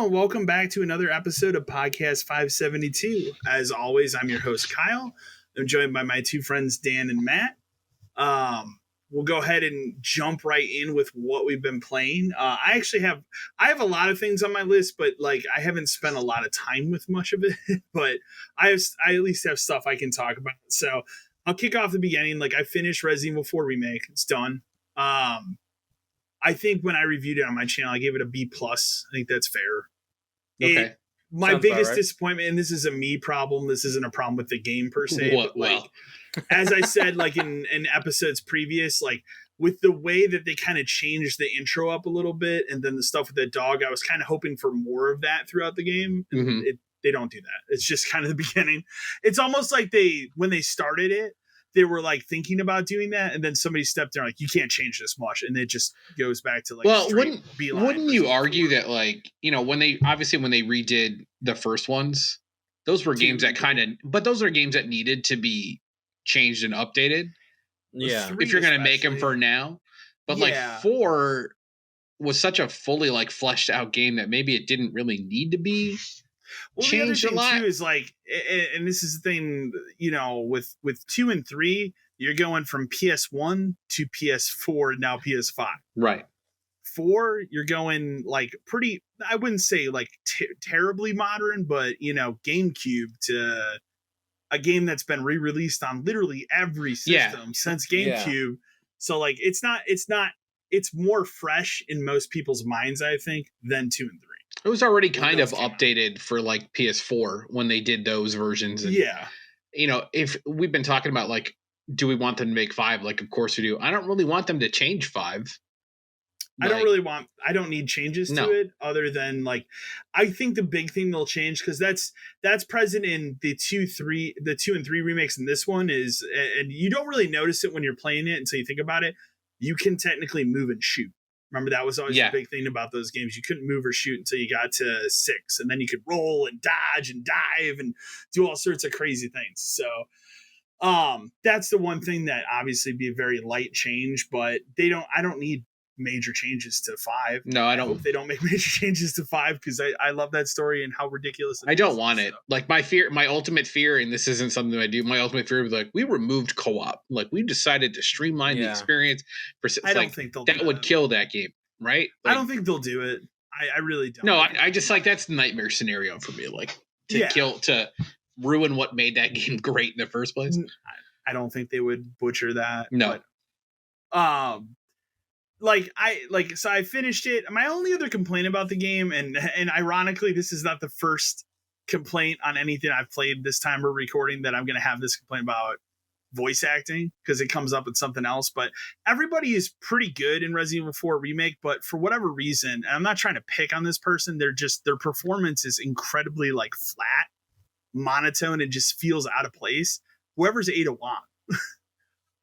and welcome back to another episode of Podcast 572. As always, I'm your host, Kyle. I'm joined by my two friends, Dan and Matt. We'll go ahead and jump right in with what we've been playing. I have a lot of things on my list, but like I haven't spent a lot of time with much of it. But I at least have stuff I can talk about. So I'll kick off the beginning. Like I finished Resident Evil 4 remake. It's done. I think when I reviewed it on my channel, I gave it a B+. I think that's fair. Okay. My biggest disappointment, and this is a me problem, this isn't a problem with the game per se, but like, as I said, like in episodes previous, like with the way that they kind of changed the intro up a little bit, and then the stuff with the dog, I was kind of hoping for more of that throughout the game. Mm-hmm. They don't do that. It's just kind of the beginning. It's almost like when they started it, they were like thinking about doing that, and then somebody stepped in like, you can't change this much, and it just goes back to like, well, wouldn't you argue that, like, you know, when they redid the first ones, those were games that those are games that needed to be changed and updated. Yeah, if you're gonna make them for now, but like 4 was such a fully like fleshed out game that maybe it didn't really need to be. Well, the other thing too is like, and this is the thing, you know, with 2 and 3, you're going from PS1 to PS4, now PS5. Right. 4, you're going like pretty, I wouldn't say like terribly modern, but you know, GameCube to a game that's been re-released on literally every system since GameCube. So like, it's more fresh in most people's minds, I think, than 2 and 3. It was already kind of updated for like PS4 when they did those versions. And, you know, if we've been talking about like, do we want them to make 5? Like, of course we do. I don't really want them to change 5. Like, I don't need changes to it other than like, I think the big thing they'll change, because that's present in the 2 and 3 remakes, and this one is, and you don't really notice it when you're playing it until you think about it. You can technically move and shoot. Remember, that was always the big thing about those games. You couldn't move or shoot until you got to 6, and then you could roll and dodge and dive and do all sorts of crazy things. So that's the one thing that obviously be a very light change, but I don't need major changes to 5. No, I don't. I hope they don't make major changes to 5, because I love that story and how ridiculous it is. I don't want it. Like my ultimate fear, and this isn't something I do, my ultimate fear was like, we removed co-op. Like, we decided to streamline the experience. I don't think that would kill that game, right? Like, I don't think they'll do it. I really don't. No, I just like, that's the nightmare scenario for me. Like, to ruin what made that game great in the first place. I don't think they would butcher that. No. But, so I finished it. My only other complaint about the game, and ironically, this is not the first complaint on anything I've played this time we're recording that I'm going to have this complaint about voice acting, because it comes up with something else. But everybody is pretty good in Resident Evil 4 remake, but for whatever reason, and I'm not trying to pick on this person, their performance is incredibly like flat, monotone, and just feels out of place. Whoever's Ada Wong.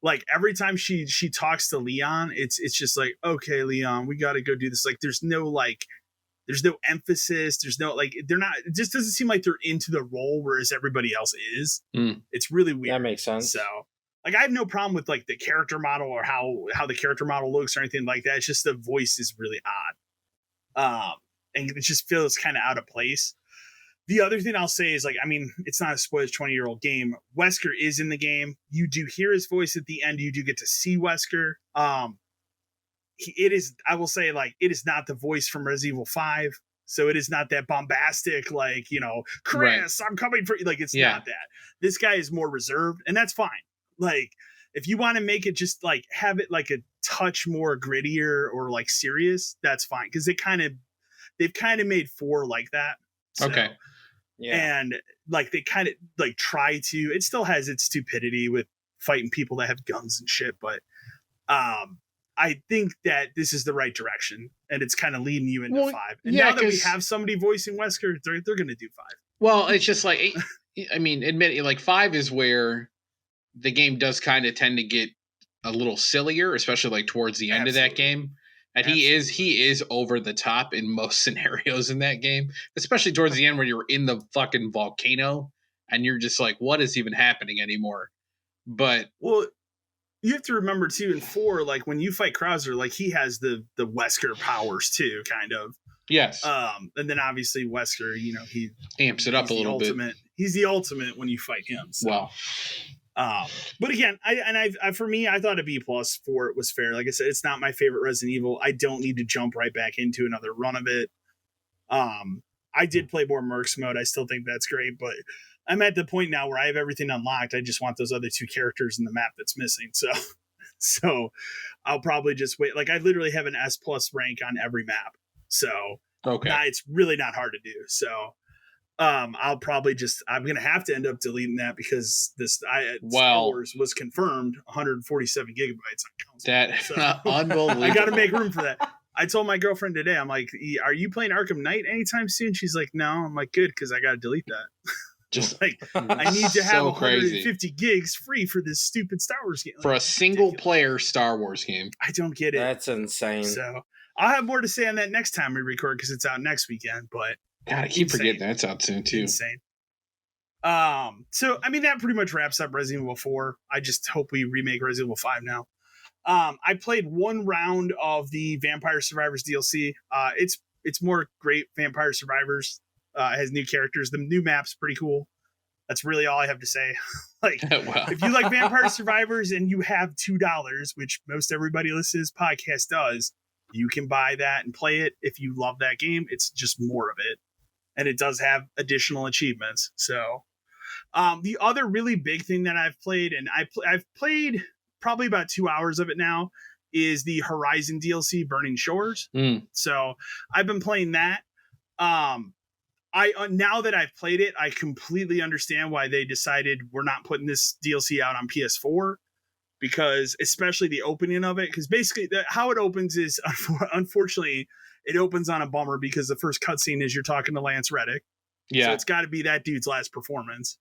Like every time she talks to Leon, it's just like, okay, Leon, we got to go do this. Like there's no emphasis. There's no like, they're not, it just doesn't seem like they're into the role, whereas everybody else is. It's really weird. That makes sense. So like, I have no problem with like the character model or how the character model looks or anything like that. It's just the voice is really odd. And it just feels kind of out of place. The other thing I'll say is, like, I mean, it's not a spoiled 20-year-old game. Wesker is in the game. You do hear his voice at the end. You do get to see Wesker. It is, I will say, like, it is not the voice from Resident Evil 5. So it is not that bombastic, like, you know, Chris, I'm coming for you. Like, it's not that. This guy is more reserved, and that's fine. Like, if you want to make it just, like, have it, like, a touch more grittier or, like, serious, that's fine. Because they've kind of made 4 like that. So, okay. Yeah. And like they kind of like try to, it still has its stupidity with fighting people that have guns and shit, but I think that this is the right direction, and it's kind of leading you into 5. And now that we have somebody voicing Wesker, they're going to do 5. Well, it's just like, I mean, admit it, like 5 is where the game does kind of tend to get a little sillier, especially like towards the end of that game. And he is over the top in most scenarios in that game, especially towards the end when you're in the fucking volcano and you're just like, what is even happening anymore? But well, you have to remember too, in 4, like when you fight Krauser, like he has the Wesker powers too, kind of. Yes. And then obviously Wesker, he amps it up a little bit. He's the ultimate when you fight him. So. Wow. But again, I for me, I thought a B+ for it was fair. Like I said, it's not my favorite Resident Evil. I don't need to jump right back into another run of it. I did play more Mercs mode. I still think that's great, but I'm at the point now where I have everything unlocked. I just want those other 2 characters in the map that's missing. So I'll probably just wait. Like I literally have an S+ rank on every map. So okay, it's really not hard to do. So I'll probably I'm gonna have to end up deleting that because Star Wars was confirmed 147 gigabytes on console. That so, unbelievable. I got to make room for that. I told my girlfriend today, I'm like, "Are you playing Arkham Knight anytime soon?" She's like, "No." I'm like, "Good, because I got to delete that." Just like I need to have 150 gigs free for this stupid Star Wars game for a single player Star Wars game. I don't get it. That's insane. So I'll have more to say on that next time we record because it's out next weekend. But God, I keep forgetting that's out soon too. Insane. So I mean that pretty much wraps up Resident Evil 4. I just hope we remake Resident Evil 5 now. I played 1 round of the Vampire Survivors DLC. It's more great Vampire Survivors. It has new characters. The new map's pretty cool. That's really all I have to say. Like, wow. If you like Vampire Survivors and you have $2, which most everybody listening to this podcast does, you can buy that and play it. If you love that game, it's just more of it. And it does have additional achievements. So the other really big thing that I've played, and I've played probably about 2 hours of it now, is the Horizon DLC, Burning Shores. So I've been playing that. Now that I've played it, I completely understand why they decided we're not putting this DLC out on PS4, because especially the opening of it, because basically how it opens is, unfortunately, it opens on a bummer because the first cutscene is you're talking to Lance Reddick. Yeah. So it's got to be that dude's last performance.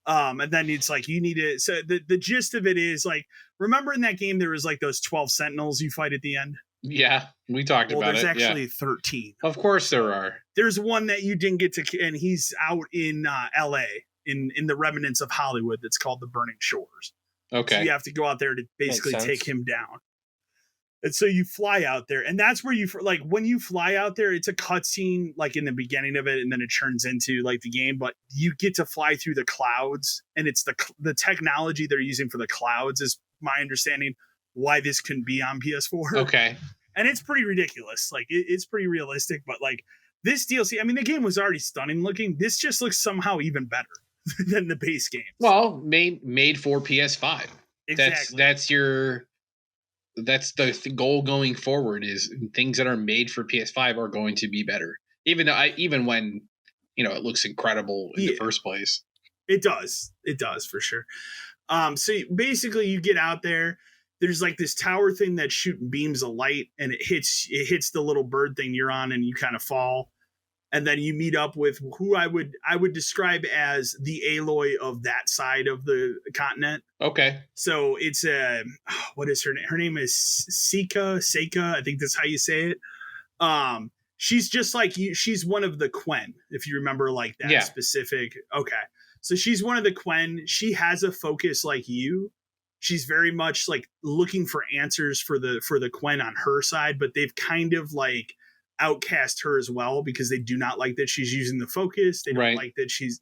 And then it's like, you need to, so the gist of it is like, remember in that game, there was like those 12 Sentinels you fight at the end? Yeah, we talked about it. There's actually 13. Of course there are. There's one that you didn't get to, and he's out in LA, in the remnants of Hollywood, that's called the Burning Shores. Okay. So you have to go out there to basically take him down. And so you fly out there, and that's where like when you fly out there, it's a cutscene like in the beginning of it, and then it turns into like the game. But you get to fly through the clouds, and it's the technology they're using for the clouds is my understanding why this couldn't be on PS4. Okay. And it's pretty ridiculous. Like it's pretty realistic, but like this DLC, I mean, the game was already stunning looking. This just looks somehow even better than the base game. Well, made for PS5. Exactly. That's the goal going forward, is things that are made for PS5 are going to be better. Even when, it looks incredible in the first place. It does for sure. So basically you get out there, there's like this tower thing that's shooting beams of light, and it hits the little bird thing you're on, and you kind of fall. And then you meet up with who I would describe as the Aloy of that side of the continent. Okay. So it's what is her name? Her name is Seika. I think that's how you say it. She's just like you. She's one of the Quen, if you remember, like that specific. Okay. So she's one of the Quen. She has a focus like you. She's very much like looking for answers for the Quen on her side, but they've kind of like outcast her as well, because they do not like that she's using the focus. They don't like that she's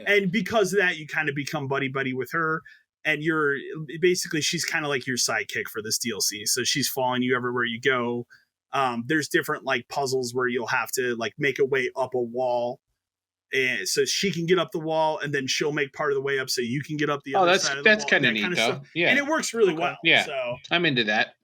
and because of that, you kind of become buddy with her, and she's kind of like your sidekick for this DLC. So she's following you everywhere you go. There's different like puzzles where you'll have to like make a way up a wall, and so she can get up the wall, and then she'll make part of the way up so you can get up the other side of the wall. That's kind of neat, though. Yeah, and it works really well. Yeah, so I'm into that.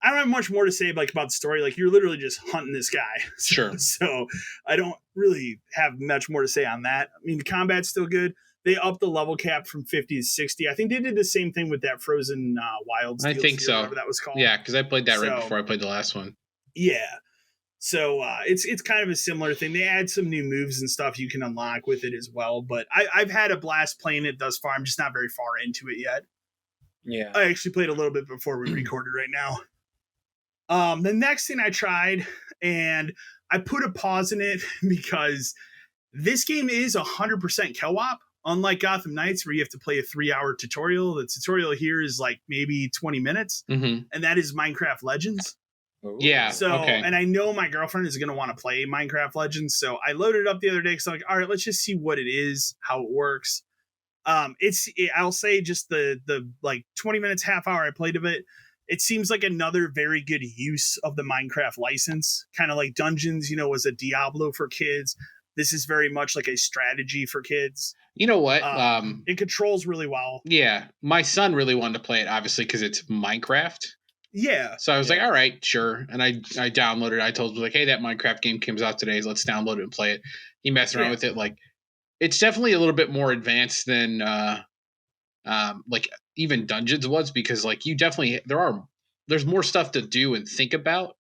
I don't have much more to say about the story. Like, you're literally just hunting this guy. Sure. So I don't really have much more to say on that. I mean, the combat's still good. They upped the level cap from 50 to 60. I think they did the same thing with that Frozen Wilds. I think so. Whatever that was called. Yeah, because I played that right before I played the last one. Yeah. So it's kind of a similar thing. They add some new moves and stuff you can unlock with it as well. But I've had a blast playing it thus far. I'm just not very far into it yet. Yeah. I actually played a little bit before we recorded right now. The next thing I tried, and I put a pause in it because this game is 100% co-op, unlike Gotham Knights, where you have to play a 3-hour tutorial. The tutorial here is like maybe 20 minutes, and that is Minecraft Legends. Yeah. So, Okay. and I know my girlfriend is going to want to play Minecraft Legends. So I loaded it up the other day because I'm like, all right, let's just see what it is, how it works. I'll say just the like 20 minutes, half hour I played of it. It seems like another very good use of the Minecraft license, kind of like Dungeons, was a Diablo for kids. This is very much like a strategy for kids. You know what? It controls really well. Yeah, my son really wanted to play it, obviously, because it's Minecraft. Yeah. So I was like, all right, sure. And I downloaded it. I told him, like, hey, that Minecraft game comes out today. Let's download it and play it. He messed around with it. Like, it's definitely a little bit more advanced than like even Dungeons was, because like you definitely there's more stuff to do and think about.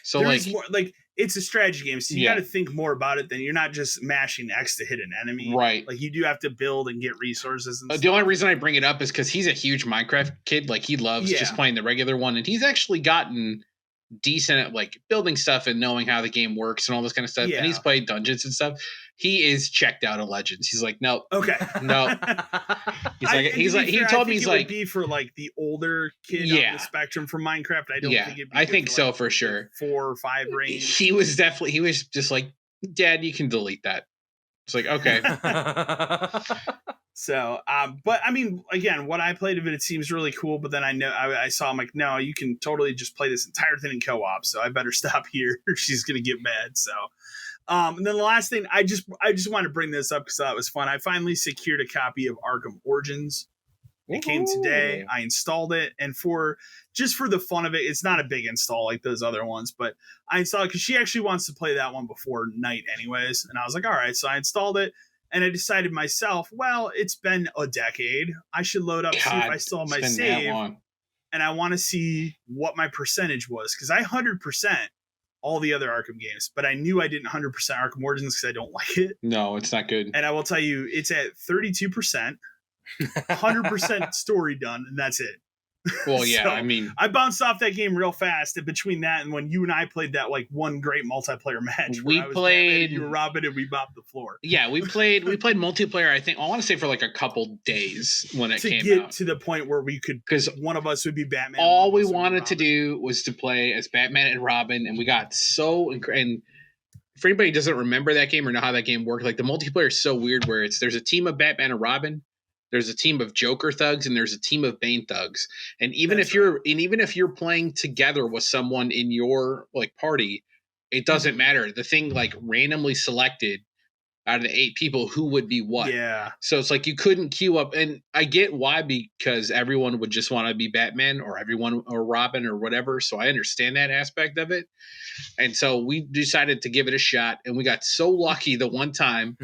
So there's more, like it's a strategy game, so you got to think more about it. Then you're not just mashing X to hit an enemy, right? Like you do have to build and get resources. And the only reason I bring it up is because he's a huge Minecraft kid. Like he loves just playing the regular one, and he's actually gotten decent at like building stuff and knowing how the game works and all this kind of stuff. And he's played Dungeons and stuff. He is checked out of Legends. He's like, nope. Okay. No. He told me he's like, be for like the older kid on the spectrum from Minecraft. I don't think it'd be I think so, like for sure. 4 or 5 range. He was just like, Dad, you can delete that. It's like, okay. So, but I mean, again, what I played of it seems really cool. But then I saw, I'm like, no, you can totally just play this entire thing in co-op. So I better stop here, or she's gonna get mad. So, and then the last thing, I just want to bring this up because I thought it was fun. I finally secured a copy of Arkham Origins. It came today. I installed it, and for the fun of it, it's not a big install like those other ones, but I installed it because she actually wants to play that one before night anyways. And I was like, all right, so I installed it. And I decided myself, well, it's been a decade. I should load up, see if I still have my save. And I want to see what my percentage was. Because I 100% all the other Arkham games. But I knew I didn't 100% Arkham Origins because I don't like it. No, it's not good. And I will tell you, it's at 32%. 100% story done. And that's it. Well, yeah, so I mean, I bounced off that game real fast. And between that and when you and I played that like one great multiplayer match, we played. You were Robin and we mopped the floor. Yeah, we played multiplayer. I think I want to say for like a couple days when it came out, to get to the point where we could, because one of us would be Batman. All we wanted to do was to play as Batman and Robin, and we got so. And for anybody who doesn't remember that game or know how that game worked, like the multiplayer is so weird. Where there's a team of Batman and Robin. There's a team of Joker thugs and there's a team of Bane thugs. And even if you're playing together with someone in your like party, it doesn't matter. The thing like randomly selected out of the 8 people who would be what. Yeah. So it's like you couldn't queue up, and I get why, because everyone would just want to be Batman or everyone or Robin or whatever. So I understand that aspect of it. And so we decided to give it a shot, and we got so lucky the one time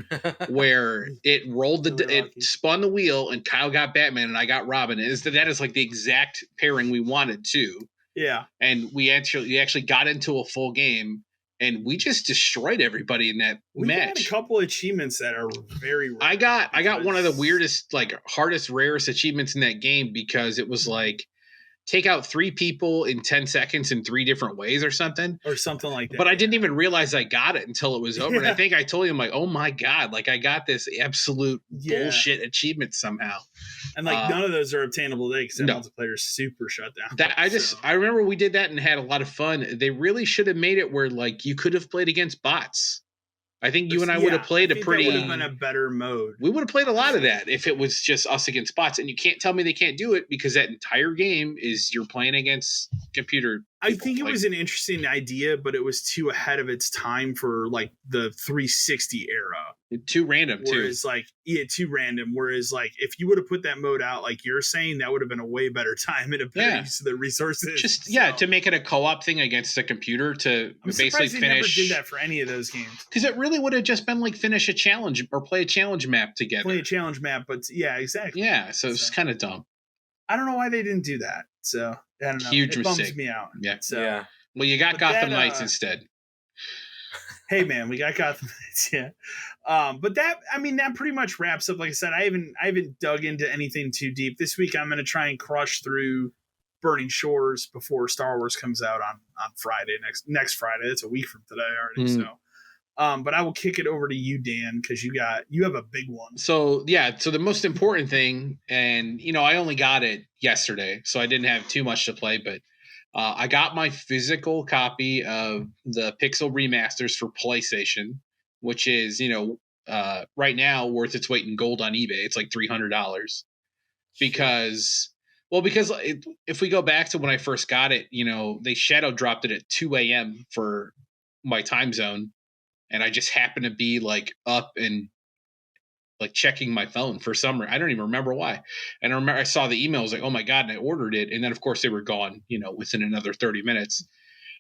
where it rolled it spun the wheel, and Kyle got Batman and I got Robin. That is like the exact pairing we wanted too. Yeah. And we actually got into a full game. And we just destroyed everybody in that match. Got a couple achievements that are very rare. I got one of the weirdest, like hardest, rarest achievements in that game, because it was like take out 3 people in 10 seconds in 3 different ways or something like that. But I didn't even realize I got it until it was over. And I think I told him, like, oh my God, like I got this absolute bullshit achievement somehow. And like none of those are obtainable today because the multiplayer is super shut down. I remember we did that and had a lot of fun. They really should have made it where like you could have played against bots. I think you and I would have played that would have been a better mode. We would have played a lot of that if it was just us against bots. And you can't tell me they can't do it, because that entire game is you're playing against computer. I think it was an interesting idea, but it was too ahead of its time for like the 360 era. Too random, Whereas too random. Whereas like if you would have put that mode out, like you're saying, that would have been a way better time and a better use of the resources. To make it a co-op thing against a computer to basically finish. Never did that for any of those games, because it really would have just been like finish a challenge or play a challenge map together. But yeah, exactly. Yeah, so it's kind of dumb. I don't know why they didn't do that. So I don't know. Huge mistake. Bums me out. Yeah. So, yeah. Well, you got Gotham Knights instead. Hey man, we got Gotham Knights. Yeah. But that pretty much wraps up. Like I said, I haven't dug into anything too deep this week. I'm going to try and crush through Burning Shores before Star Wars comes out on Friday next Friday. That's a week from today already. So. But I will kick it over to you, Dan, because you have a big one. So the most important thing, and I only got it yesterday, so I didn't have too much to play, but I got my physical copy of the Pixel remasters for PlayStation, which is, right now worth its weight in gold on eBay. It's like $300 because, if we go back to when I first got it, they shadow dropped it at 2 a.m. for my time zone, and I just happened to be like up and like checking my phone for some reason. I don't even remember why. And I remember I saw the email, I was like, oh my God, and I ordered it. And then of course they were gone, within another 30 minutes.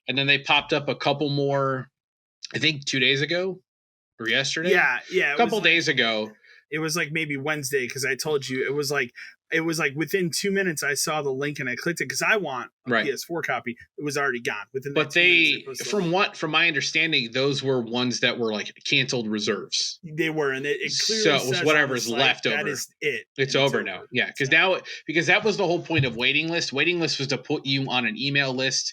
And then they popped up a couple more, I think 2 days ago or yesterday. Yeah. A couple days ago. It was like maybe Wednesday, because I told you it was like within 2 minutes I saw the link and I clicked it because I want a PS4 copy. It was already gone within. But from my understanding, those were ones that were like canceled reserves. They were, and it clearly so it was whatever's left over. That is it. It's over now. Yeah, because that was the whole point of waiting list. Waiting list was to put you on an email list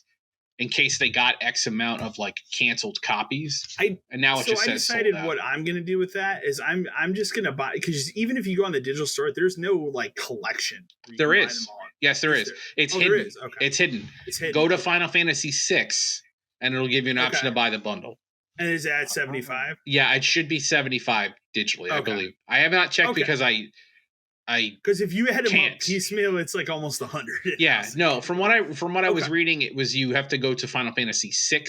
in case they got X amount of like canceled copies. And now it just says decided sold out. What I'm gonna do with that is I'm just gonna buy, because even if you go on the digital store, there's no like collection. There is. Yes, there is. It's hidden. There is. Okay. It's hidden. Go to Final Fantasy VI, and it'll give you an option to buy the bundle. And is that 75? Yeah, it should be 75 digitally, I believe. I have not checked because because if you had them on piecemeal, it's like almost 100. Yeah, no. From what I was reading, it was you have to go to Final Fantasy VI,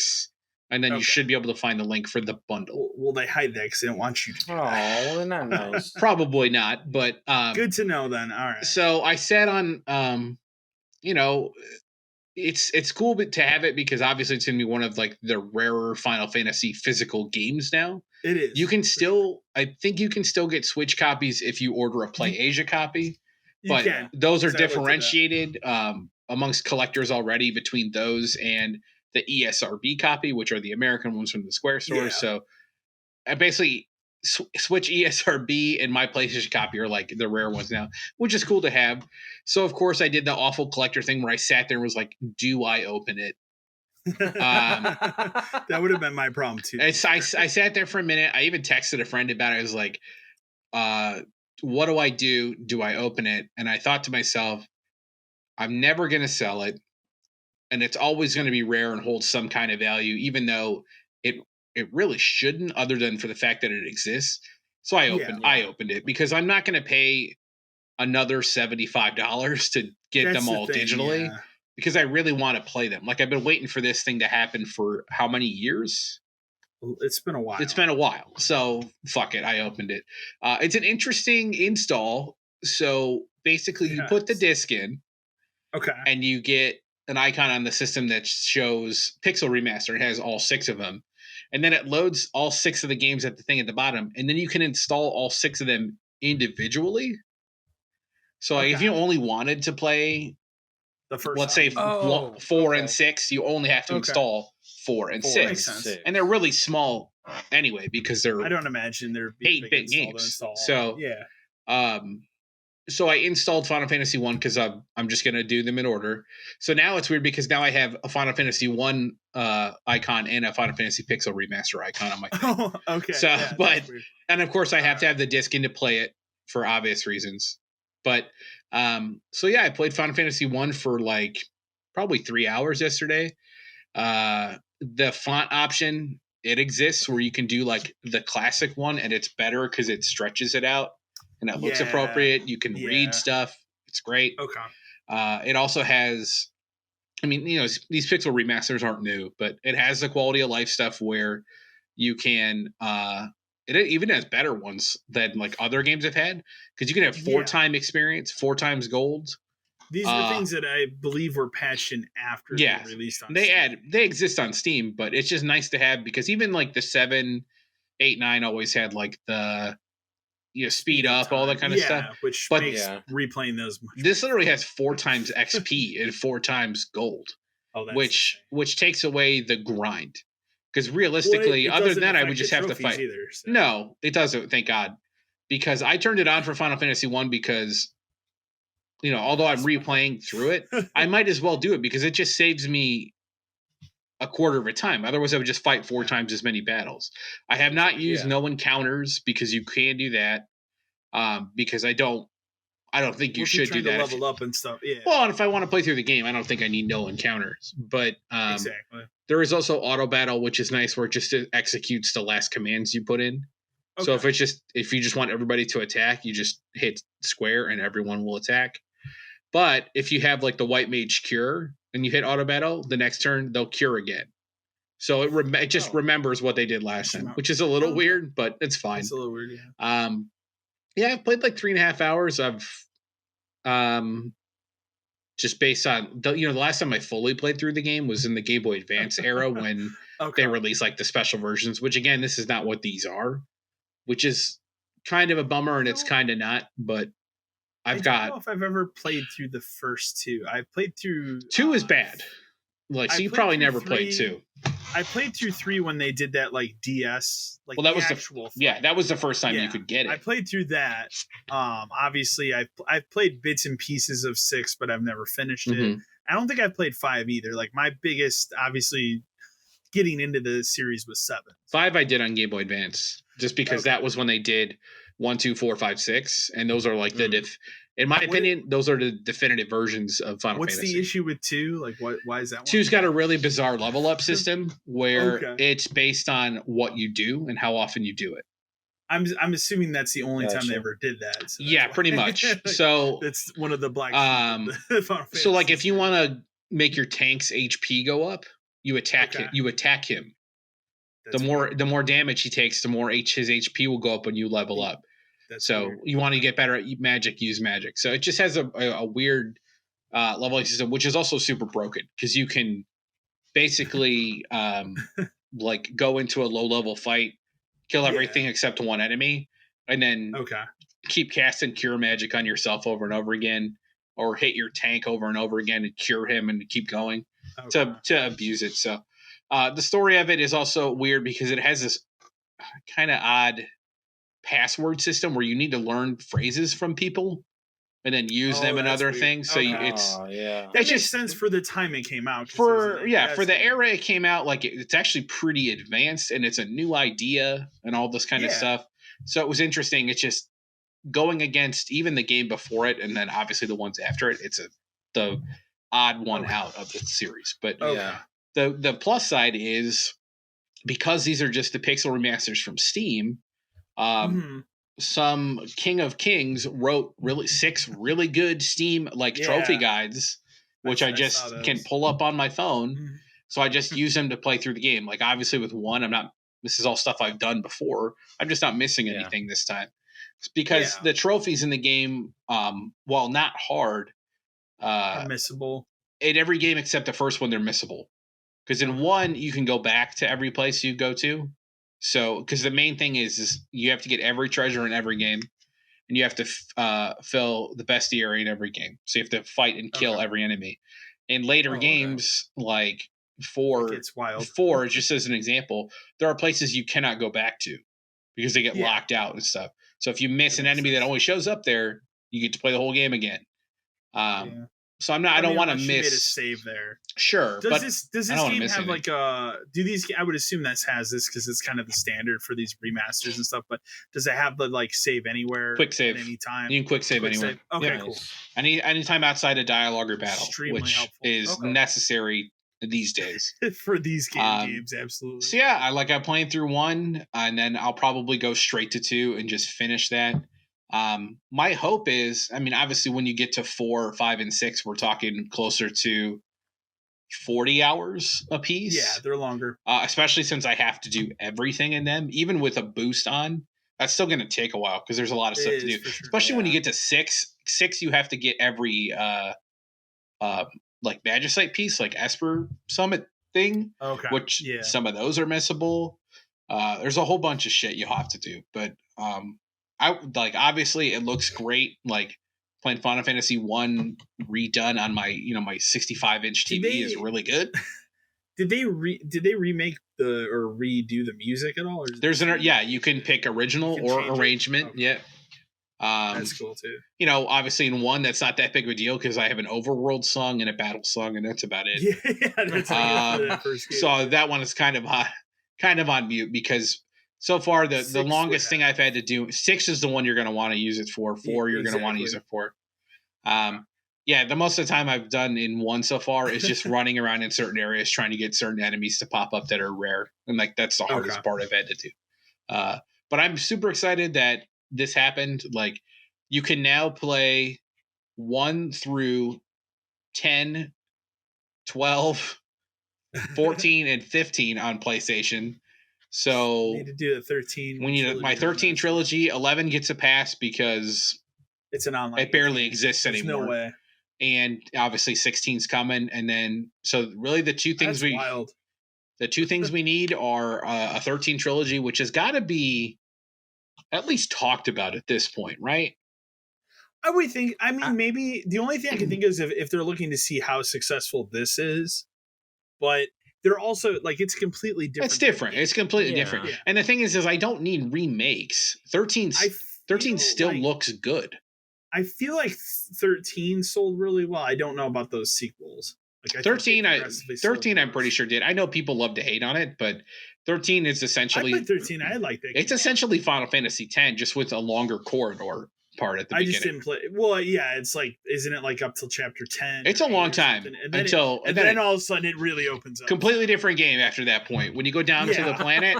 and then you should be able to find the link for the bundle. Well, they hide that because they don't want you to. Oh, not nice. Probably not, but good to know then. All right. So I said on, it's cool to have it because obviously it's gonna be one of like the rarer Final Fantasy physical games now. It is. You can still, I think you can still get Switch copies if you order a Play Asia copy, but those are differentiated amongst collectors already between those and the ESRB copy, which are the American ones from the Square stores. Yeah. So I basically Switch ESRB and my PlayStation copy are like the rare ones now, which is cool to have. So of course I did the awful collector thing where I sat there and was like, do I open it? That would have been my problem too. I sat there for a minute. I even texted a friend about it. I was like, what do I do? Do I open it? And I thought to myself, I'm never going to sell it. And it's always going to be rare and hold some kind of value, even though it really shouldn't, other than for the fact that it exists. So I opened it because I'm not going to pay another $75 to get them all digitally. Yeah. Because I really want to play them. Like, I've been waiting for this thing to happen for how many years? It's been a while. So, fuck it. I opened it. It's an interesting install. So, basically, you put the disc in. Okay. And you get an icon on the system that shows Pixel Remaster. It has all 6 of them. And then it loads all 6 of the games at the thing at the bottom. And then you can install all 6 of them individually. So, if you only wanted to play... the first let's say 4 and 6, you only have to install 4 and 6. And they're really small anyway because they're I don't imagine they're 8-bit games. So so I installed Final Fantasy 1 because I'm just gonna do them in order. So now it's weird because now I have a Final Fantasy 1 icon and a Final Fantasy Pixel Remaster icon on my thing. Oh, okay. So and of course I have to have the disc in to play it for obvious reasons. But so yeah, I played Final Fantasy 1 for like probably 3 hours yesterday. The font option, it exists where you can do like the classic one and it's better because it stretches it out and it looks appropriate. You can read stuff. It's great. Okay. It also has, I mean, these Pixel remasters aren't new, but it has the quality of life stuff where you can, it even has better ones than like other games have had because you can have 4-time experience, 4 times gold. These were things that I believe were patched in after they released on Steam. They exist on Steam, but it's just nice to have because even like the 7, 8, 9 always had like the speed up, all that kind of stuff. Which makes replaying those much this literally has 4 times XP and 4 times gold. Which takes away the grind. Because realistically, other than that, I would just have to fight. Either, so. No, it doesn't. Thank God. Because I turned it on for Final Fantasy 1 because, although I'm replaying through it, I might as well do it because it just saves me a quarter of a time. Otherwise, I would just fight 4 times as many battles. I have not used no encounters because you can do that because I don't I don't think you Well, if you're should do trying to that. level up and stuff. Yeah. Well, and if I want to play through the game, I don't think I need no encounters. But exactly. there is also auto battle, which is nice, where it just executes the last commands you put in. So if you just want everybody to attack, you just hit square and everyone will attack. But if you have like the white mage cure and you hit auto battle, the next turn they'll cure again. So it just remembers what they did last time, which is a little weird, but it's fine. It's a little weird, yeah. Yeah, I played like 3.5 hours of just based on the last time I fully played through the game was in the Game Boy Advance era when they released like the special versions, which again, this is not what these are, which is kind of a bummer and it's kind of not, but I don't know if I've ever played through the first two. I played through 2 is bad. Like, so you probably never played 2. I played through 3 when they did that like DS, like that was actual. That was the first time you could get it. I played through that. Obviously, I've played bits and pieces of 6, but I've never finished it. I don't think I played 5 either. Like my biggest, obviously, getting into the series was 7. 5 I did on Game Boy Advance, just because that was when they did 1, 2, 4, 5, 6, and those are like in my opinion, those are the definitive versions of Final Fantasy. What's the issue with 2? Like, why is that one? 2's got a really bizarre level up system where it's based on what you do and how often you do it. I'm assuming that's the only time they ever did that. So yeah, pretty much. So it's one of the black. So like, if you want to make your tank's HP go up, you attack him. You attack him. That's the more damage he takes, the more his HP will go up when you level up. So weird. You want to get better at magic, use magic. So it just has a weird leveling system, which is also super broken because you can basically like go into a low level fight, kill everything except one enemy, and then keep casting cure magic on yourself over and over again, or hit your tank over and over again and cure him and keep going to abuse it. So the story of it is also weird because it has this kind of odd password system where you need to learn phrases from people and then use them in other things. So that makes sense for the time it came out. For the era it came out, like it's actually pretty advanced and it's a new idea and all this kind of stuff. So it was interesting. It's just going against even the game before it and then obviously the ones after it. It's the odd one out of the series. But the plus side is because these are just the pixel remasters from Steam. Some King of Kings wrote 6 really good Steam trophy guides, which I just can pull up on my phone. So I just use them to play through the game. Like obviously with one, this is all stuff I've done before. I'm just not missing anything this time. It's because the trophies in the game, while not hard, are missable. In every game except the first one, they're missable. Because in 1, you can go back to every place you go to. So, because the main thing is you have to get every treasure in every game, and you have to fill the bestiary in every game. So you have to fight and kill every enemy. In later games, like 4, just as an example, there are places you cannot go back to because they get locked out and stuff. So if you miss an enemy that only shows up there, you get to play the whole game again. So I don't want to miss. Made a save there. Sure. Does this game have like a? Do these? I would assume that has this because it's kind of the standard for these remasters and stuff. But does it have the save anywhere? Quick save at any time. You can quick save anywhere. Okay, cool. Anytime outside of dialogue or battle, extremely which helpful. Is necessary these days for these games. Absolutely. So I'm playing through 1, and then I'll probably go straight to 2 and just finish that. My hope is, obviously when you get to 4, 5, and 6, we're talking closer to 40 hours a piece. Yeah, they're longer. Especially since I have to do everything in them, even with a boost on. That's still going to take a while because there's a lot of stuff to do. Sure. Especially when you get to 6. 6, you have to get every Magicite piece, like Esper Summit thing. Okay. Which some of those are missable. There's a whole bunch of shit you have to do, but obviously it looks great. Like playing Final Fantasy 1 redone on my my 65-inch TV is really good. Did they remake or redo the music at all? Or there's you can pick original or arrangement. Okay. Yeah. That's cool too. Obviously in 1 that's not that big of a deal because I have an overworld song and a battle song and that's about it. Yeah, that's that first game. So that one is kind of on mute because So far, the 6 longest would thing I've had to do, 6 is the one you're going to want to use it for. 4 you're going to want to use it for. Yeah, the most of the time I've done in 1 so far is just running around in certain areas trying to get certain enemies to pop up that are rare, and like that's the hardest part I've had to do. But I'm super excited that this happened. Like, you can now play 1 through 10, 12, 14, and 15 on PlayStation. So need to do the 13. we need my 13 trilogy. 11 gets a pass because it's an online. It barely exists There's anymore. No way. And obviously 16's coming, and then so really the two things the two things we need are a 13 trilogy, which has got to be at least talked about at this point, right? I would think. I mean, maybe the only thing I can think is if they're looking to see how successful this is, but they're also like it's completely different. It's different. It's completely different. Yeah. And the thing is I don't need remakes. 13 still looks good. I feel like 13 sold really well. I don't know about those sequels. Like 13 I'm pretty sure did. I know people love to hate on it, but 13 is essentially I played 13. I like that. It's essentially Final Fantasy 10 just with a longer corridor part at the beginning. I just didn't play. Well, yeah, it's like, isn't it like up till chapter 10? It's a long time and then all of a sudden it really opens up. Completely different game after that point. When you go down to the planet,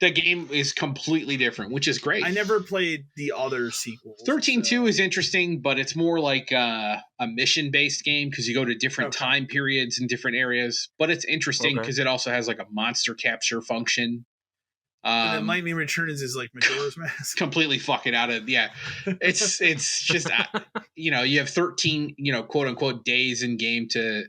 the game is completely different, which is great. I never played the other sequels. 13-2 is interesting, but it's more like a mission-based game because you go to different time periods in different areas. But it's interesting because it also has like a monster capture function. And then Lightning Returns is like Majora's Mask. Completely fucking out of It's just you have 13 quote unquote days in game to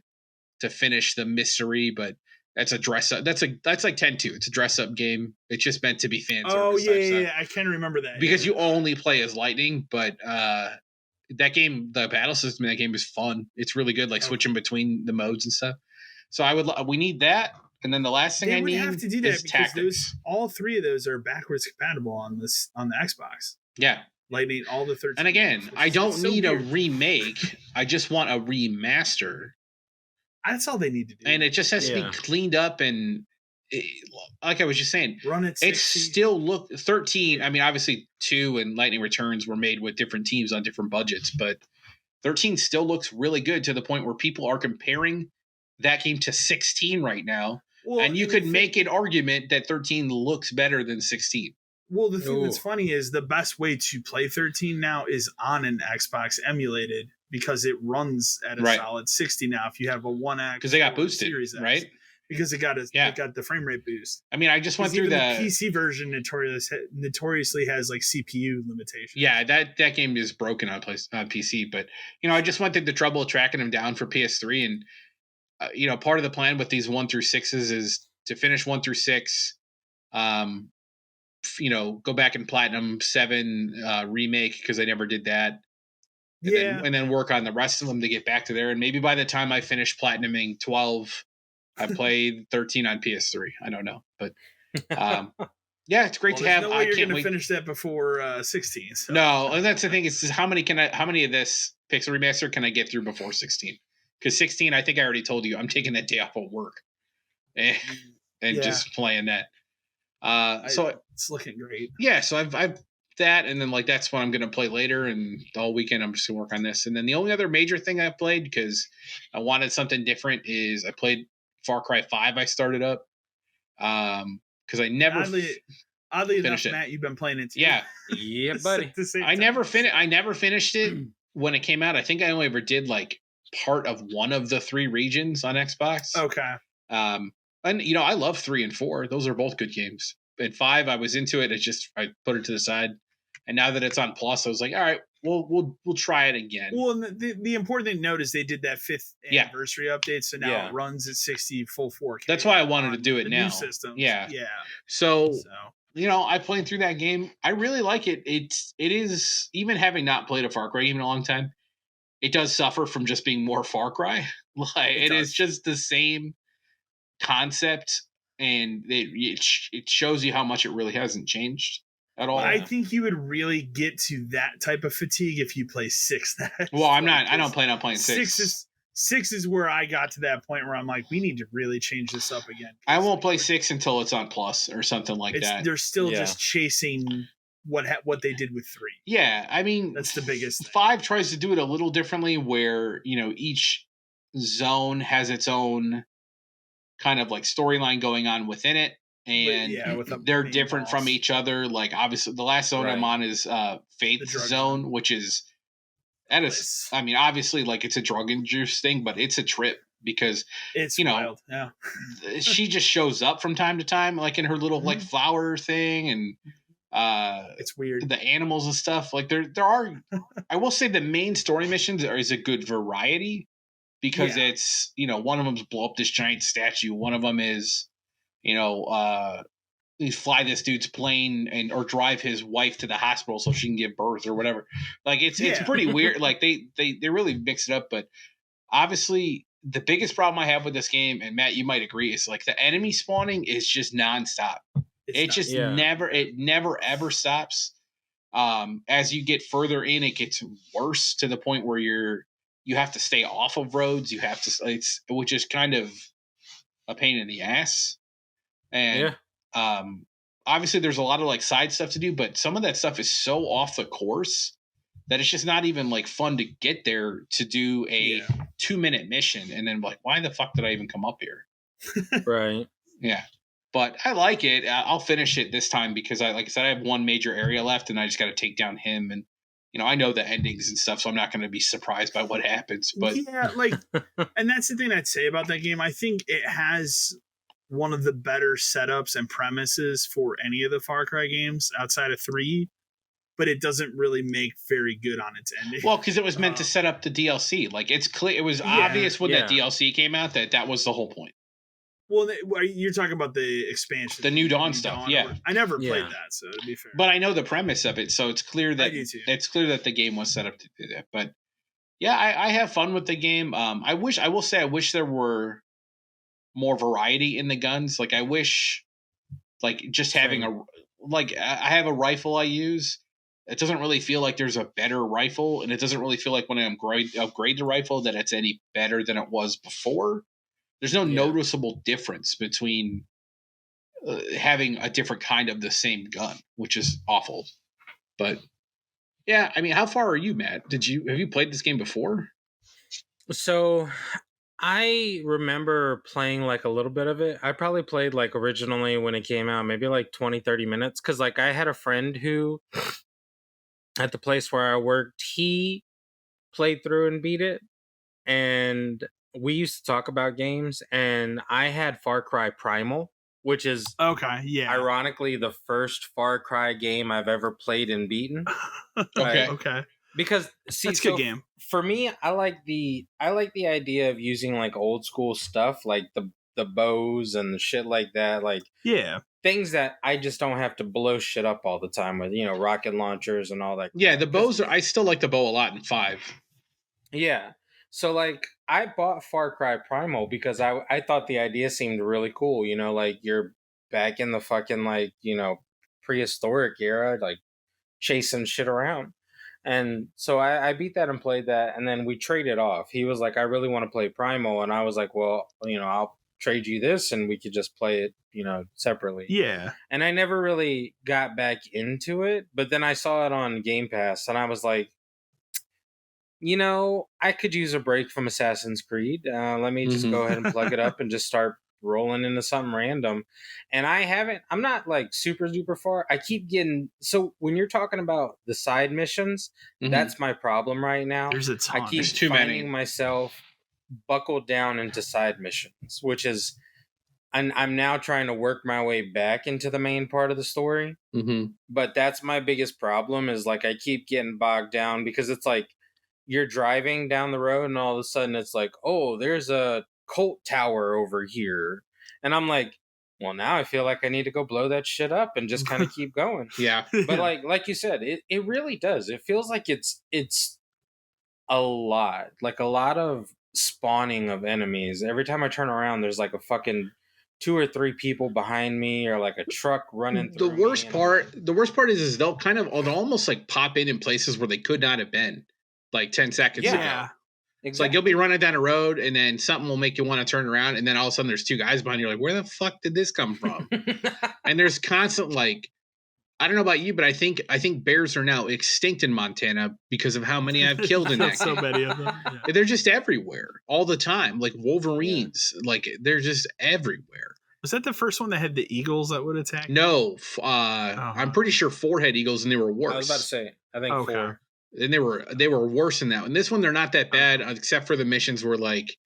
finish the mystery, but that's a dress up. That's like 10-2. It's a dress up game. It's just meant to be fan service. Oh yeah. I can remember that because you only play as Lightning, but that game, the battle system in that game is fun. It's really good, like switching between the modes and stuff. So we need that. And then the last thing I need have to do that is because tactics. All 3 of those are backwards compatible on the Xbox. Yeah, Lightning, all the 13. And again, I don't need a remake. I just want a remaster. That's all they need to do. And it just has to be cleaned up and, like I was just saying, run it. It still 13. I mean, obviously 2 and Lightning Returns were made with different teams on different budgets, but 13 still looks really good to the point where people are comparing that game to 16 right now. Well, and you could make an argument that 13 looks better than 16. Well, the thing that's funny is the best way to play 13 now is on an Xbox emulated because it runs at a solid 60 now. If you have a 1X, because they got boosted, Series X, right? Because it got the frame rate boost. I mean, I just went through the PC version notoriously has like CPU limitations. Yeah, that game is broken on PC. But I just went through the trouble of tracking them down for PS3 and. Part of the plan with these 1 through 6s is to finish 1 through 6, go back and platinum 7 remake because I never did that. And then work on the rest of them to get back to there. And maybe by the time I finish platinuming 12, I played 13 on PS3. I don't know, but it's great to have. No way you're going to finish that before 16. So. No, and that's the thing. Is how many of this Pixel Remaster can I get through before 16? Because 16, I think I already told you, I'm taking that day off of work and just playing that. So it's looking great. Yeah, so I've that, and then that's what I'm going to play later, and all weekend I'm just going to work on this. And then the only other major thing I've played, because I wanted something different, is I played Far Cry 5. I started up because I never oddly enough, Matt, you've been playing it too. Yeah, buddy. I never finished it when it came out. I think I only ever did part of one of the 3 regions on Xbox. Okay. And I love 3 and 4. Those are both good games. At 5, I was into it. I put it to the side. And now that it's on Plus, I was like, all right, we'll try it again. Well, and the important thing to note is they did that 5th anniversary update, so now it runs at 60 full 4K. That's why I wanted to do it now. New systems. Yeah. So I played through that game. I really like it. It is, even having not played a Far Cry game in a long time, it does suffer from just being more Far Cry. It is just the same concept, and it shows you how much it really hasn't changed at all. I think you would really get to that type of fatigue if you play 6. Well, I'm not. I don't plan on playing 6. 6 is where I got to that point where I'm like, we need to really change this up again. I won't play 6 until it's on Plus or something like that. They're still just chasing what they did with 3. Yeah, I mean, that's the biggest thing. 5 tries to do it a little differently, where each zone has its own kind of like storyline going on within it, and they're different from each other. Like obviously, the last zone I'm on is Faith Zone, which is I mean, obviously, like it's a drug-induced thing, but it's a trip because it's wild. Yeah, she just shows up from time to time, like in her little like flower thing, and it's weird. The animals and stuff. Like there are. I will say the main story missions is a good variety because it's one of them is blow up this giant statue. One of them is fly this dude's plane or drive his wife to the hospital so she can give birth or whatever. Like it's pretty weird. Like they really mix it up. But obviously the biggest problem I have with this game, and Matt, you might agree, is like the enemy spawning is just nonstop. It never ever stops. As you get further in, it gets worse to the point where you have to stay off of roads. You have to, which is kind of a pain in the ass. And obviously there's a lot of like side stuff to do, but some of that stuff is so off the course that it's just not even like fun to get there to do a 2-minute mission. And then like, why the fuck did I even come up here? Right. Yeah. But I like it. I'll finish it this time because like I said, I have one major area left and I just got to take down him. And, I know the endings and stuff, so I'm not going to be surprised by what happens. But and that's the thing I'd say about that game. I think it has one of the better setups and premises for any of the Far Cry games outside of 3, but it doesn't really make very good on its ending. Well, because it was meant to set up the DLC. Like it's clear, it was obvious when that DLC came out that was the whole point. Well, you're talking about the expansion, the New Dawn stuff. I never played that, so to be fair. But I know the premise of it, so it's clear that the game was set up to do that. But yeah, I have fun with the game. I wish there were more variety in the guns. Like I wish, like just having I have a rifle I use. It doesn't really feel like there's a better rifle, and it doesn't really feel like when I upgrade the rifle that it's any better than it was before. There's no noticeable difference between having a different kind of the same gun, which is awful. But yeah, I mean, how far are you, Matt? Have you played this game before? So I remember playing like a little bit of it. I probably played like originally when it came out, maybe like 20, 30 minutes. Cause like I had a friend who at the place where I worked, he played through and beat it. And we used to talk about games, and I had Far Cry Primal, which is ironically the first Far Cry game I've ever played and beaten. Okay. Because that's a good game. For me, I like the idea of using like old school stuff, like the bows and the shit like that, like things that I just don't have to blow shit up all the time with, rocket launchers and all that. Yeah, the bows I still like the bow a lot in 5. Yeah. So, like, I bought Far Cry Primal because I thought the idea seemed really cool, like, you're back in the fucking, like, prehistoric era, like, chasing shit around. And so I beat that and played that, and then we traded off. He was like, I really want to play Primal, and I was like, well, I'll trade you this, and we could just play it, separately. Yeah. And I never really got back into it, but then I saw it on Game Pass, and I was like, I could use a break from Assassin's Creed. Let me just go ahead and plug it up and just start rolling into something random. And I'm not like super duper far. I keep getting, so when you're talking about the side missions, that's my problem right now. There's a ton. I keep finding myself buckled down into side missions, which is, I'm now trying to work my way back into the main part of the story. But that's my biggest problem is like, I keep getting bogged down because it's like, you're driving down the road and all of a sudden it's like, oh, there's a cult tower over here. And I'm like, well, now I feel like I need to go blow that shit up and just kind of keep going. Yeah. But like you said, it really does. It feels like it's a lot, like a lot of spawning of enemies. Every time I turn around, there's like a fucking 2 or 3 people behind me or like a truck running through. The worst part is they'll almost like pop in places where they could not have been. Like 10 seconds ago. It's like you'll be running down a road and then something will make you want to turn around, and then all of a sudden there's two guys behind you. You're like, where the fuck did this come from? And there's constant like, I don't know about you, but I think bears are now extinct in Montana because of how many I've killed in that so game. many of them. Yeah. They're just everywhere all the time, like Wolverines. Like they're just everywhere. Was that the first one that had the eagles that would attack? No, I'm pretty sure 4 had eagles and they were worse. I was about to say, I think 4. And they were worse than that. And this one, they're not that bad, except for the missions where like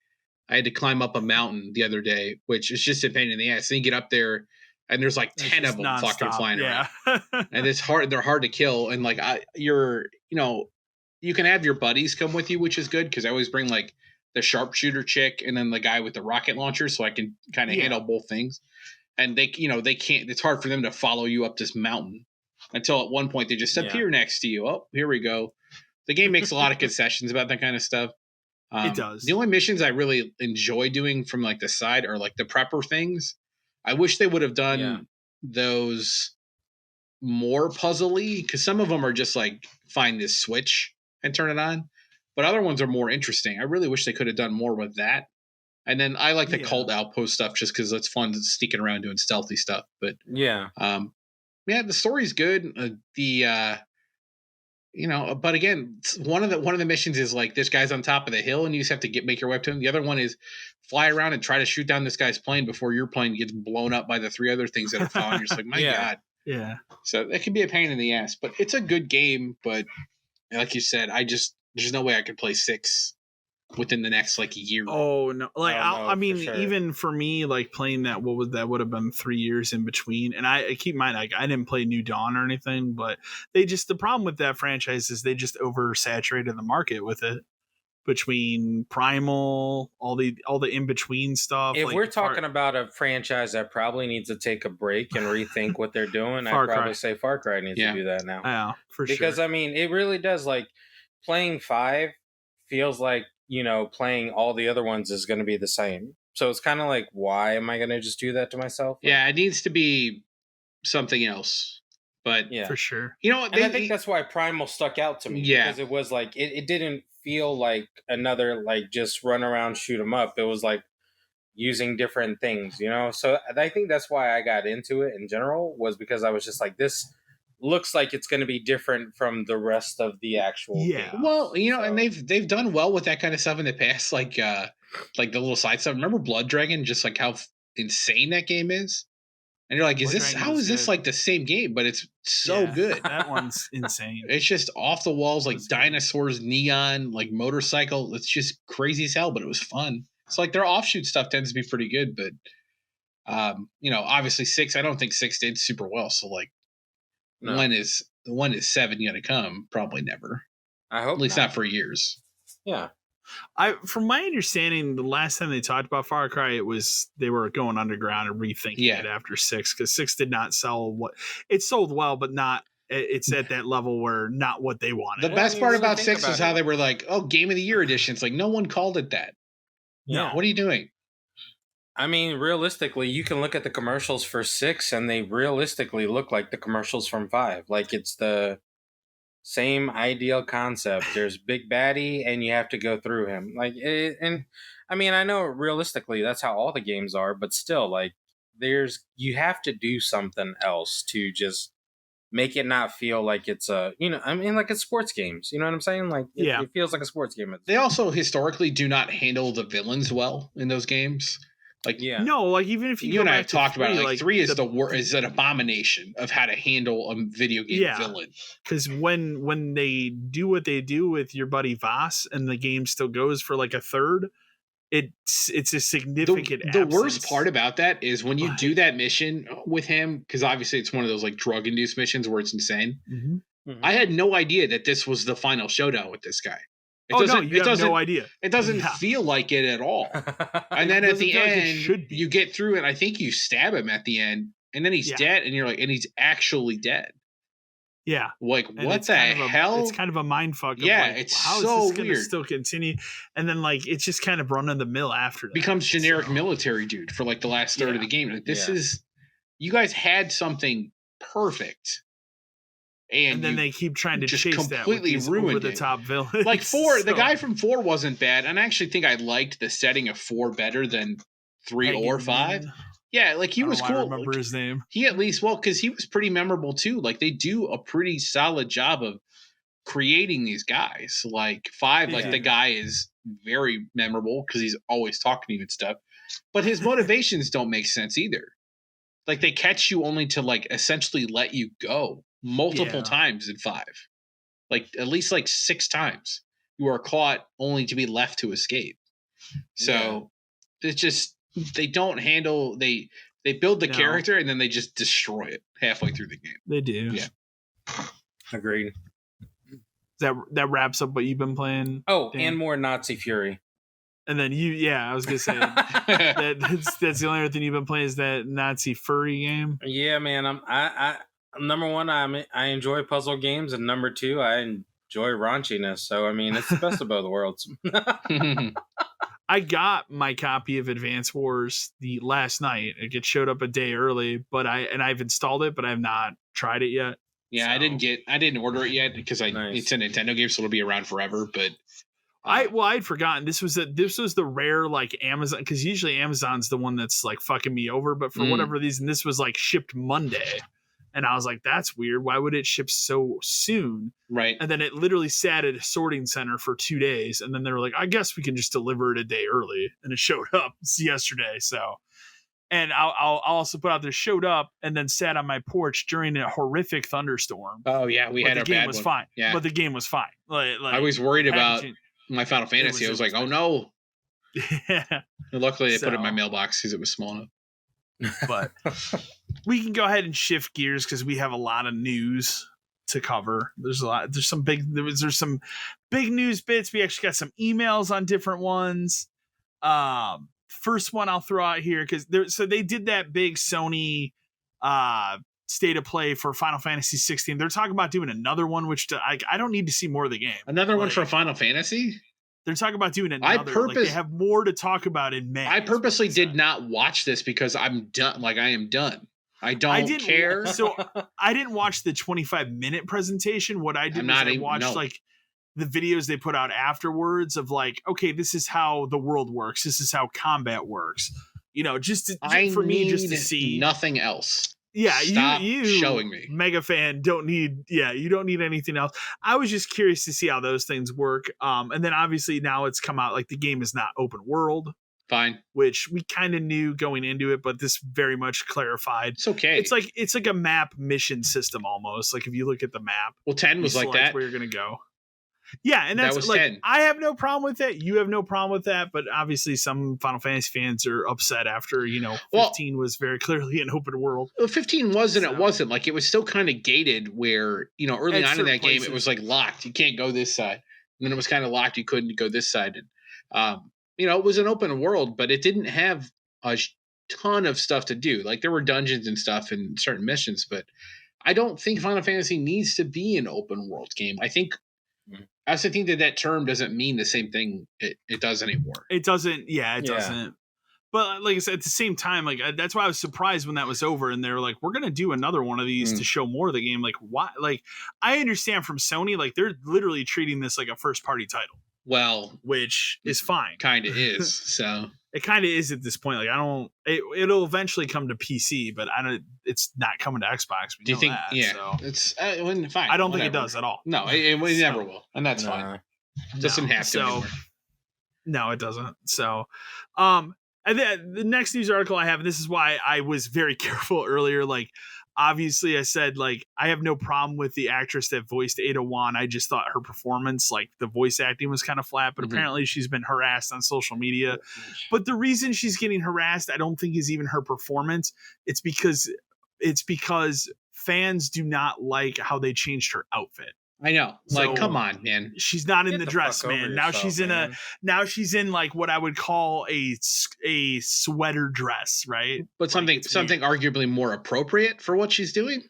I had to climb up a mountain the other day, which is just a pain in the ass. Then you get up there and there's like 10 of them fucking flying around. And it's hard. They're hard to kill. And like you can have your buddies come with you, which is good because I always bring like the sharpshooter chick and then the guy with the rocket launcher, so I can kind of handle both things. And they can't. It's hard for them to follow you up this mountain until at one point they just appear next to you. Oh, here we go. The game makes a lot of concessions about that kind of stuff. It does. The only missions I really enjoy doing from like the side are like the prepper things. I wish they would have done those more puzzly, because some of them are just like find this switch and turn it on, but other ones are more interesting. I really wish they could have done more with that. And then I like the cult outpost stuff just because it's fun sneaking around doing stealthy stuff. But the story's good. But again, one of the missions is like this guy's on top of the hill and you just have to make your way up to him. The other one is fly around and try to shoot down this guy's plane before your plane gets blown up by the 3 other things that are following. You're just like, my God. Yeah. So it can be a pain in the ass, but it's a good game. But like you said, there's no way I could play 6 within the next like year. Oh no! Like I mean, even for me, like playing that, would have been 3 years in between. And I keep in mind, like I didn't play New Dawn or anything, but the problem with that franchise is they just oversaturated the market with it. Between Primal, all the in between stuff. If like we're talking about a franchise that probably needs to take a break and rethink what they're doing, I'd probably say Far Cry needs to do that now. Yeah, for sure. Because I mean, it really does. Like playing 5 feels like playing all the other ones is going to be the same. So it's kind of like, why am I going to just do that to myself? Like, it needs to be something else. But for sure. I think that's why Primal stuck out to me. Yeah, because it was like it didn't feel like another like just run around shoot 'em up. It was like using different things, So I think that's why I got into it in general, was because I was just like, this looks like it's going to be different from the rest of the actual game. Well, and they've done well with that kind of stuff in the past, like the little side stuff. Remember Blood Dragon? Just like how insane that game is. And you're like, how is this like the same game? But it's so good. That one's insane. It's just off the walls, like dinosaurs, neon, like motorcycle. It's just crazy as hell, but it was fun. So like their offshoot stuff tends to be pretty good, but obviously 6, I don't think 6 did super well. So like when is 7 gonna come? Probably never. I hope at least not for years. Yeah. From my understanding, the last time they talked about Far Cry, they were going underground and rethinking it after 6, because 6 did not sell it sold well, but not. It's at that level where not what they wanted. The best part about 6 was how they were like, "Oh, Game of the Year edition." It's like no one called it that. Yeah. What are you doing? I mean, realistically, you can look at the commercials for 6, and they realistically look like the commercials from 5. Like it's the same ideal concept. There's big baddie, and you have to go through him. And I mean, I know realistically that's how all the games are, but still, like, you have to do something else to just make it not feel like it's like it's sports games. You know what I'm saying? Like, it feels like a sports game. They also historically do not handle the villains well in those games. Like, no, like even if you and I have talked about it, like 3 is is an abomination of how to handle a video game villain. Because when they do what they do with your buddy Voss and the game still goes for like a third, it's a significant the worst part about that is when you do that mission with him, because obviously it's one of those like drug induced missions where it's insane. Mm-hmm. I had no idea that this was the final showdown with this guy. You have no idea. It doesn't feel like it at all. And then at the end, you get through it. I think you stab him at the end, and then he's dead, and you're like, and he's actually dead. Yeah. Like, what the hell? It's kind of a mind fuck. How is so this going to weird. Still continue? And then like it's just kind of run of the mill after that. Becomes generic military dude for like the last third of the game. Like this is, you guys had something perfect. And then they keep trying to chase that with these over-the-top villains. Like 4, the guy from 4 wasn't bad, and I actually think I liked the setting of 4 better than 3 or 5. Yeah, like he was cool. I remember his name. He at least, well, because he was pretty memorable too. Like they do a pretty solid job of creating these guys. Like 5, like the guy is very memorable because he's always talking to you and stuff. But his motivations don't make sense either. Like they catch you only to like essentially let you go multiple times in 5. Like at least like 6 times. You are caught only to be left to escape. So it's just they don't handle they build the character and then they just destroy it halfway through the game. They do. Yeah. Agreed. That wraps up what you've been playing. Oh, Dan? And more Nazi Fury. And then I was gonna say that's the only other thing you've been playing is that Nazi furry game. Yeah, man. I number one, I enjoy puzzle games, and number 2, I enjoy raunchiness. So I mean, it's the best of both worlds. I got my copy of Advance Wars the last night. It showed up a day early, but I've installed it, but I have not tried it yet. Yeah, so. I didn't order it yet because it's a Nintendo game, so it'll be around forever. But I'd forgotten this was the rare like Amazon, because usually Amazon's the one that's like fucking me over, but for whatever reason, this was like shipped Monday. And I was like, that's weird. Why would it ship so soon? Right. And then it literally sat at a sorting center for 2 days. And then they were like, I guess we can just deliver it a day early. And it showed up yesterday. So, and I'll also put out there, showed up and then sat on my porch during a horrific thunderstorm. Oh, yeah. We had a bad one. The game was fine. Yeah. But the game was fine. Like, I was worried about my Final Fantasy. I was like, oh, no. Yeah. And luckily, they put it in my mailbox because it was small enough. But we can go ahead and shift gears because we have a lot of news to cover. There's some big news bits. We actually got some emails on different ones. First one I'll throw out here because they did that big Sony state of play for Final Fantasy 16. They're talking about doing another one, which I don't need to see more of the game. Another one for Final Fantasy? They're talking about doing another. They have more to talk about in May. I purposely did not watch this because I'm done. Like I am done. I didn't care. So I didn't watch the 25-minute presentation. What I did was I watched like the videos they put out afterwards of like, okay, this is how the world works. This is how combat works. You know, just to see nothing else. Yeah, Stop you showing me. Mega fan you don't need anything else. I was just curious to see how those things work. And then obviously now it's come out like the game is not open world. Fine. Which we kind of knew going into it, but this very much clarified. It's okay. It's like a map mission system almost. Like if you look at the map. Well, 10 was like that. Where you're gonna go. Yeah, and that's that was like 10. I have no problem with that. You have no problem with that, but obviously some Final Fantasy fans are upset after 15 was very clearly an open world. 15 was and it wasn't. Like it was still kind of gated where early on in that game it was like locked. You can't go this side, and then it was kind of locked. You couldn't go this side, and it was an open world, but it didn't have a ton of stuff to do. Like there were dungeons and stuff and certain missions, but I don't think Final Fantasy needs to be an open world game. I also think that term doesn't mean the same thing it does anymore. It doesn't. Yeah, it doesn't. But like I said, at the same time, like that's why I was surprised when that was over and they were like, we're going to do another one of these to show more of the game. Like, why? Like, I understand from Sony, like they're literally treating this like a first party title. Well, which is fine. Kind of is. So it kind of is at this point. Like it'll eventually come to PC, but it's not coming to Xbox. Do you think? That, yeah, so. It's fine. I don't think it does at all. No, it never will, and that's fine. It doesn't have to. Anymore. No, it doesn't. So, and then the next news article I have, and this is why I was very careful earlier. Like, obviously, I said like I have no problem with the actress that voiced Ada Wong. I just thought her performance, like the voice acting, was kind of flat. But apparently, she's been harassed on social media. But the reason she's getting harassed, I don't think, is even her performance. It's because fans do not like how they changed her outfit. I know. Like, come on, man. She's not in the dress, man. Now she's in in like what I would call a sweater dress, right? But something arguably more appropriate for what she's doing.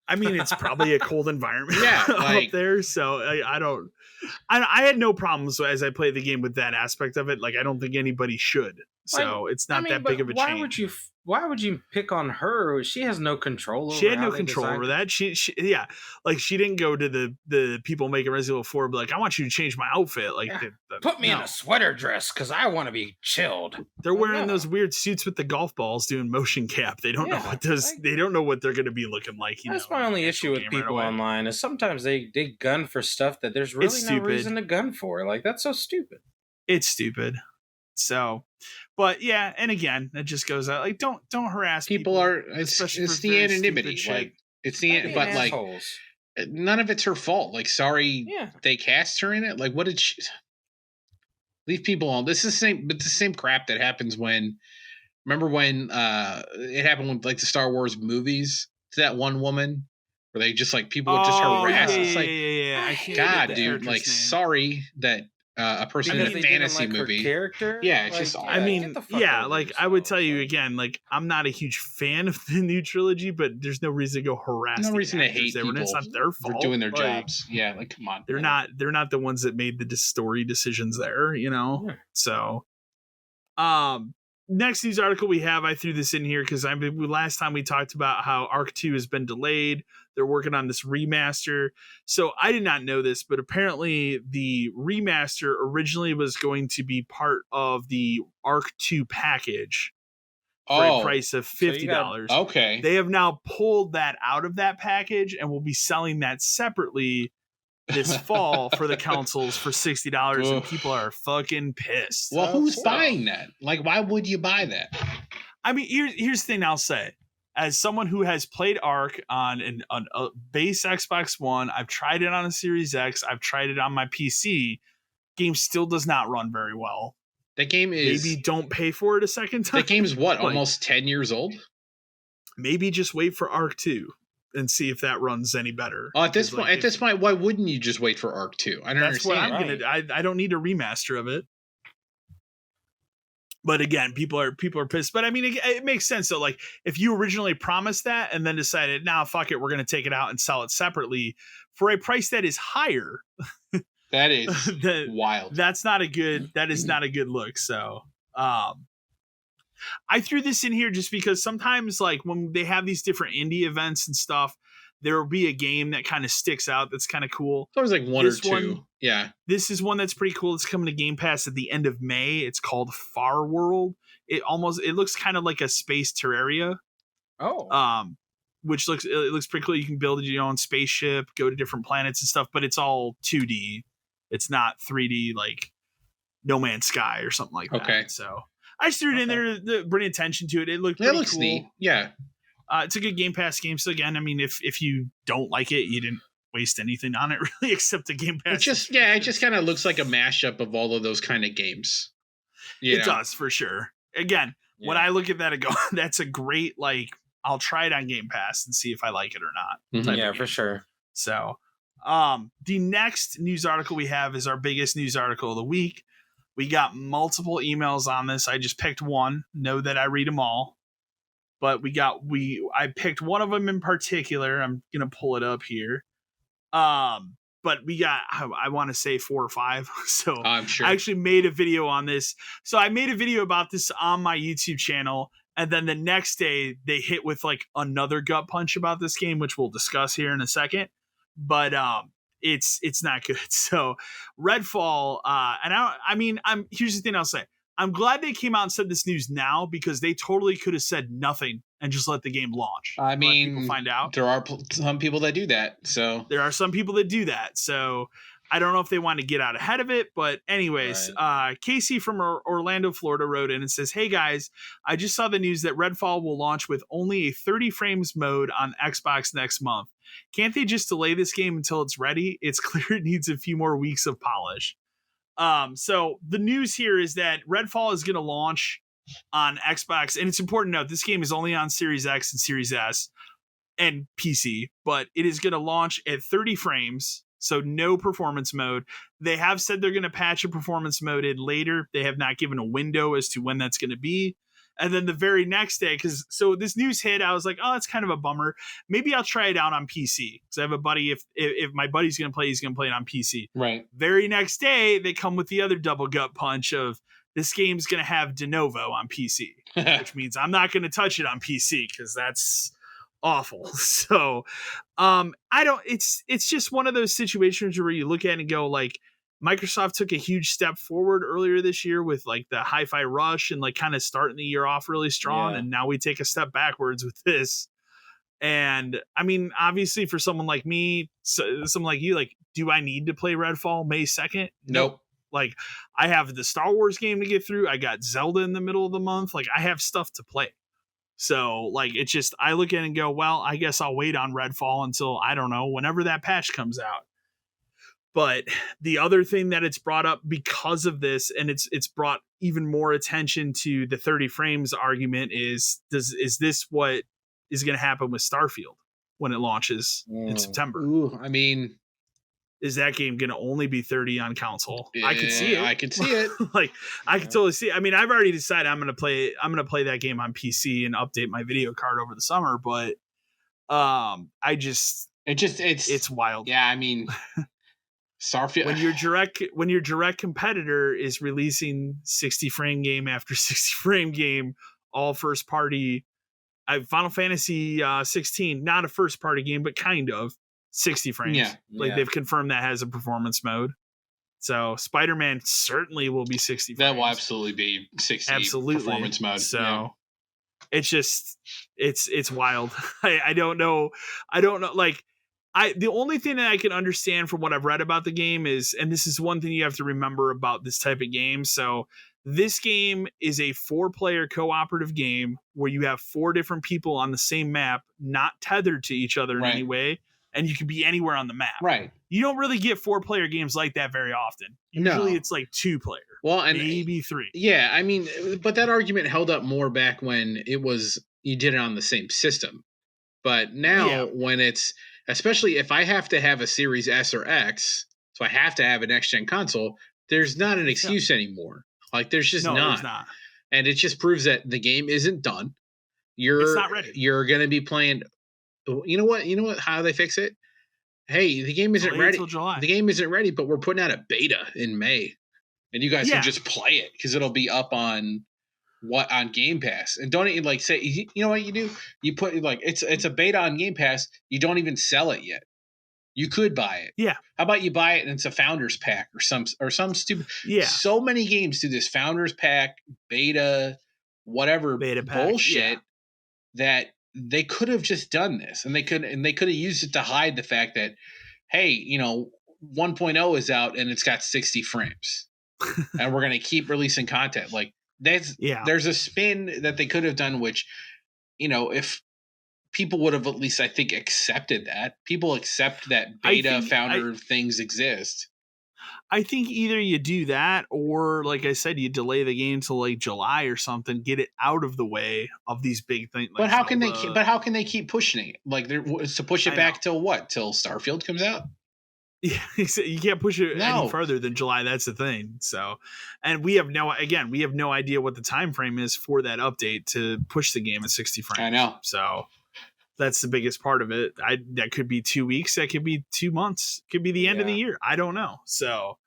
I mean, it's probably a cold environment up there. So I had no problems as I played the game with that aspect of it. Like, I don't think anybody should. So it's not that big of a change. Why would you pick on her? She has no control over. She had no control over that. She like she didn't go to the people making Resident Evil 4 and be like, I want you to change my outfit. Like, put me in a sweater dress because I want to be chilled. They're wearing those weird suits with the golf balls doing motion cap. They don't know what those. They don't know what they're going to be looking like. That's my only issue with people online is sometimes they gun for stuff that there's really no reason to gun for. Like, that's so stupid. It's stupid. So, but yeah, and again, it just goes out like don't harass people. It's the anonymity, like it's the but assholes. Like none of it's her fault. Like, sorry, they cast her in it. Like, what did she? Leave people alone. This is the same crap that happens when. Remember when it happened with like the Star Wars movies to that one woman where they just like people would just harass. It's like, God, dude, like, sorry that. A person in a fantasy movie character, it's just. I mean, like I would tell you again, like I'm not a huge fan of the new trilogy, but there's no reason to go harass. No reason to hate people. It's not their fault. They're doing their jobs. Yeah, like come on. They're not the ones that made the story decisions there. You know, so. Next news article we have, I threw this in here because last time we talked about how Arc 2 has been delayed. They're working on this remaster. So I did not know this, but apparently the remaster originally was going to be part of the Arc 2 package for a price of $50. Okay. They have now pulled that out of that package and will be selling that separately this fall for the consoles for $60, and people are fucking pissed. Well, who's buying that? Like, why would you buy that? I mean, here's the thing I'll say. As someone who has played Ark on a base Xbox One, I've tried it on a Series X, I've tried it on my PC. Game still does not run very well. That game is... Maybe don't pay for it a second time. That game's what, almost 10 years old? Maybe just wait for Ark 2. And see if that runs any better. At this point, why wouldn't you just wait for Arc 2? I don't understand. What I'm gonna. I don't need a remaster of it. But again, people are pissed. But I mean, it makes sense though. Like if you originally promised that and then decided, nah, fuck it, we're gonna take it out and sell it separately for a price that is higher. That is wild. That is not a good look. So. I threw this in here just because sometimes like when they have these different indie events and stuff, there will be a game that kind of sticks out that's kind of cool. There's like one or two. Yeah. This is one that's pretty cool. It's coming to Game Pass at the end of May. It's called Far World. It looks kind of like a space Terraria. Oh. Which looks pretty cool. You can build your own spaceship, go to different planets and stuff, but it's all 2D. It's not 3D like No Man's Sky or something like that. Okay. So I just threw it in there to bring attention to it. It looked pretty cool. Neat. Yeah. It's a good Game Pass game. So again, I mean, if you don't like it, you didn't waste anything on it really, except the Game Pass. It just kind of looks like a mashup of all of those kind of games. It does for sure. Again, when I look at that, I go, that's a great, like, I'll try it on Game Pass and see if I like it or not. Mm-hmm. Yeah, for sure. So, the next news article we have is our biggest news article of the week. We got multiple emails on this. I just picked one. Know that I read them all. But I picked one of them in particular. I'm going to pull it up here. But we got, I want to say 4 or 5. So I'm sure. I actually made a video on this. So I made a video about this on my YouTube channel. And then the next day they hit with like another gut punch about this game, which we'll discuss here in a second. But, it's not good. So Redfall, here's the thing I'll say. I'm glad they came out and said this news now because they totally could have said nothing and just let the game launch. I mean, people find out. There are some people that do that. So there are some people that do that. So I don't know if they want to get out ahead of it, but anyways, Casey from Orlando, Florida wrote in and says, "Hey guys, I just saw the news that Redfall will launch with only a 30 frames mode on Xbox next month. Can't they just delay this game until it's ready? It's clear it needs a few more weeks of polish." So the news here is that Redfall is going to launch on Xbox, and it's important to note this game is only on Series X and Series S and PC, but it is going to launch at 30 frames. So no performance mode. They have said they're going to patch a performance mode in later. They have not given a window as to when that's going to be. And then the very next day, so this news hit, I was like, oh, that's kind of a bummer. Maybe I'll try it out on PC. Because I have a buddy, if my buddy's going to play, he's going to play it on PC. Right. Very next day, they come with the other double gut punch of this game's going to have de novo on PC, which means I'm not going to touch it on PC because that's awful. So it's just one of those situations where you look at it and go like, Microsoft took a huge step forward earlier this year with like the Hi-Fi Rush and like kind of starting the year off really strong. And now we take a step backwards with this. And I mean, obviously for someone like me, someone like you, like, do I need to play Redfall May 2nd? Nope. Like, I have the Star Wars game to get through. I got Zelda in the middle of the month. Like, I have stuff to play. So like, it's just, I look at it and go, well, I guess I'll wait on Redfall until, I don't know, whenever that patch comes out. But the other thing that it's brought up because of this, and it's brought even more attention to the 30 frames argument is this what is going to happen with Starfield when it launches in September? Ooh, I mean, is that game going to only be 30 on console? I could see it. I could see it. Like, I could totally see it. I mean, I've already decided I'm going to play that game on PC and update my video card over the summer, but it's wild. Yeah, I mean, Starfield. When your direct competitor is releasing 60 frame game after 60 frame game, all first party. Final Fantasy 16, not a first party game, but kind of 60 frames. Yeah. They've confirmed that has a performance mode. So Spider-Man certainly will be 60 frames. That will absolutely be 60 performance mode. So it's just it's wild. I don't know. Like, the only thing that I can understand from what I've read about the game is, and this is one thing you have to remember about this type of game. So this game is a 4-player cooperative game where you have 4 different people on the same map, not tethered to each other in any way, and you can be anywhere on the map. Right. You don't really get 4-player games like that very often. Usually it's like 2-player. Well, and maybe 3. Yeah, I mean, but that argument held up more back when you did it on the same system. But now when it's, especially if I have to have a Series S or X, so I have to have a next-gen console, there's not an excuse anymore. Like, there's just there's not. And it just proves that the game isn't done. It's not ready. You're going to be playing. You know what? How they fix it? Hey, the game isn't ready. July. The game isn't ready, but we're putting out a beta in May, and you guys can just play it because it'll be up on Game Pass. And don't even like say, you know what you do? You put like it's a beta on Game Pass. You don't even sell it yet. You could buy it. Yeah. How about you buy it and it's a founders pack or some stupid. Yeah. So many games do this founders pack, beta, whatever beta pack, bullshit that they could have just done this, and they could have used it to hide the fact that, hey, 1.0 is out and it's got 60 frames, and we're gonna keep releasing content. Like there's a spin that they could have done, which, if people would have at least, I think, accepted that. People accept that beta founder things exist. I think either you do that or, like I said, you delay the game till like July or something, get it out of the way of these big things. Like but how can they keep pushing it? Like, to push it back till what? Till Starfield comes out? Yeah, you can't push it any further than July. That's the thing. So, and we have no idea what the time frame is for that update to push the game at 60 frames. I know. So that's the biggest part of it. That could be 2 weeks. That could be 2 months. Could be the end of the year. I don't know. So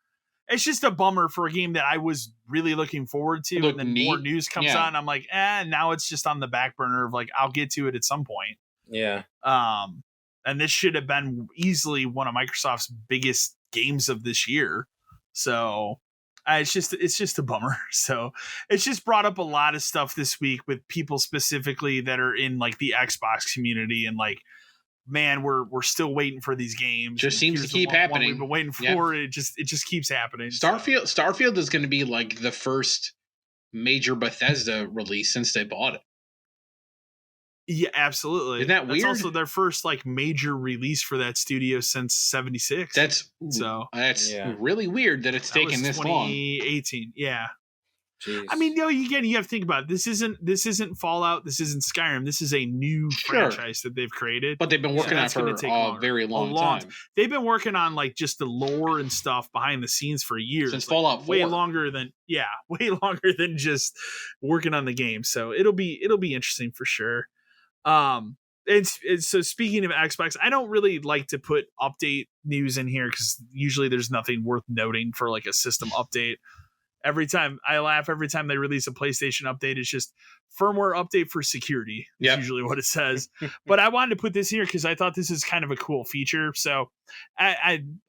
it's just a bummer for a game that I was really looking forward to. And then more news comes out and I'm like, now it's just on the back burner of like, I'll get to it at some point. Yeah. And this should have been easily one of Microsoft's biggest games of this year. So it's just a bummer. So it's just brought up a lot of stuff this week with people specifically that are in like the Xbox community and like, man, we're still waiting for these games. Just seems to keep happening. We've been waiting for it. It just keeps happening. Starfield is going to be like the first major Bethesda release since they bought it. Yeah, absolutely. Isn't that weird? It's also their first like major release for that studio since '76. That's really weird that it's taken this long. 2018. Yeah. Jeez. I mean, you have to think about it. This isn't Fallout. This isn't Skyrim. This is a new franchise that they've created. But they've been working on it for a very long time. They've been working on like just the lore and stuff behind the scenes for years. Since Fallout 4. Way longer than just working on the game. So it'll be interesting for sure. So speaking of Xbox, I don't really like to put update news in here because usually there's nothing worth noting for like a system update. I laugh every time they release a PlayStation update. It's just firmware update for security. That's usually what it says. But I wanted to put this here because I thought this is kind of a cool feature. So I'm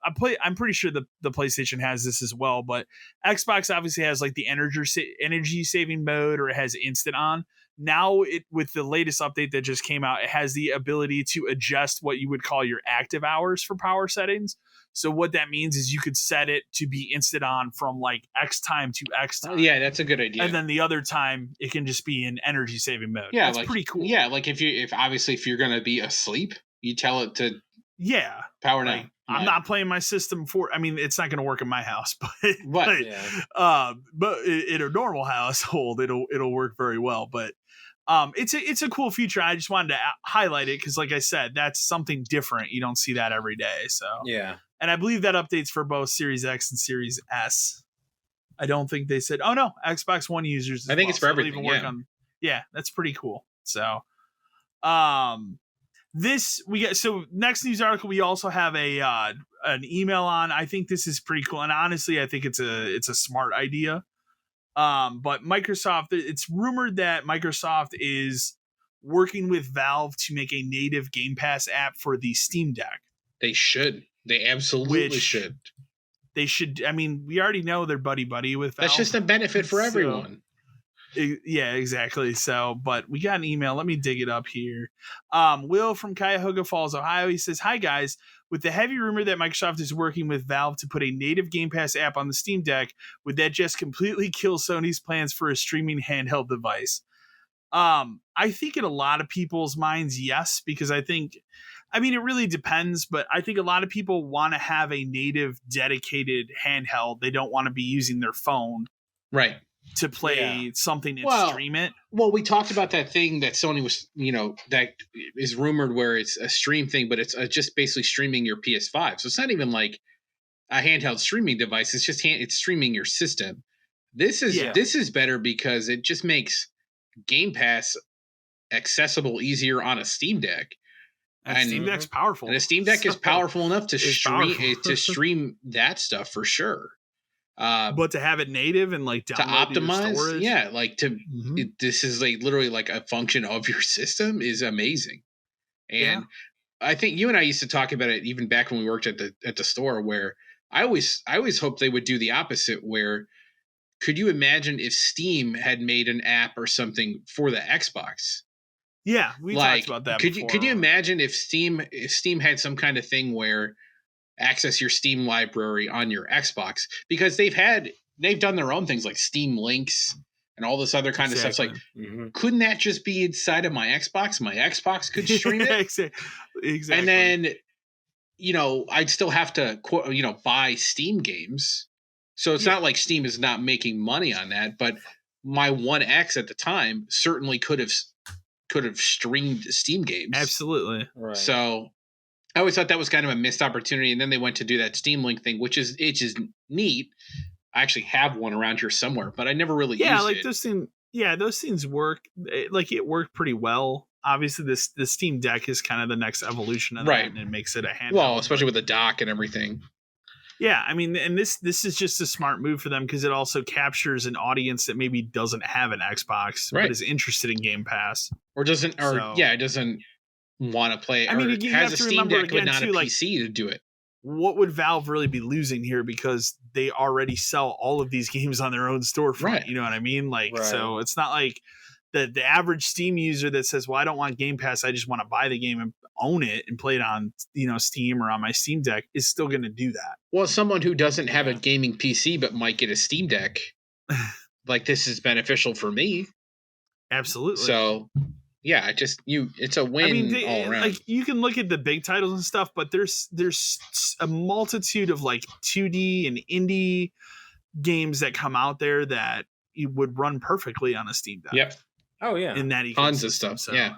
pretty sure the PlayStation has this as well. But Xbox obviously has like the energy saving mode, or it has instant on. Now with the latest update that just came out, it has the ability to adjust what you would call your active hours for power settings. So what that means is you could set it to be instant on from like X time to X time. Oh, yeah, that's a good idea. And then the other time it can just be in energy saving mode. Yeah, that's like, pretty cool. Yeah, like if you're gonna be asleep, you tell it to power down. I'm not playing my system for. I mean, it's not going to work in my house, but in a normal household, it'll work very well. But it's a cool feature. I just wanted to highlight it because, like I said, that's something different. You don't see that every day. So yeah. And I believe that updates for both Series X and Series S. I don't think they said. Oh no, Xbox One users. I think it's for everything. Yeah, that's pretty cool. So, this we get. So next news article, we also have an email on. I think this is pretty cool, and honestly, I think it's a smart idea. But Microsoft, it's rumored that Microsoft is working with Valve to make a native Game Pass app for the Steam Deck. They should. They absolutely should. They should. I mean, we already know they're buddy with Valve. That's just a benefit for everyone. Yeah, exactly. So, but we got an email. Let me dig it up here. Will from Cuyahoga Falls, Ohio. He says, "Hi guys. With the heavy rumor that Microsoft is working with Valve to put a native Game Pass app on the Steam Deck, would that just completely kill Sony's plans for a streaming handheld device?" I think in a lot of people's minds, yes, because I mean, it really depends, but I think a lot of people want to have a native dedicated handheld. They don't want to be using their phone. Right. To play something and stream it. Well, we talked about that thing that Sony was, that is rumored where it's a stream thing, but it's just basically streaming your PS5. So it's not even like a handheld streaming device. It's just it's streaming your system. This is better because it just makes Game Pass accessible easier on a Steam Deck. And Steam Deck's powerful. And a Steam Deck is powerful enough to stream that stuff for sure. But to have it native and like to optimize, storage, this is like literally like a function of your system is amazing. And I think you and I used to talk about it even back when we worked at the store, where I always hoped they would do the opposite. Where could you imagine if Steam had made an app or something for the Xbox? Yeah, we talked about that. Could you imagine if Steam had some kind of thing where access your Steam library on your Xbox, because they've done their own things like Steam Links and all this other kind of stuff. It's like, couldn't that just be inside of my Xbox? My Xbox could stream it. Exactly. And then, I'd still have to, buy Steam games. So it's not like Steam is not making money on that, but my One X at the time certainly could have streamed Steam games. Absolutely. Right. So I always thought that was kind of a missed opportunity, and then they went to do that Steam Link thing, which is neat. I actually have one around here somewhere, but I never really used it. Those things work. It worked pretty well. Obviously, the Steam Deck is kind of the next evolution of that, and it makes it a handheld. Well, especially with the dock and everything. Yeah, I mean, and this is just a smart move for them because it also captures an audience that maybe doesn't have an Xbox but is interested in Game Pass, it doesn't want to play. I mean, you have a to Steam remember Deck, but not a too, PC to do it. What would Valve really be losing here, because they already sell all of these games on their own storefront? Right. You know what I mean? So it's not like the average Steam user that says, "Well, I don't want Game Pass. I just want to buy the game and own it and play it on Steam or on my Steam Deck," is still going to do that. Well, someone who doesn't have a gaming PC but might get a Steam Deck, like, this is beneficial for me. Absolutely. So. Yeah, it's a win all around. Like, you can look at the big titles and stuff, but there's a multitude of like 2D and indie games that come out there that you would run perfectly on a Steam Deck. Yep. Oh yeah. In that ecosystem. Tons of stuff. So, yeah.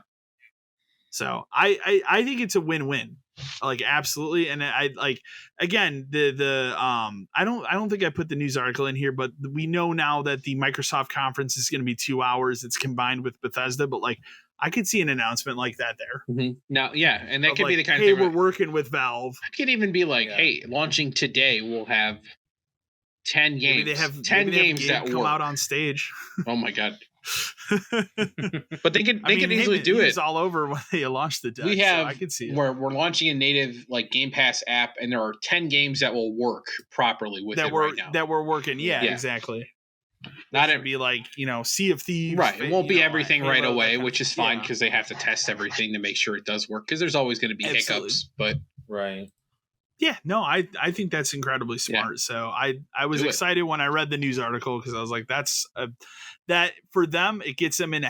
So I think it's a win-win. Like, absolutely. And I again, I don't think I put the news article in here, but we know now that the Microsoft conference is going to be 2 hours. It's combined with Bethesda, but like, I could see an announcement like that there. Mm-hmm. Now, yeah, and that could be the kind of thing. Hey, we're working with Valve. It could even be like, hey, launching today, we'll have 10 games. Maybe they have 10 games that come work out on stage. Oh my god. But they could easily do he it. was all over when they launched the deck. We have so I could see it. we're launching a native like Game Pass app, and there are 10 games that will work properly with it right now. That we're working. Yeah. Exactly. Not to be like, Sea of Thieves. Right. It won't be everything right away, which is fine yeah. because they have to test everything to make sure it does work because there's always going to be hiccups. But right. Yeah, no, I think that's incredibly smart. Yeah. So I was excited when I read the news article because I was like, that for them it gets them in the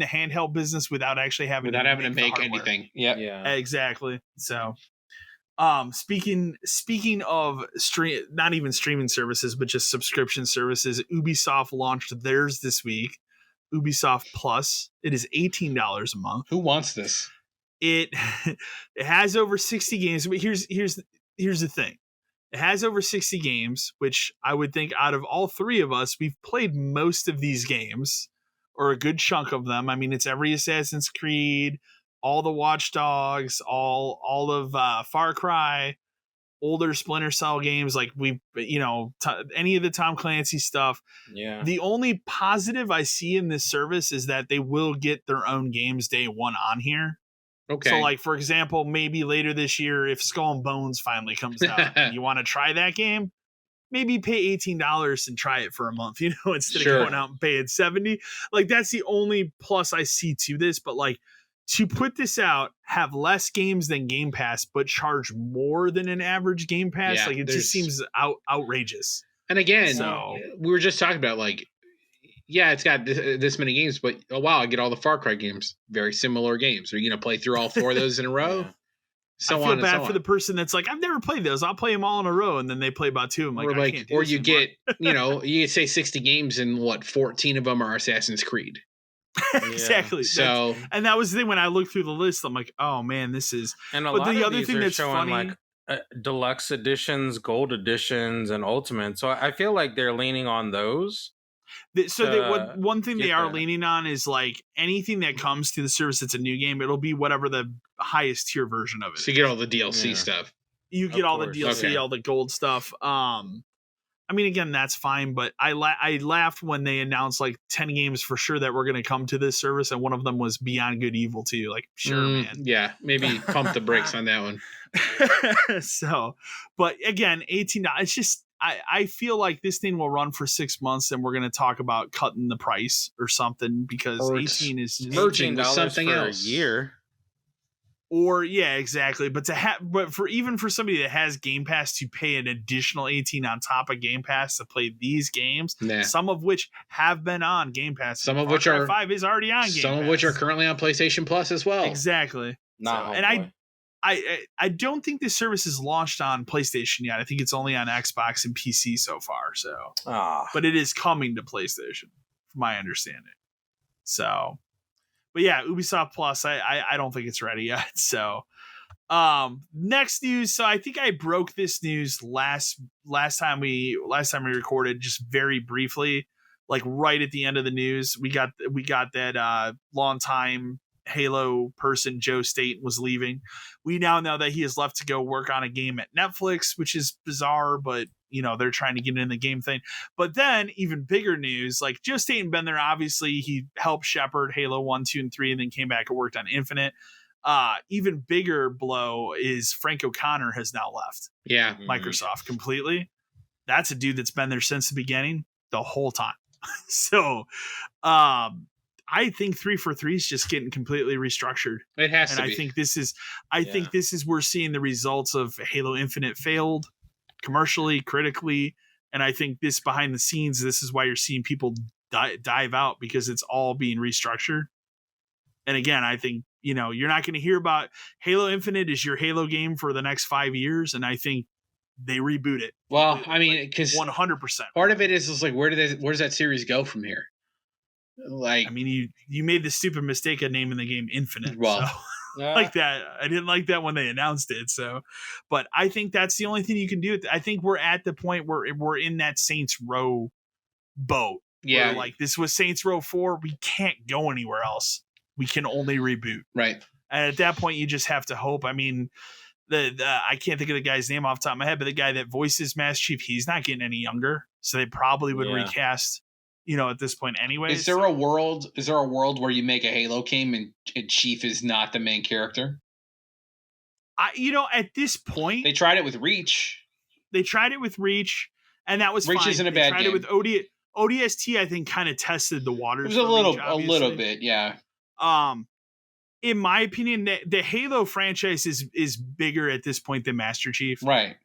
handheld business without actually having to make anything. Yeah, exactly. So, speaking of not even streaming services, but just subscription services, Ubisoft launched theirs this week. Ubisoft Plus. It is $18 a month. Who wants this? It has over 60 games, but here's the thing. It has over 60 games, which I would think out of all three of us, we've played most of these games, or a good chunk of them. I mean, it's every Assassin's Creed, all the Watch Dogs, all of Far Cry, older Splinter Cell games, like any of the Tom Clancy stuff. Yeah. The only positive I see in this service is that they will get their own games day one on here. Okay. So, like, for example, maybe later this year, if Skull and Bones finally comes out, and you want to try that game, maybe pay $18 and try it for a month, instead of going out and paying $70. Like, that's the only plus I see to this. But, like, to put this out, have less games than Game Pass, but charge more than an average Game Pass, like, it just seems outrageous. And again, we were just talking about, like, yeah, it's got this many games, but oh wow, I get all the Far Cry games. Very similar games. Are you going to play through all 4 of those in a row? Yeah. So I feel bad for the person that's like, I've never played those. I'll play them all in a row, and then they play about 2. I'm like, I can't do or you get, you say 60 games, and 14 of them are Assassin's Creed. Exactly. So, and that was the thing when I looked through the list. I'm like, oh man, this is. And but the other thing that's showing funny, like deluxe editions, gold editions, and ultimate. So I feel like they're leaning on those. One thing they are leaning on is like anything that comes to the service that's a new game, it'll be whatever the highest tier version of it. So you get all the DLC stuff. You get all the DLC, all the gold stuff. I mean, again, that's fine, but I laughed when they announced like 10 games for sure that were going to come to this service, and one of them was Beyond Good Evil 2. Like, sure, man. Yeah, maybe pump the brakes on that one. So, but again, $18. It's just. I feel like this thing will run for 6 months, and we're going to talk about cutting the price or something because 18 is just merging with something for else a year. Or yeah, exactly. But for somebody that has Game Pass to pay an additional 18 on top of Game Pass to play these games, some of which have been on Game Pass, some of which are 5 is already on Game Pass, some of which are currently on PlayStation Plus as well. Exactly. I don't think this service is launched on PlayStation yet. I think it's only on Xbox and PC so far. So, but it is coming to PlayStation, from my understanding. So, but yeah, Ubisoft Plus. I don't think it's ready yet. So, next news. So I think I broke this news last time we recorded, just very briefly, like right at the end of the news. We got that long time Halo person Joe Staten was leaving. We now know that he has left to go work on a game at Netflix, which is bizarre, but they're trying to get in the game thing. But then even bigger news, like Joe Staten been there, obviously he helped shepherd Halo 1, 2, and 3, and then came back and worked on Infinite. Even bigger blow is Frank O'Connor has now left Microsoft completely. That's a dude that's been there since the beginning, the whole time. So I think 343 is just getting completely restructured. It has to be. I think this is we're seeing the results of Halo Infinite failed commercially, critically, and I think this behind the scenes, this is why you're seeing people dive out, because it's all being restructured. And again, I think you're not going to hear about Halo Infinite is your Halo game for the next 5 years, and I think they reboot it. Well, I mean, because 100%. Part of it is like where does that series go from here? Like, I mean, you made the stupid mistake of naming the game Infinite. Well, so, like that. I didn't like that when they announced it. So, but I think that's the only thing you can do. I think we're at the point where we're in that Saints Row boat. Yeah. Where, like, this was Saints Row 4. We can't go anywhere else. We can only reboot. Right. And at that point, you just have to hope. I mean, I can't think of the guy's name off the top of my head, but the guy that voices Master Chief, he's not getting any younger, so they probably would recast, at this point anyway. Is there a world where you make a Halo game and Chief is not the main character? At this point, they tried it with Reach. And that was Reach fine. isn't a bad game. They tried it with ODST. I think kind of tested the waters. It was a little bit, yeah. In my opinion, the Halo franchise is bigger at this point than Master Chief. Right.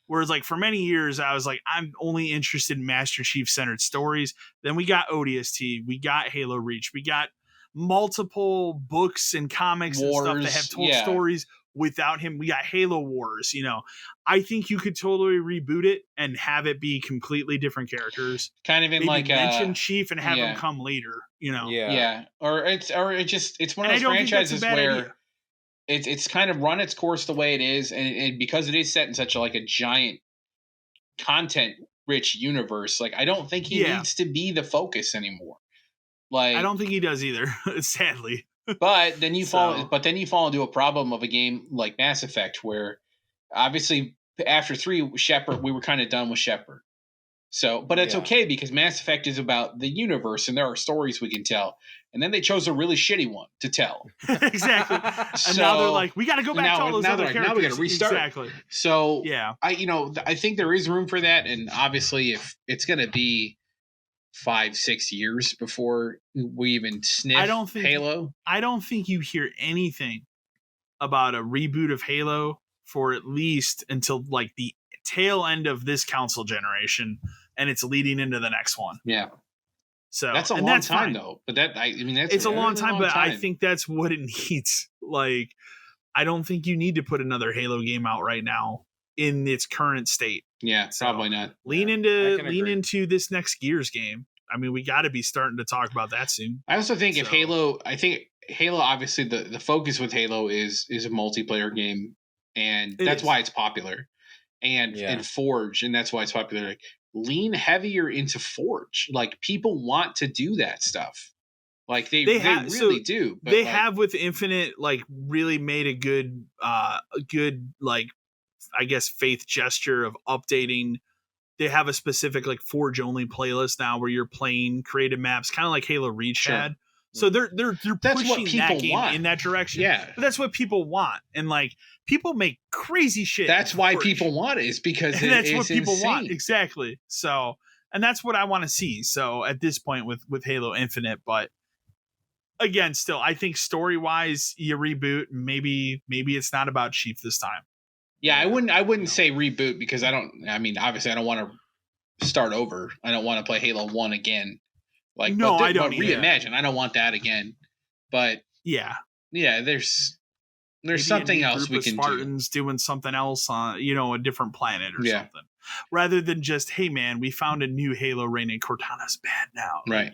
Whereas, like, for many years, I was like, I'm only interested in Master Chief-centered stories. Then we got ODST. We got Halo Reach. We got multiple books and comics and stuff that have told stories without him. We got Halo Wars. I think you could totally reboot it and have it be completely different characters. Kind of in maybe mention Chief and have him come later. Yeah. Or it's one of those franchises where it's kind of run its course the way it is, and because it is set in such a giant content rich universe, like I don't think he needs to be the focus anymore. Like I don't think he does either, sadly. But then you fall into a problem of a game like Mass Effect, where obviously after 3 Shepard, we were kind of done with Shepard. So, but it's okay because Mass Effect is about the universe and there are stories we can tell. And then they chose a really shitty one to tell. Exactly. And now they're like, we got to go back to all those other characters. Now we got to restart. Exactly. So, I think there is room for that. And obviously, if it's going to be 5-6 years before we even sniff Halo. I don't think you hear anything about a reboot of Halo for at least until like the tail end of this console generation, and it's leading into the next one. Yeah. So that's a long time though. But it's a long time, but I think that's what it needs. Like, I don't think you need to put another Halo game out right now in its current state. Yeah, probably not. Lean into this next Gears game. I mean, we got to be starting to talk about that soon. I also think Halo, obviously the focus with Halo is a multiplayer game, and that's why it's popular. And Forge, and that's why it's popular. Like, lean heavier into Forge. Like, people want to do that stuff. Like they really do. But they have with Infinite, like, really made a good like, I guess, faith gesture of updating. They have a specific like Forge only playlist now where you're playing creative maps, kind of like Halo Reach had. So they're pushing that game in that direction. Yeah, but that's what people want, and like people make crazy shit. That's why people want it, is because that's what people want. Exactly. So, and that's what I want to see. So at this point with Halo Infinite, but again, still, I think story wise, you reboot. Maybe it's not about Chief this time. Yeah, I wouldn't say reboot because obviously I don't want to start over. I don't want to play Halo 1 again. Like, no, I don't reimagine. I don't want that again. But there's something else we can do. Spartans doing something else on, a different planet or something. Rather than just, hey man, we found a new Halo rain and Cortana's bad now. Right.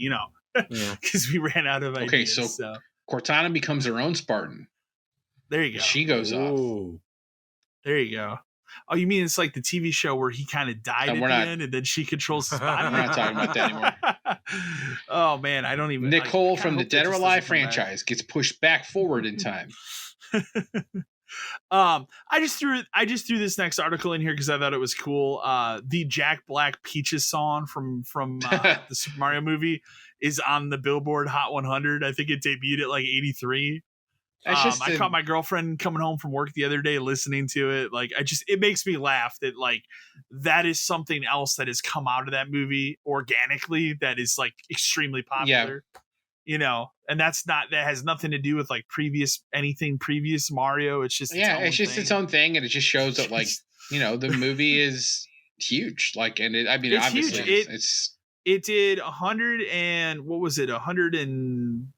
Because we ran out of ideas. Okay, so Cortana becomes her own Spartan. There you go. She goes off. There you go. Oh, you mean it's like the TV show where he kind of died at the end and then she controls his body? We're not talking about that anymore. Oh, man, I don't even... Nicole from the Dead or Alive franchise gets pushed back forward in time. I just threw this next article in here because I thought it was cool. The Jack Black Peaches song from the Super Mario movie is on the Billboard Hot 100. I think it debuted at like 83. I caught my girlfriend coming home from work the other day listening to it. Like, it makes me laugh that like that is something else that has come out of that movie organically that is like extremely popular. Yeah. And that has nothing to do with like previous Mario. It's just its own thing, and it just shows that like the movie is huge. Like, and it's obviously huge. It did 100 and what was it? 120.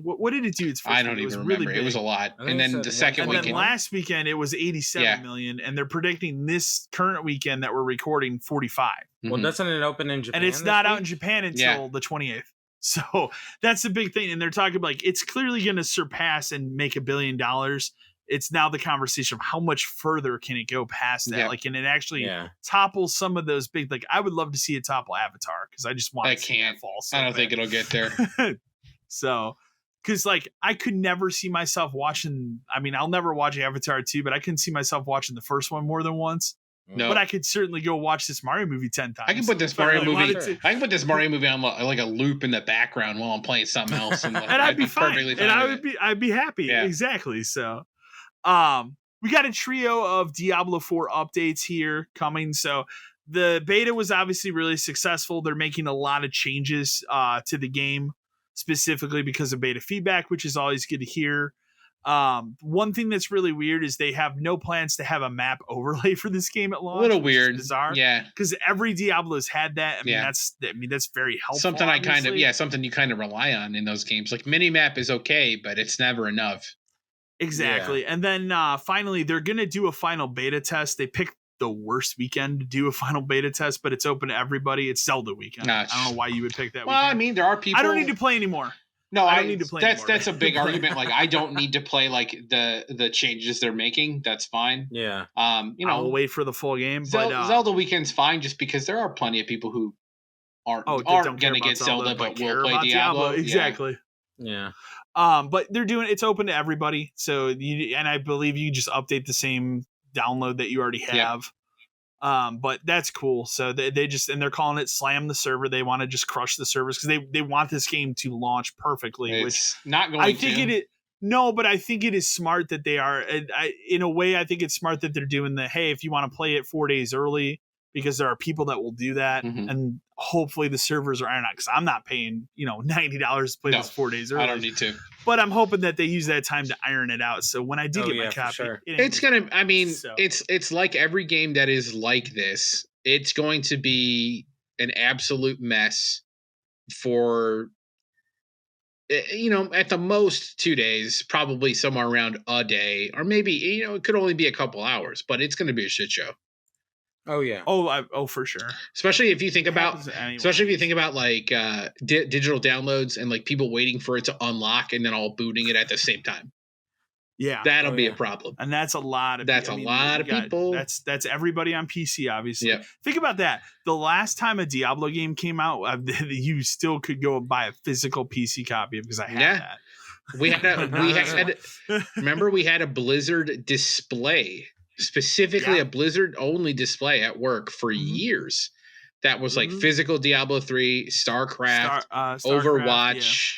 What did it do? I don't even remember. Really, it was a lot. And then the second weekend. And then last weekend it was 87 million, and they're predicting this current weekend that we're recording 45. Well, doesn't it open in Japan? And it's not out in Japan until the 28th. So that's the big thing. And they're talking about like it's clearly going to surpass and make $1 billion. It's now the conversation of how much further can it go past that? Yeah. Like, can it actually topple some of those big? Like, I would love to see it topple Avatar because I just want to see that fall. I don't think it'll get there. So because like I could never see myself watching. I mean, I'll never watch Avatar 2, but I couldn't see myself watching the first one more than once. No. But I could certainly go watch this Mario movie 10 times. I can put this if I Mario really movie. wanted to. I can put this Mario movie on like a loop in the background while I'm playing something else, and, and I'd be fine. perfectly And I with would be, I'd be happy. Yeah. Exactly. So, we got a trio of Diablo 4 updates here coming. So the beta was obviously really successful. They're making a lot of changes to the game, specifically because of beta feedback, which is always good to hear. One thing that's really weird is they have no plans to have a map overlay for this game at launch. A little which is weird, bizarre. Yeah, because every Diablo's had that. I mean, Yeah. that's very helpful. something obviously. something you kind of rely on in those games. Like minimap is okay, but it's never enough. Exactly. And then finally, they're going to do a final beta test. They picked the worst weekend to do a final beta test, but it's open to everybody. It's Zelda weekend. Nah, I don't know why you would pick that Well, I weekend. mean, there are people. I don't need to play anymore. No, I don't need to play anymore. That's a big argument. Like, I don't need to play like the changes they're making. That's fine. Yeah. You know, I'll wait for the full game. But Zelda weekend's fine, just because there are plenty of people who aren't don't going care to about get Zelda, but care will play about Diablo. Exactly. Yeah. But they're doing it's open to everybody. So and I believe you just update the same download that you already have. But that's cool. So they just, and they're calling it slam the server. They want to just crush the servers because they want this game to launch perfectly. It's which not going. I think it is. No, but I think it is smart that they are. In a way, I think it's smart that they're doing the hey, if you want to play it 4 days early, because there are people that will do that, and hopefully the servers are ironed out. Because I'm not paying $90 to play this 4 days early. I don't need to. But I'm hoping that they use that time to iron it out. So when I do get my copy, sure. It's gonna. I mean, So. it's like every game that is like this. It's going to be an absolute mess for. At the most 2 days, probably somewhere around a day, or maybe it could only be a couple hours, but it's going to be a shit show. Oh yeah. Oh, for sure. Especially if you think about, Happens to anyone. especially if you think about like digital downloads and like people waiting for it to unlock and then all booting it at the same time. Yeah, That'll be yeah. a problem. and that's a lot of. Lot of people. That's everybody on PC, obviously. Yep. Think about that. The last time a Diablo game came out, you still could go buy a physical PC copy because I had that. We had remember we had a Blizzard display, specifically a Blizzard only display at work for years. That was like physical Diablo 3, StarCraft, Overwatch.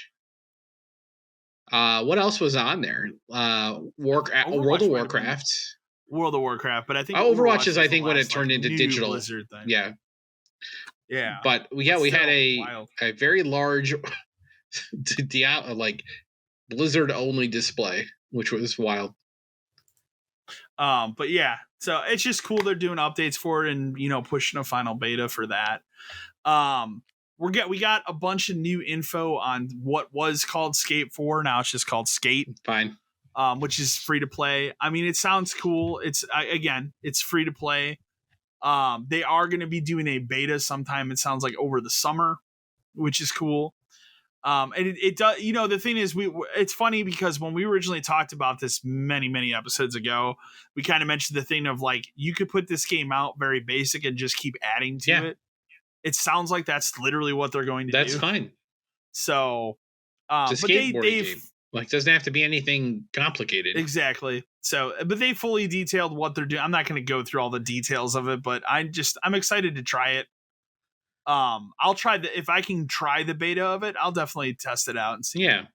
What else was on there? World of Warcraft. World of Warcraft, but I think Overwatch is was I think the when it last, turned into new digital. Blizzard thing. Yeah. But we It's had still wild. a very large Diablo like Blizzard only display, which was wild. But yeah, so it's just cool they're doing updates for it and pushing a final beta for that. We got a bunch of new info on what was called Skate 4. Now it's just called Skate. Fine. Which is free to play. I mean, it sounds cool. It's free to play. They are going to be doing a beta sometime. It sounds like over the summer, which is cool. And it does. The thing is, it's funny because when we originally talked about this many episodes ago, we kind of mentioned the thing of like you could put this game out very basic and just keep adding to it. It sounds like that's literally what they're going to do. That's fine. So, it's a skateboarding game. Like, doesn't have to be anything complicated. Exactly. So, but they fully detailed what they're doing. I'm not going to go through all the details of it, but I'm excited to try it. I'll try if I can try the beta of it, I'll definitely test it out and see. Yeah.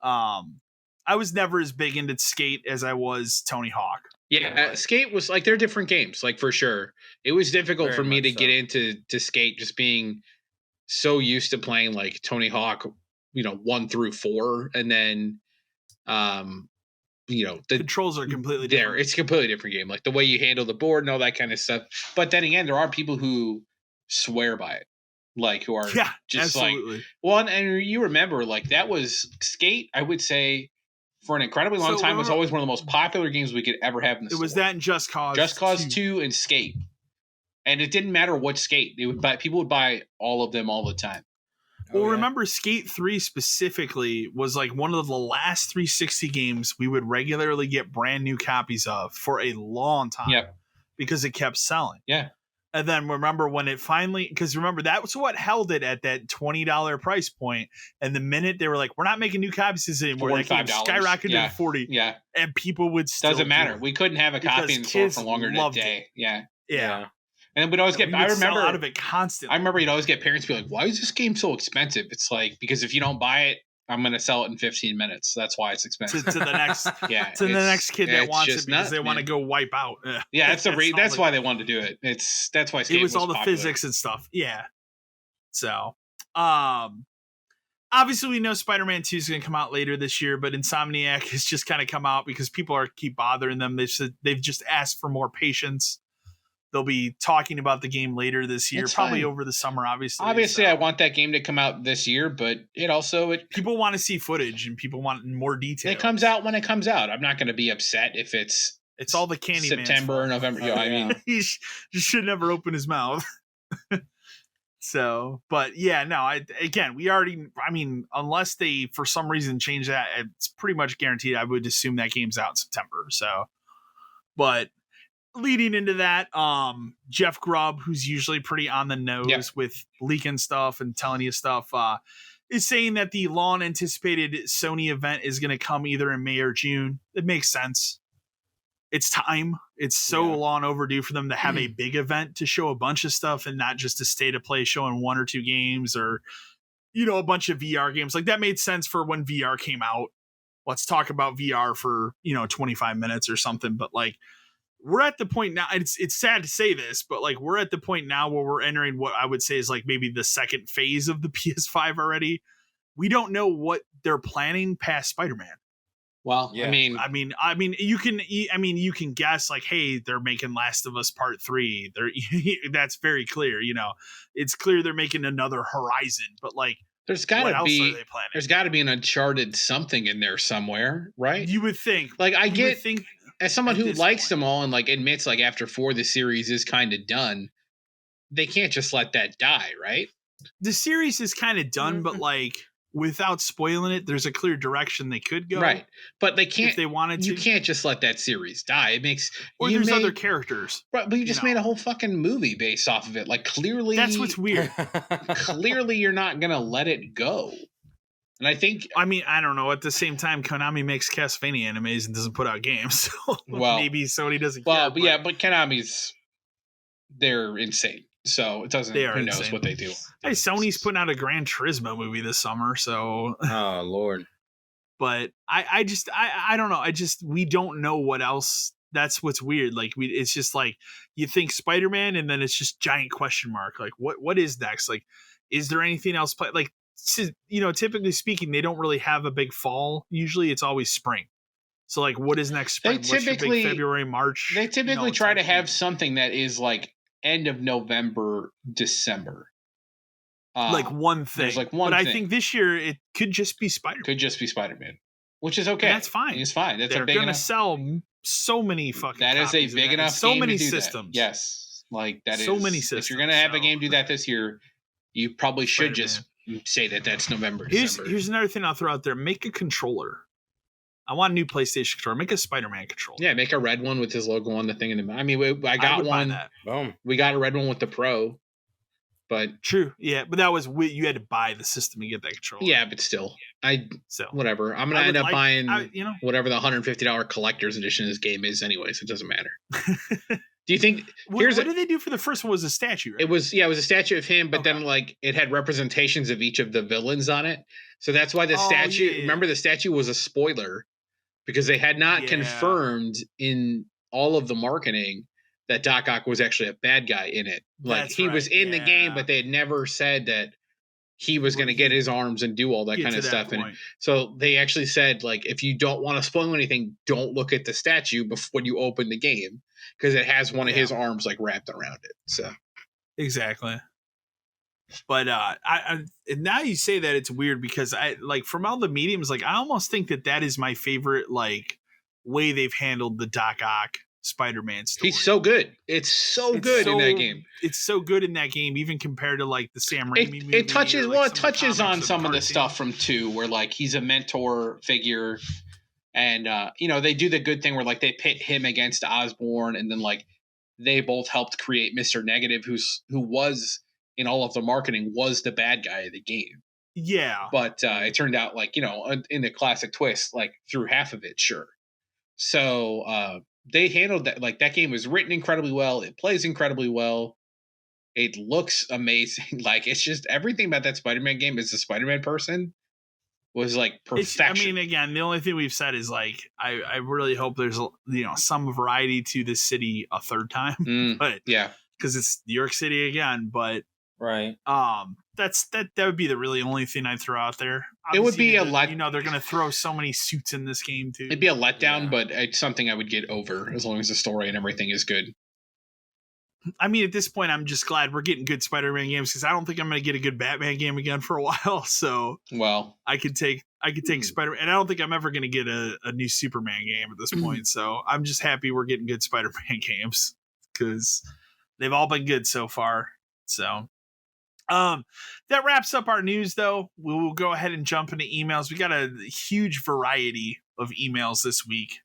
I was never as big into Skate as I was Tony Hawk. Yeah, Skate was like, they're different games, like for sure. It was difficult for me to get into Skate, just being so used to playing like Tony Hawk, 1 through 4, and then, the controls are completely different. It's a completely different game, like the way you handle the board and all that kind of stuff. But then again, there are people who swear by it, like who are just absolutely. like, well, and you remember, like that was Skate. I would say, for an incredibly long time, was always one of the most popular games we could ever have in the store. It was that and Just Cause 2 and Skate. And it didn't matter what Skate. People would buy all of them all the time. Well, remember Skate 3 specifically was like one of the last 360 games we would regularly get brand new copies of for a long time. Yep. Because it kept selling. Yeah. And then remember when it finally, because remember that was what held it at that $20 price point. And the minute they were like, we're not making new copies anymore, that game skyrocketed to 40. Yeah. And people would still doesn't matter. do We couldn't have a copy in the store for longer than a day. Yeah. And we'd always get. I remember out of it constantly. I remember you'd always get parents be like, "Why is this game so expensive?" It's like, because if you don't buy it, I'm going to sell it in 15 minutes. That's why it's expensive. To the next, to the next kid that wants it because they want to go wipe out. Yeah, that's why they wanted to do it. That's why it was all the popular. physics and stuff. Yeah. So, obviously we know Spider-Man 2 is going to come out later this year, but Insomniac has just kind of come out because people keep bothering them. They've just asked for more patience. They'll be talking about the game later this year, probably over the summer, obviously. Obviously, I want that game to come out this year, but people want to see footage and people want more detail. It comes out when it comes out. I'm not going to be upset if it's all the Candyman September or November. I mean, he should never open his mouth. So, but yeah, no. Unless they for some reason change that, it's pretty much guaranteed. I would assume that game's out in September. So, but. Leading into that, Jeff Grubb, who's usually pretty on the nose with leaking stuff and telling you stuff, is saying that the long anticipated Sony event is going to come either in May or June. It makes sense. It's time. It's so long overdue for them to have a big event to show a bunch of stuff and not just a state of play showing 1 or 2 games or, a bunch of VR games. Like that made sense for when VR came out. Let's talk about VR for, 25 minutes or something. But like, we're at the point now, it's sad to say this, but like we're at the point now where we're entering what I would say is like maybe the second phase of the PS5 already. We don't know what they're planning past Spider-Man. Well, yeah. I mean, you can guess like, hey, they're making Last of Us Part 3. That's very clear. It's clear they're making another Horizon, but like, there's got to be an Uncharted something in there somewhere, right? You would think. Like as someone who likes them all and like admits like after 4 the series is kind of done, they can't just let that die, right? The series is kind of done, but like without spoiling it, there's a clear direction they could go. Right. But they can't if they wanted to. You can't just let that series die. It makes there's other characters. Right, but you just made a whole fucking movie based off of it. Like clearly that's what's weird. Clearly you're not gonna let it go. And I think, I don't know. At the same time, Konami makes Castlevania animes and doesn't put out games. So maybe Sony doesn't care. But Konami's, they're insane. So it doesn't, who knows what they do. Hey, Sony's putting out a Gran Turismo movie this summer. So, oh, Lord. But I don't know. We don't know what else. That's what's weird. Like it's just like you think Spider-Man and then it's just giant question mark. Like what is next? Like, is there anything else? Like, typically speaking, they don't really have a big fall. Usually it's always spring. So like, what is next spring? What's your big February, March? They typically try to have something that is like end of November, December. Like one thing. But I think this year it could just be Spider-Man. Which is okay. And that's fine. It's fine. They're going to sell so many fucking That is a big enough so game many to do systems. That. Yes. Like that so is many systems. If you're going to have a game do that this year, you probably should just say that's November, December. Here's another thing I'll throw out there. Make a controller. I want a new PlayStation controller. Make a Spider-Man controller. Yeah, make a red one with his logo on the thing. I got one. Boom. We got a red one with the Pro. But true, yeah. But that was you had to buy the system to get that controller. Yeah, but still, whatever. I'm gonna end up buying whatever the $150 collector's edition of this game is, anyways. It doesn't matter. Do you think? What did they do for the first one? Was a statue? Right? It was a statue of him, but then like it had representations of each of the villains on it. So that's why the statue. Yeah. Remember, the statue was a spoiler because they had not confirmed in all of the marketing that Doc Ock was actually a bad guy in it. Like he was in the game, but they had never said that he was going to get his arms and do all that kind of stuff. And so they actually said, like, if you don't want to spoil anything, don't look at the statue when you open the game because it has one of his arms like wrapped around it. So exactly. But I now you say that it's weird because I like from all the mediums, like I almost think that is my favorite like way they've handled the Doc Ock Spider-Man story. He's so good. It's good in that game. It's so good in that game, even compared to like the Sam Raimi movie. It touches on some of the stuff from 2 where like he's a mentor figure and they do the good thing where like they pit him against Osborn and then like they both helped create Mr. Negative, who was in all of the marketing was the bad guy of the game. Yeah. But it turned out like, in the classic twist, like through half of it, sure. So they handled that. Like that game was written incredibly well. It plays incredibly well. It looks amazing. Like it's just everything about that Spider-Man game is the Spider-Man person was like perfection. Again, the only thing we've said is like I really hope there's some variety to this city a third time. But yeah, because it's New York City again. But right, that would be the really only thing I'd throw out there. Obviously, it would be they're going to throw so many suits in this game too. It'd be a letdown, but it's something I would get over as long as the story and everything is good. I mean, at this point, I'm just glad we're getting good Spider-Man games because I don't think I'm going to get a good Batman game again for a while. So, I could take Spider-Man, and I don't think I'm ever going to get a new Superman game at this point. So, I'm just happy we're getting good Spider-Man games because they've all been good so far. So, that wraps up our news. Though we will go ahead and jump into emails. We got a huge variety of emails this week.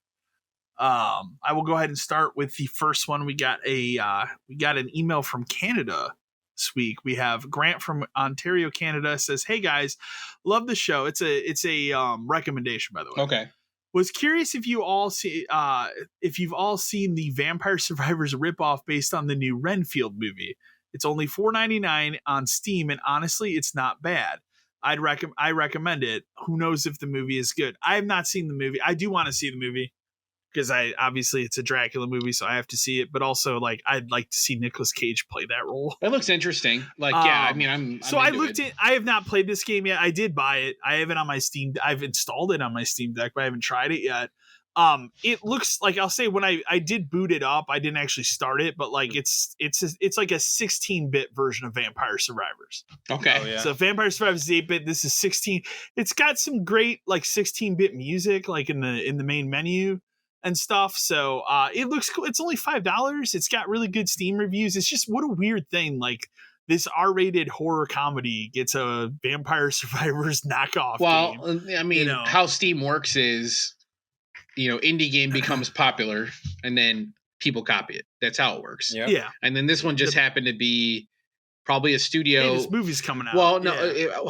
I will go ahead and start with the first one. We got an email from Canada this week. We have Grant from Ontario, Canada, says, "Hey guys, love the show." It's a recommendation, by the way. Okay. Was curious if you've all seen the Vampire Survivors ripoff based on the new Renfield movie. It's only $4.99 on Steam, and honestly, it's not bad. I recommend it. Who knows if the movie is good? I have not seen the movie. I do want to see the movie. Because obviously it's a Dracula movie, so I have to see it. But also, like, I'd like to see Nicolas Cage play that role. It looks interesting. Like, yeah, I mean, I'm so I looked at. I have not played this game yet. I did buy it. I have it on my Steam. I've installed it on my Steam Deck, but I haven't tried it yet. It looks like, I'll say, when I did boot it up, I didn't actually start it, but like it's like a 16-bit version of Vampire Survivors. Okay. Oh, yeah. So Vampire Survivors is 8-bit. This is 16. It's got some great like 16-bit music, like in the main menu and stuff. So it looks cool. It's only $5. It's got really good Steam reviews. It's just, what a weird thing. Like, this R-rated horror comedy gets a Vampire Survivors knockoff game. I mean, how Steam works is, indie game becomes popular and then people copy it. That's how it works. Yep. Yeah. And then this one just happened to be probably a studio. Hey, this movie's coming out. Well, no,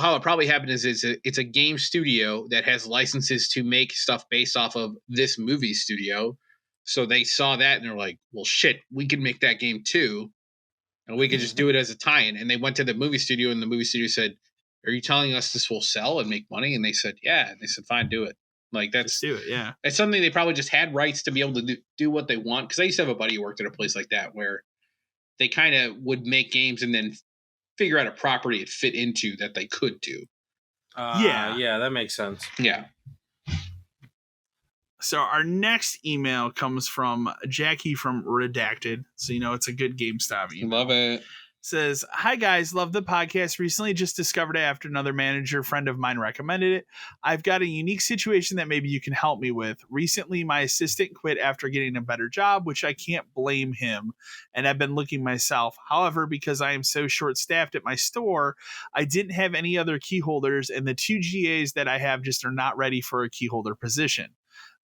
how it probably happened is it's a game studio that has licenses to make stuff based off of this movie studio. So they saw that and they're like, well, shit, we can make that game too. And we could just do it as a tie-in. And they went to the movie studio and the movie studio said, are you telling us this will sell and make money? And they said, yeah. And they said, fine, do it. Like, Let's do it. Yeah. It's something they probably just had rights to be able to do what they want. Because I used to have a buddy who worked at a place like that where they kind of would make games and then figure out a property it fit into that they could do. Yeah, that makes sense. Yeah. So our next email comes from Jackie from Redacted. So, it's a good GameStop email. Love it. Says, "Hi guys, love the podcast. Recently just discovered it after another manager friend of mine recommended it. I've got a unique situation that maybe you can help me with. Recently, my assistant quit after getting a better job, which I can't blame him, and I've been looking myself. However, because I am so short-staffed at my store, I didn't have any other key holders, and the 2 GAs that I have just are not ready for a key holder position.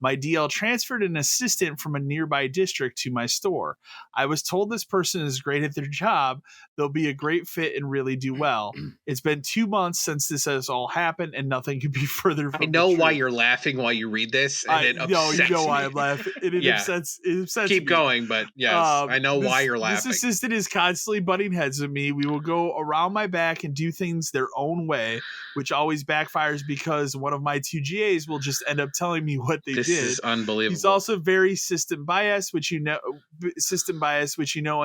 My DL transferred an assistant from a nearby district to my store. I was told this person is great at their job. They'll be a great fit and really do well. It's been 2 months since this has all happened, and nothing could be further from I know the why truth." you're laughing while you read this, and it upsets you know me. why I'm laughing. It upsets Keep me. going, but yes, I know why you're laughing. This assistant is constantly butting heads with me. We will go around my back and do things their own way, which always backfires because one of my 2 GAs will just end up telling me what they did. This is unbelievable. He's also very system biased, which in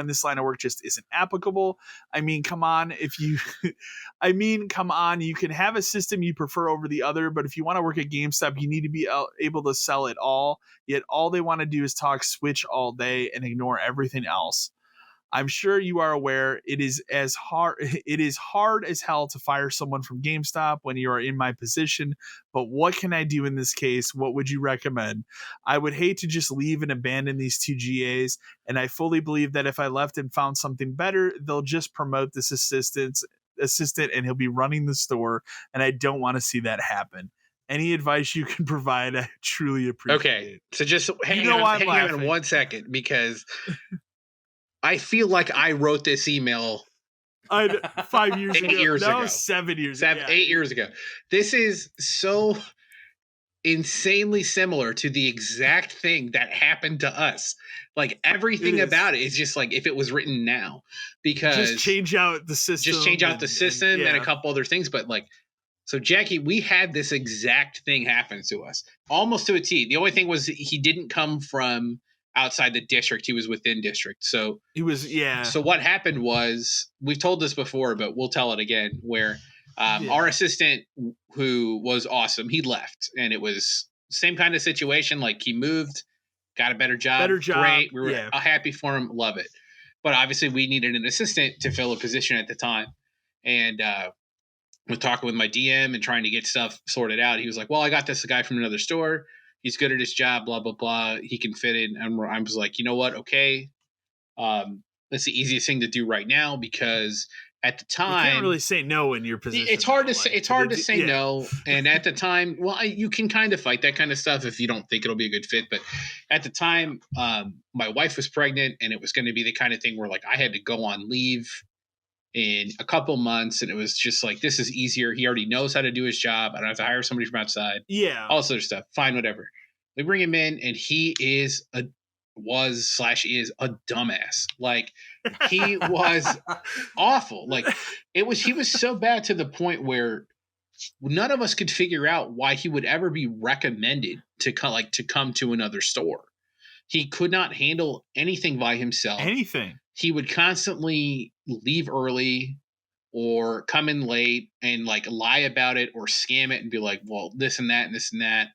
this line of work just isn't applicable. I mean, come on, you can have a system you prefer over the other, but if you want to work at GameStop, you need to be able to sell it all. Yet all they want to do is talk Switch all day and ignore everything else. I'm sure you are aware it is hard as hell to fire someone from GameStop when you are in my position, but what can I do in this case? What would you recommend? I would hate to just leave and abandon these 2 GAs, and I fully believe that if I left and found something better, they'll just promote this assistant and he'll be running the store, and I don't want to see that happen. Any advice you can provide, I truly appreciate it. Okay, so just hang on 1 second, because I feel like I wrote this email 5 years 8 ago. years that ago. was 7 years. 8 years ago. This is so insanely similar to the exact thing that happened to us. Like everything about it is just like if it was written now, because just change out the system. Just change out the system and a couple other things, but like. So Jackie, we had this exact thing happen to us, almost to a T. The only thing was he didn't come from outside the district; he was within district. So he was, So what happened was, we've told this before, but we'll tell it again. Where our assistant, who was awesome, he left, and it was same kind of situation. Like he moved, got a better job, great. We were happy for him, love it. But obviously, we needed an assistant to fill a position at the time, and. Was talking with my DM and trying to get stuff sorted out. He was like, well, I got this guy from another store. He's good at his job, blah, blah, blah. He can fit in. And I was like, you know what? Okay. That's the easiest thing to do right now, because at the time, you can't really say no in your position. It's hard to say. It's hard to say no. And at the time, well, you can kind of fight that kind of stuff if you don't think it'll be a good fit. But at the time, my wife was pregnant, and it was going to be the kind of thing where like I had to go on leave in a couple months, and it was just like, this is easier. He already knows how to do his job. I don't have to hire somebody from outside. Yeah. All this other stuff. Fine, whatever. We bring him in, and he is a dumbass. Like he was awful. Like he was so bad to the point where none of us could figure out why he would ever be recommended to come to another store. He could not handle anything by himself. Anything. He would constantly leave early or come in late and like lie about it or scam it and be like, well, this and that and this and that.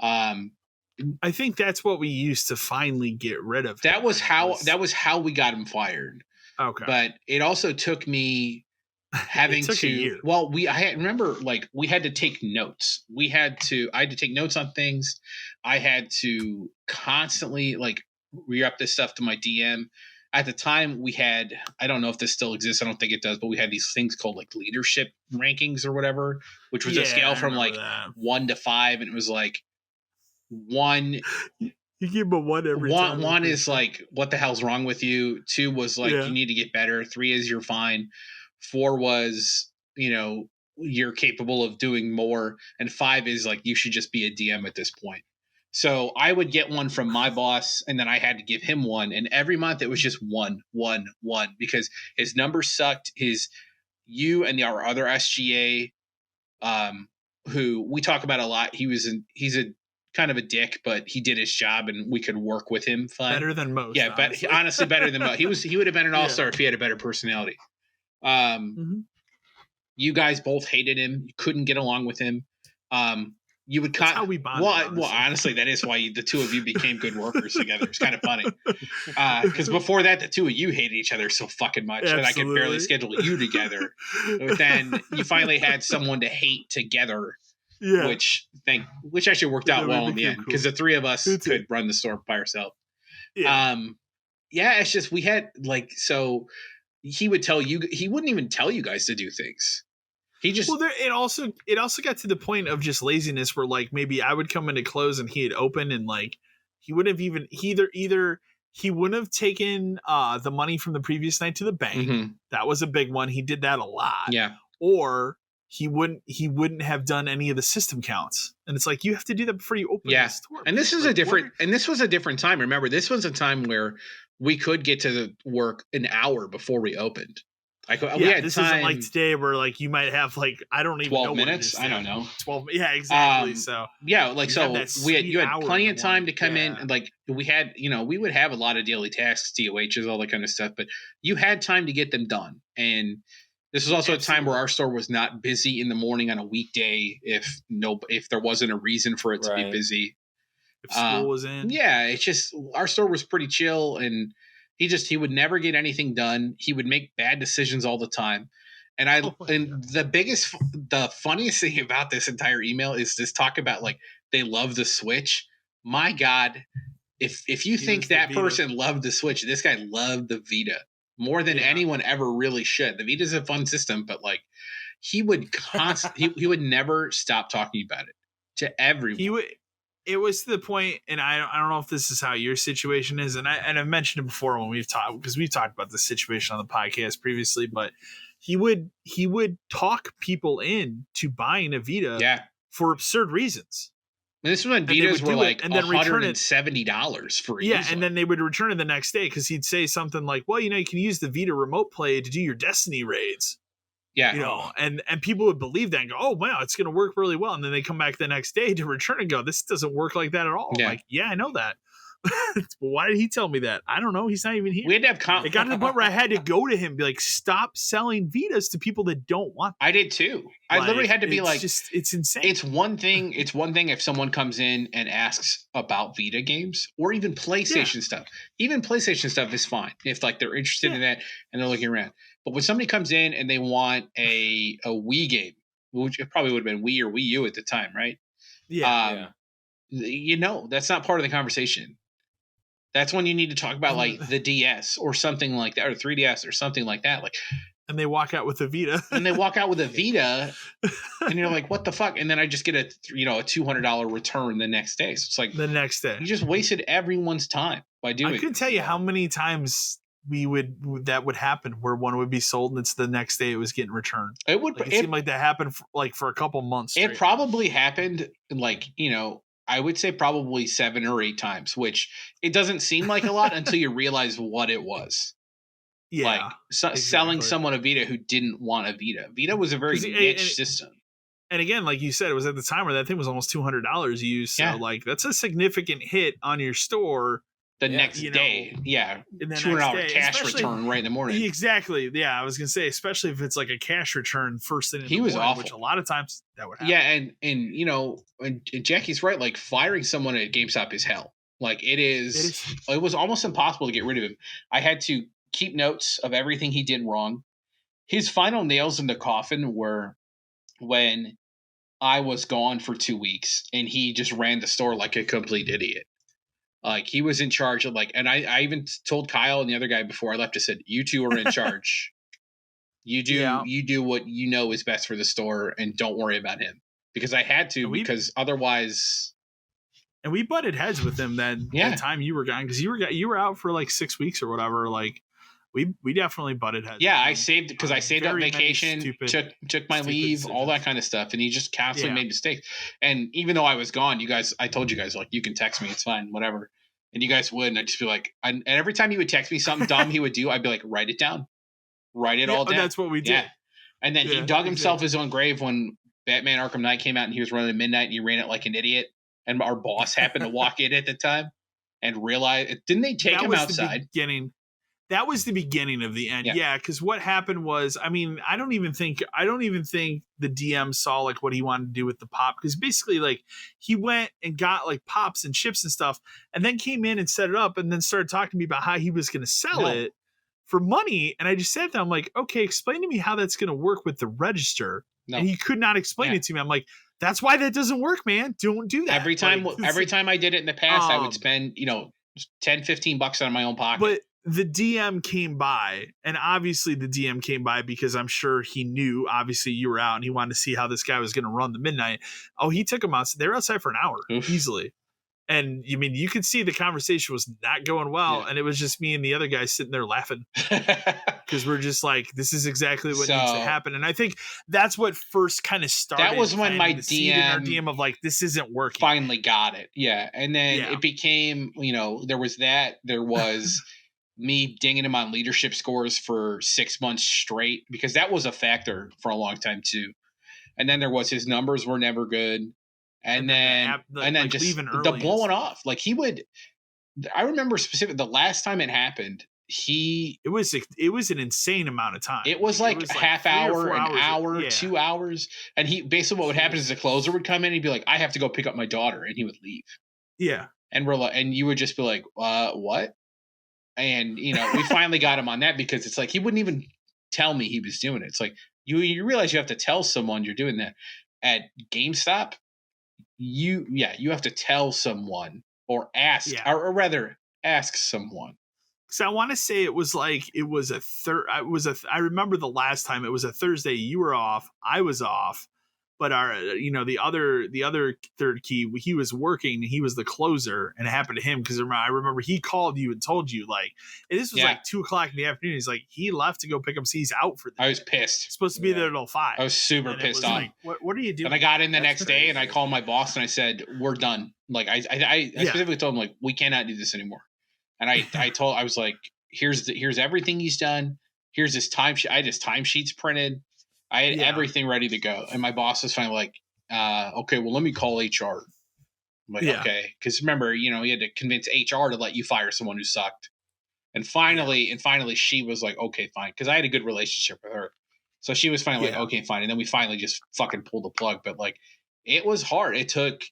I think that's what we used to finally get rid of. That was how we got him fired. Okay. But it also took me having to, well, remember, like we had to take notes. I had to take notes on things. I had to constantly like re-up this stuff to my DM. At the time we had, I don't know if this still exists. I don't think it does, but we had these things called like leadership rankings or whatever, which was a scale from like 1 to 5. And it was like 1. You give him a 1 every time. 1 is like, what the hell's wrong with you? 2 was like, you need to get better. 3 is you're fine. 4 was, you're capable of doing more. And 5 is like, you should just be a DM at this point. So I would get one from my boss, and then I had to give him one. And every month it was just 1, 1, 1, because his numbers sucked. You and our other SGA, who we talk about a lot, he's a kind of a dick, but he did his job and we could work with him fine. Better than most. Yeah, but honestly better than most. He would have been an all-star if he had a better personality. You guys both hated him. You couldn't get along with him. You would That's how we bonded. Well, honestly, that is why the two of you became good workers together. It's kind of funny. Because before that, the two of you hated each other so fucking much that I could barely schedule you together. But then you finally had someone to hate together. Yeah. Which actually worked out well in the end, because the three of us could run the store by ourselves. Yeah. It's just we had like, so he would tell you, he wouldn't even tell you guys to do things. He just it also got to the point of just laziness where like maybe I would come into close and he'd open, and like he wouldn't have even either he wouldn't have taken the money from the previous night to the bank. Mm-hmm. That was a big one. He did that a lot. Yeah. Or he wouldn't have done any of the system counts. And it's like, you have to do that before you open the store. And this was a different time. Remember, this was a time where we could get to the work an hour before we opened. Like we had this time, isn't like today where like you might have like, I don't even 12 know minutes. What it is. I don't know. 12. Yeah, exactly. So you had plenty of time to come in, and like we had, we would have a lot of daily tasks, DOHs, all that kind of stuff, but you had time to get them done. And this was also a time where our store was not busy in the morning on a weekday if there wasn't a reason for it to be busy. If school was in. Yeah, it's just our store was pretty chill, and he would never get anything done. He would make bad decisions all the time. And the funniest thing about this entire email is this talk about like they love the Switch. My God, if you think that person loved the Switch, this guy loved the Vita more than anyone ever really should. The Vita's a fun system, but like he would he would never stop talking about it to everyone. it was to the point, and I don't know if this is how your situation is, and I've mentioned it before when we've talked, because we've talked about this situation on the podcast previously, but he would talk people in to buying a Vita Yeah. for absurd reasons. And this was when And they Vitas would were do it like and then return it. $170 for Yeah, easily. and then they would return it the next day because he'd say something like, well, you know, you can use the Vita remote play to do your Destiny raids. Yeah. You know, and people would believe that and go, oh, wow, it's going to work really well. And then they come back the next day to return and go, this doesn't work like that at all. Yeah. I'm like, yeah, I know that. But why did he tell me that? I don't know. He's not even here. We had to have It got to the point where I had to go to him and be like, stop selling Vitas to people that don't want them. I did too. I literally had to be like, it's insane. It's one thing if someone comes in and asks about Vita games or even PlayStation stuff. Even PlayStation stuff is fine if like they're interested in that and they're looking around. But when somebody comes in and they want a Wii game, which it probably would have been Wii or Wii U at the time, right? Yeah. You know, that's not part of the conversation. That's when you need to talk about like the DS or something like that, or 3DS or something like that. Like, and they walk out with a Vita. and they walk out with a Vita, and you're like, "What the fuck?" And then I just get a $200 return the next day. So it's like the next day, you just wasted everyone's time by doing. I couldn't tell you how many times that would happen where one would be sold and it's the next day it was getting returned. It would. It seemed like that happened for a couple months. It probably happened I would say probably 7 or 8 times, which it doesn't seem like a lot until you realize what it was. Yeah. Like selling someone a Vita who didn't want a Vita. Vita was a very niche system. And again, like you said, it was at the time where that thing was almost $200 used. So like that's a significant hit on your store. The next day. Yeah. $200 cash return right in the morning. Exactly. Yeah. I was going to say, especially if it's like a cash return first thing in the morning, awful. Which a lot of times that would happen. Yeah. And Jackie's right. Like firing someone at GameStop is hell. Like it was almost impossible to get rid of him. I had to keep notes of everything he did wrong. His final nails in the coffin were when I was gone for 2 weeks and he just ran the store like a complete idiot. Like he was in charge of and I even told Kyle and the other guy before I left, I said, you two are in charge. You do what you know is best for the store and don't worry about him, because I had to, because otherwise. And we butted heads with him that time you were gone, because you were out for like 6 weeks or whatever. Like we definitely butted heads. Yeah, I saved up vacation, took my leave, all that kind of stuff, and he just constantly made mistakes. And even though I was gone, I told you guys like, you can text me, it's fine, whatever. And you guys would, and I'd just be like, and every time he would text me something dumb he would do, I'd be like, write it down, write it all down. That's what we did. Yeah. And then he dug himself his own grave when Batman Arkham Knight came out and he was running at midnight and he ran it like an idiot. And our boss happened to walk in at the time and realize, didn't they take him outside? That was the beginning of the end. Yeah, because what happened was, I mean, I don't even think the DM saw like what he wanted to do with the pop, because basically like he went and got like pops and chips and stuff and then came in and set it up and then started talking to me about how he was going to sell it for money. And I just sat there, I'm like, okay, explain to me how that's going to work with the register. No. And he could not explain it to me. I'm like, that's why that doesn't work, man. Don't do that. Every time I did it in the past, I would spend, $10-15 out of my own pocket. But the DM came by, and obviously the DM came by because I'm sure he knew, obviously you were out and he wanted to see how this guy was going to run the midnight. Oh, he took him out. They were outside for an hour easily. And I mean, you could see the conversation was not going well. And it was just me and the other guy sitting there laughing because we're just like, this is exactly what needs to happen. And I think that's what first kind of started. That was when my DM of like, this isn't working. Finally got it. Yeah. And then it became, there was that. There was me dinging him on leadership scores for 6 months straight, because that was a factor for a long time too. And then there was his numbers were never good. And then just the blowing off. Like I remember the last time it happened, it was an insane amount of time. It was like half hour, an hour, 2 hours. And he basically, what would happen is the closer would come in and he'd be like, I have to go pick up my daughter. And he would leave. Yeah. And we're like, and you would just be like, what? And, we finally got him on that, because it's like, he wouldn't even tell me he was doing it. It's like, you realize you have to tell someone you're doing that. At GameStop, you have to tell someone or ask, or rather ask someone. So I want to say I remember the last time it was a Thursday, you were off, I was off. But the other third key, he was working. He was the closer, and it happened to him because I remember he called you and told you like, and this was like 2:00 in the afternoon. He's like, he left to go pick up. He's out for the I day. was pissed. He's supposed to be there till 5. I was super and pissed off. off. Like, what are you doing? And I got in the next day and I called my boss and I said, we're done. Like I specifically told him like, we cannot do this anymore. And I was like, here's everything he's done. Here's his timesheet. I had his timesheets printed. I had everything ready to go. And my boss was finally like, okay, well, let me call HR. I'm like, okay. Because remember, you had to convince HR to let you fire someone who sucked. And finally, she was like, okay, fine. Because I had a good relationship with her. So she was finally like, okay, fine. And then we finally just fucking pulled the plug. But like, it was hard. It took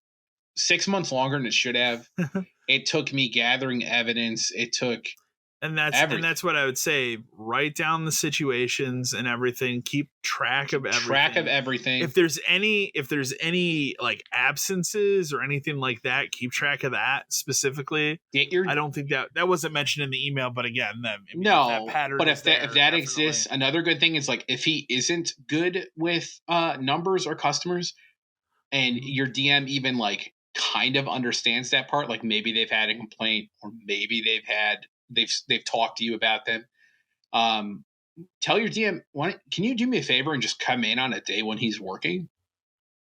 6 months longer than it should have. It took me gathering evidence. It took and that's what I would say. Write down the situations and everything. Keep track of everything. If there's any like absences or anything like that, keep track of that specifically. I don't think that wasn't mentioned in the email, but again, if that exists, another good thing is like if he isn't good with numbers or customers, and your DM even like kind of understands that part, like maybe they've had a complaint or maybe they've talked to you about them. Tell your DM, can you do me a favor and just come in on a day when he's working?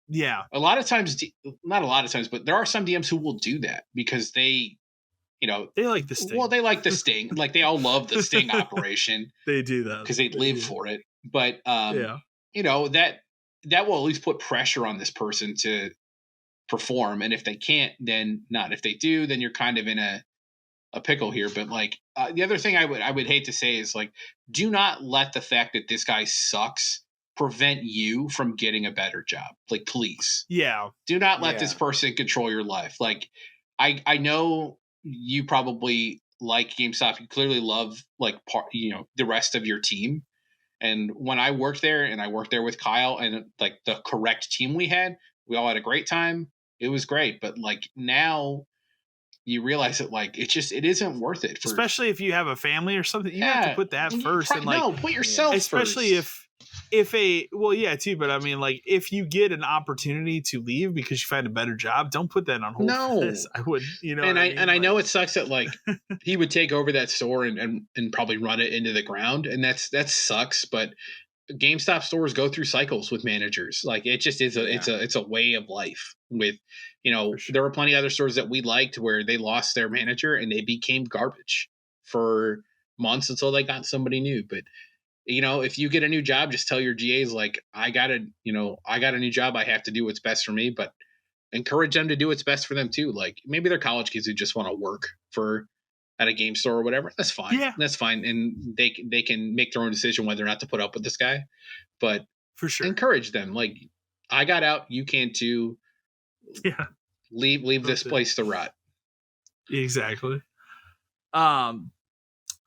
Yeah. A lot of times, not a lot of times, but there are some DMs who will do that because they like the sting. Well, they like the sting. Like they all love the sting operation. They do that because they live for it. But that will at least put pressure on this person to perform. And if they can't, then not. If they do, then you're kind of in a pickle here. But like the other thing I would hate to say is like, do not let the fact that this guy sucks prevent you from getting a better job. Like, please. Yeah. Do not let this person control your life. Like, I know you probably like GameStop. You clearly love like the rest of your team. And when I worked there and I worked there with Kyle and like the correct team we all had a great time. It was great. But like now you realize that like it isn't worth it. Especially if you have a family or something, you have to put that first. And like, put yourself especially first. But I mean, like if you get an opportunity to leave because you find a better job, don't put that on hold. No, for this. I would, I know it sucks that like he would take over that store and probably run it into the ground, and that sucks. But GameStop stores go through cycles with managers. Like it just is it's a way of life. With there were plenty of other stores that we liked where they lost their manager and they became garbage for months until they got somebody new. But if you get a new job, just tell your GAs like, I got a new job. I have to do what's best for me, but encourage them to do what's best for them too. Like maybe they're college kids who just want to work at a game store or whatever. That's fine. Yeah. That's fine. And they can make their own decision whether or not to put up with this guy, but for sure, encourage them. Like I got out, you can too. Yeah. Leave this place to rot. Exactly.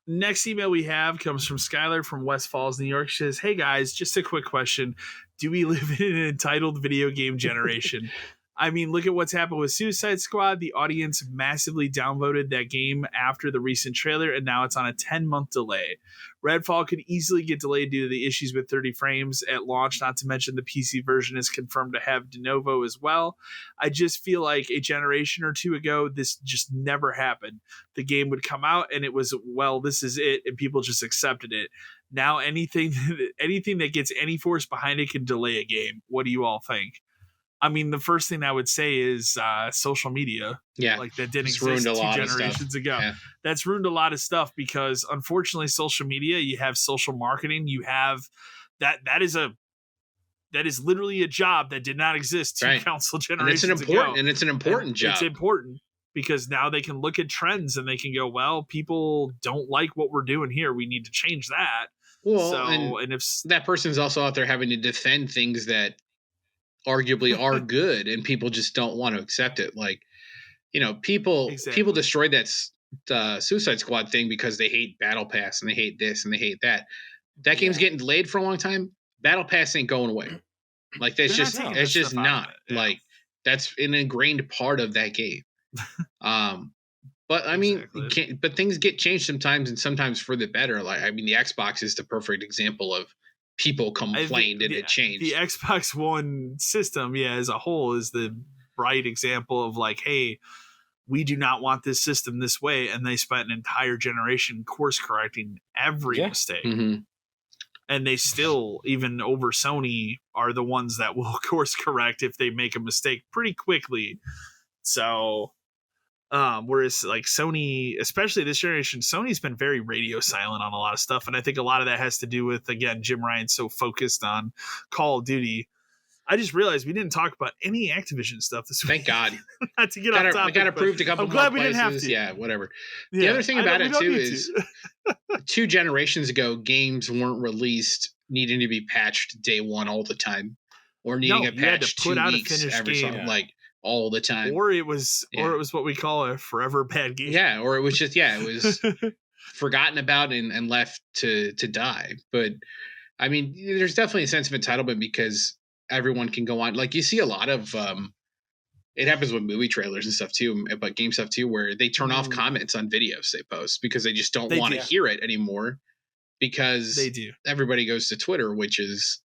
Next email we have comes from Skylar from West Falls, New York. She says, "Hey guys, just a quick question. Do we live in an entitled video game generation? I mean, look at what's happened with Suicide Squad. The audience massively downvoted that game after the recent trailer, and now it's on a 10-month delay. Redfall could easily get delayed due to the issues with 30 frames at launch, not to mention the PC version is confirmed to have de novo as well. I just feel like a generation or two ago, this just never happened. The game would come out, and it was, well, this is it, and people just accepted it. Now anything that gets any force behind it can delay a game. What do you all think?" I mean, the first thing I would say is social media. Yeah. Like that didn't exist 2 generations ago. Yeah. That's ruined a lot of stuff because unfortunately social media, you have social marketing, you have that is literally a job that did not exist 2 console generations ago. And it's an important job. It's important because now they can look at trends and they can go, well, people don't like what we're doing here. We need to change that. Well, and if that person's also out there having to defend things that arguably are good and people just don't want to accept it. Like, people destroyed that Suicide Squad thing because they hate Battle Pass and they hate this and they hate that. That game's getting delayed for a long time. Battle Pass ain't going away. Like that's just not. Yeah. Like that's an ingrained part of that game. But I mean, but things get changed sometimes and sometimes for the better. Like, I mean, the Xbox is the perfect example of people complained and it changed. The Xbox One system, as a whole, is the bright example of like, hey, we do not want this system this way, and they spent an entire generation course correcting every mistake. Mm-hmm. And they still, even over Sony, are the ones that will course correct if they make a mistake pretty quickly. So, whereas like Sony, especially this generation, Sony's been very radio silent on a lot of stuff. And I think a lot of that has to do with, again, Jim Ryan's so focused on Call of Duty. I just realized we didn't talk about any Activision stuff this week. Thank God. Not to get off topic. We got approved a couple I'm glad more we places. didn't have to. Yeah, whatever. The other thing about it too is 2 generations ago, games weren't released needing to be patched day one all the time, or needing a patch 2 weeks every game, like all the time. Or it was what we call a forever bad game. Yeah, or it was just it was forgotten about and left to die. But I mean, there's definitely a sense of entitlement because everyone can go on. Like you see a lot of it happens with movie trailers and stuff too, but game stuff too, where they turn off comments on videos they post because they just don't want to hear it anymore, because everybody goes to Twitter, which is,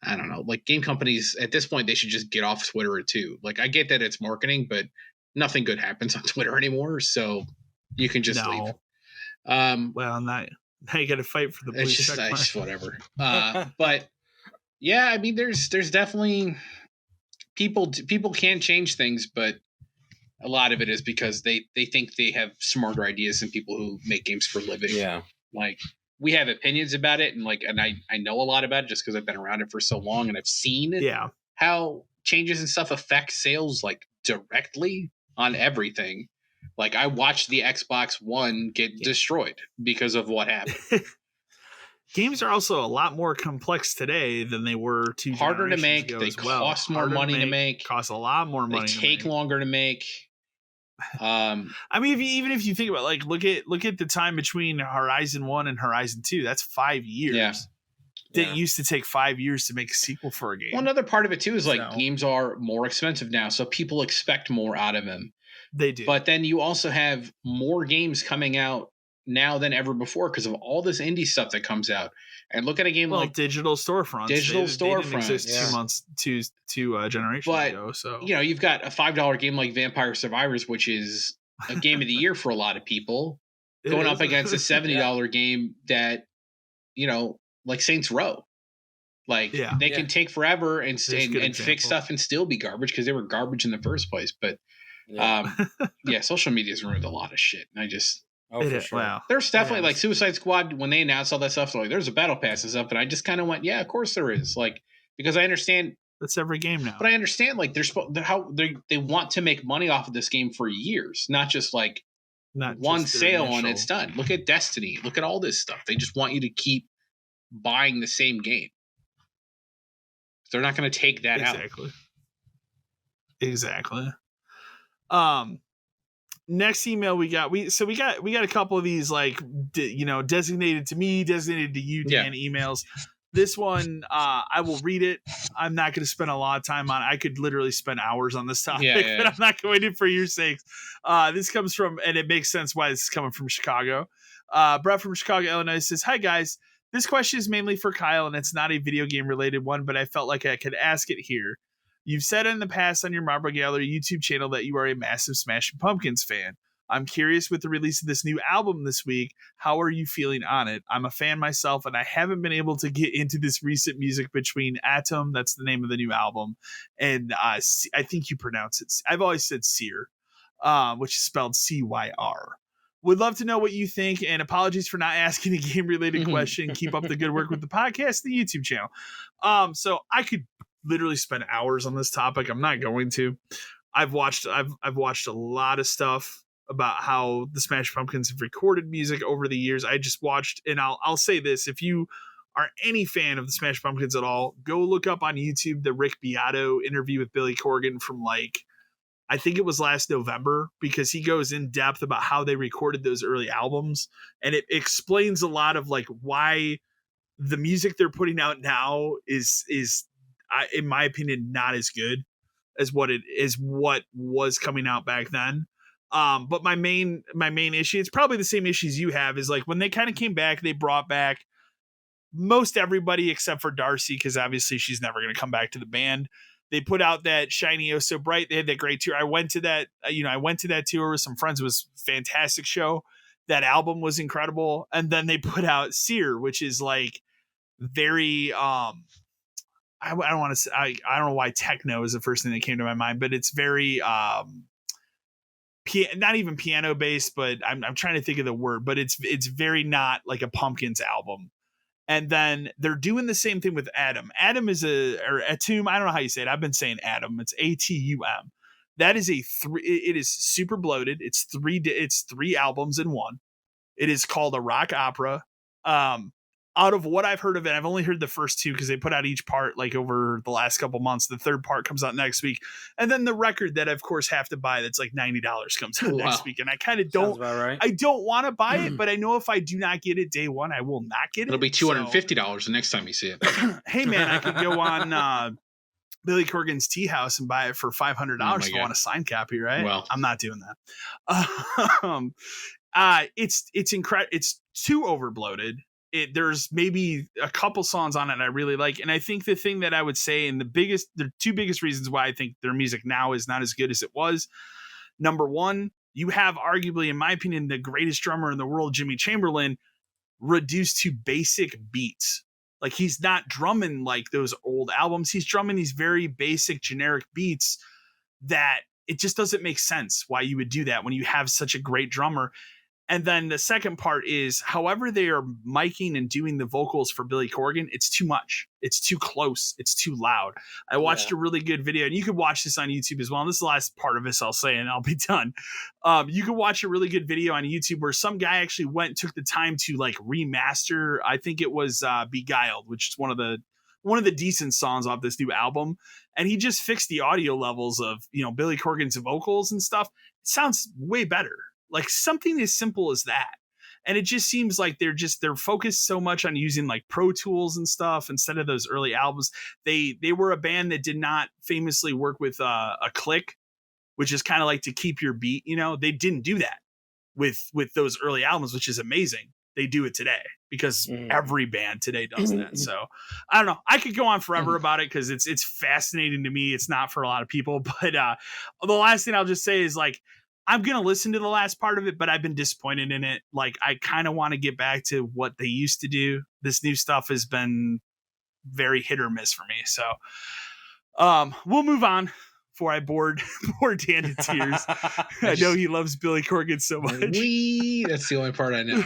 I don't know, like game companies at this point, they should just get off Twitter too. Like I get that it's marketing, but nothing good happens on Twitter anymore, so you can just leave. Well, now you got to fight for the blue check mark. Just whatever. But yeah, I mean, there's definitely people can change things, but a lot of it is because they think they have smarter ideas than people who make games for a living. Yeah, like we have opinions about it, and I know a lot about it just because I've been around it for so long, and I've seen how changes and stuff affect sales like directly on everything. Like I watched the Xbox One get destroyed because of what happened. Games are also a lot more complex today than they were 2 harder to make. Ago they cost more money to make. Cost a lot more money. They take longer to make. I mean, even if you think about look at the time between Horizon 1 and Horizon 2, that's 5 years. Yeah. It used to take 5 years to make a sequel for a game. Well, another part of it too is games are more expensive now, so people expect more out of them. They do. But then you also have more games coming out now than ever before because of all this indie stuff that comes out. And look at a game like digital storefronts. They didn't exist 2 months, two generations ago. So you've got a $5 game like Vampire Survivors, which is a game of the year for a lot of people, going up against a $70 game that like Saints Row. Like they can take forever and fix stuff and still be garbage because they were garbage in the first place. But social media's ruined a lot of shit. And I just for sure. Wow. There's definitely like Suicide Squad when they announced all that stuff. So like, there's a battle pass and stuff, and I just kind of went, yeah, of course there is. Like because I understand that's every game now. But I understand like how they want to make money off of this game for years, not just like one sale and it's done. Look at Destiny. Look at all this stuff. They just want you to keep buying the same game. They're not going to take that out. Exactly. Next email we got a couple of these designated to me, designated to you, Dan emails. This one I will read it. I'm not going to spend a lot of time on it. I could literally spend hours on this topic, but I'm not going to for your sakes. This comes from, and it makes sense why this is coming from Chicago. Brett from Chicago, Illinois says, "Hi guys. This question is mainly for Kyle, and it's not a video game related one, but I felt like I could ask it here. You've said in the past on your Marble Gallery YouTube channel that you are a massive Smashing Pumpkins fan. I'm curious with the release of this new album this week, how are you feeling on it? I'm a fan myself, and I haven't been able to get into this recent music between Atom, that's the name of the new album, and I think you pronounce it, I've always said Sear, which is spelled C-Y-R. Would love to know what you think, and apologies for not asking a game-related question. Keep up the good work with the podcast, the YouTube channel." So I could literally spend hours on this topic. I'm not going to. I've watched a lot of stuff about how the Smashing Pumpkins have recorded music over the years. I just watched, and I'll say this: if you are any fan of the Smashing Pumpkins at all, go look up on YouTube the Rick Beato interview with Billy Corgan from I think it was last November, because he goes in depth about how they recorded those early albums, and it explains a lot of why the music they're putting out now is in my opinion not as good as what was coming out back then. But my main issue, it's probably the same issues you have, is when they kind of came back, they brought back most everybody except for Darcy, because obviously she's never going to come back to the band. They put out that Shiny Oh So Bright. They had that great tour. I went to that, I went to that tour with some friends. It was a fantastic show. That album was incredible. And then they put out Sear, which is like very, I don't want to say, I don't know why techno is the first thing that came to my mind, but it's very, not even piano based, but I'm trying to think of the word, but it's very not like a Pumpkins album. And then they're doing the same thing with Atom. Atom is or Atum. I don't know how you say it. I've been saying Atom. It's ATUM. That is it is super bloated. It's three albums in one. It is called a rock opera. Out of what I've heard of it, I've only heard the first two because they put out each part like over the last couple months. The third part comes out next week. And then the record that I, of course, have to buy that's like $90 comes out next week. And I kind of don't, right. I don't want to buy it, but I know if I do not get it day one, I will not get it. It'll be $250 the next time you see it. Hey, man, I could go on Billy Corgan's Tea House and buy it for $500 if I want a signed copy, right? Well, I'm not doing that. It's incredible. It's too overbloated. There's maybe a couple songs on it I really like. And I think the thing that I would say, and the two biggest reasons why I think their music now is not as good as it was. Number one, you have arguably, in my opinion, the greatest drummer in the world, Jimmy Chamberlain, reduced to basic beats. Like he's not drumming like those old albums. He's drumming these very basic generic beats that it just doesn't make sense why you would do that when you have such a great drummer. And then the second part is, however they are miking and doing the vocals for Billy Corgan, it's too much. It's too close. It's too loud. I watched a really good video, and you could watch this on YouTube as well. And this is the last part of this I'll say, and I'll be done. You can watch a really good video on YouTube where some guy actually took the time to like remaster. I think it was Beguiled, which is one of the decent songs off this new album. And he just fixed the audio levels of, Billy Corgan's vocals and stuff. It sounds way better. Like something as simple as that. And it just seems like they're focused so much on using like Pro Tools and stuff instead of those early albums. They were a band that did not famously work with a click, which is kind of like to keep your beat. They didn't do that with those early albums, which is amazing. They do it today because every band today does that. So I don't know. I could go on forever about it because it's fascinating to me. It's not for a lot of people, but the last thing I'll just say is like, I'm going to listen to the last part of it, but I've been disappointed in it. Like, I kind of want to get back to what they used to do. This new stuff has been very hit or miss for me. So we'll move on before I bored Dan to tears. I know he loves Billy Corgan so much. That's the only part I know.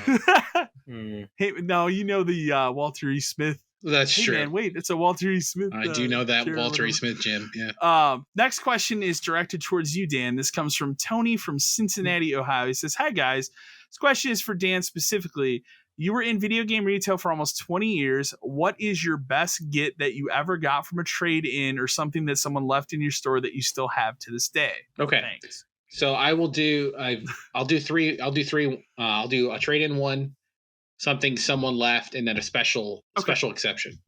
Hey, no, the Walter E. Smith. That's true. Man, wait, it's a Walter E. Smith. I do know that Walter E. Smith, Jim. Yeah. Next question is directed towards you, Dan. This comes from Tony from Cincinnati, Ohio. He says, "Hi guys. This question is for Dan specifically. You were in video game retail for almost 20 years. What is your best get that you ever got from a trade-in or something that someone left in your store that you still have to this day?" Okay. Thanks. So I will do. I'll do three. I'll do a trade-in one, something someone left, and then a special exception.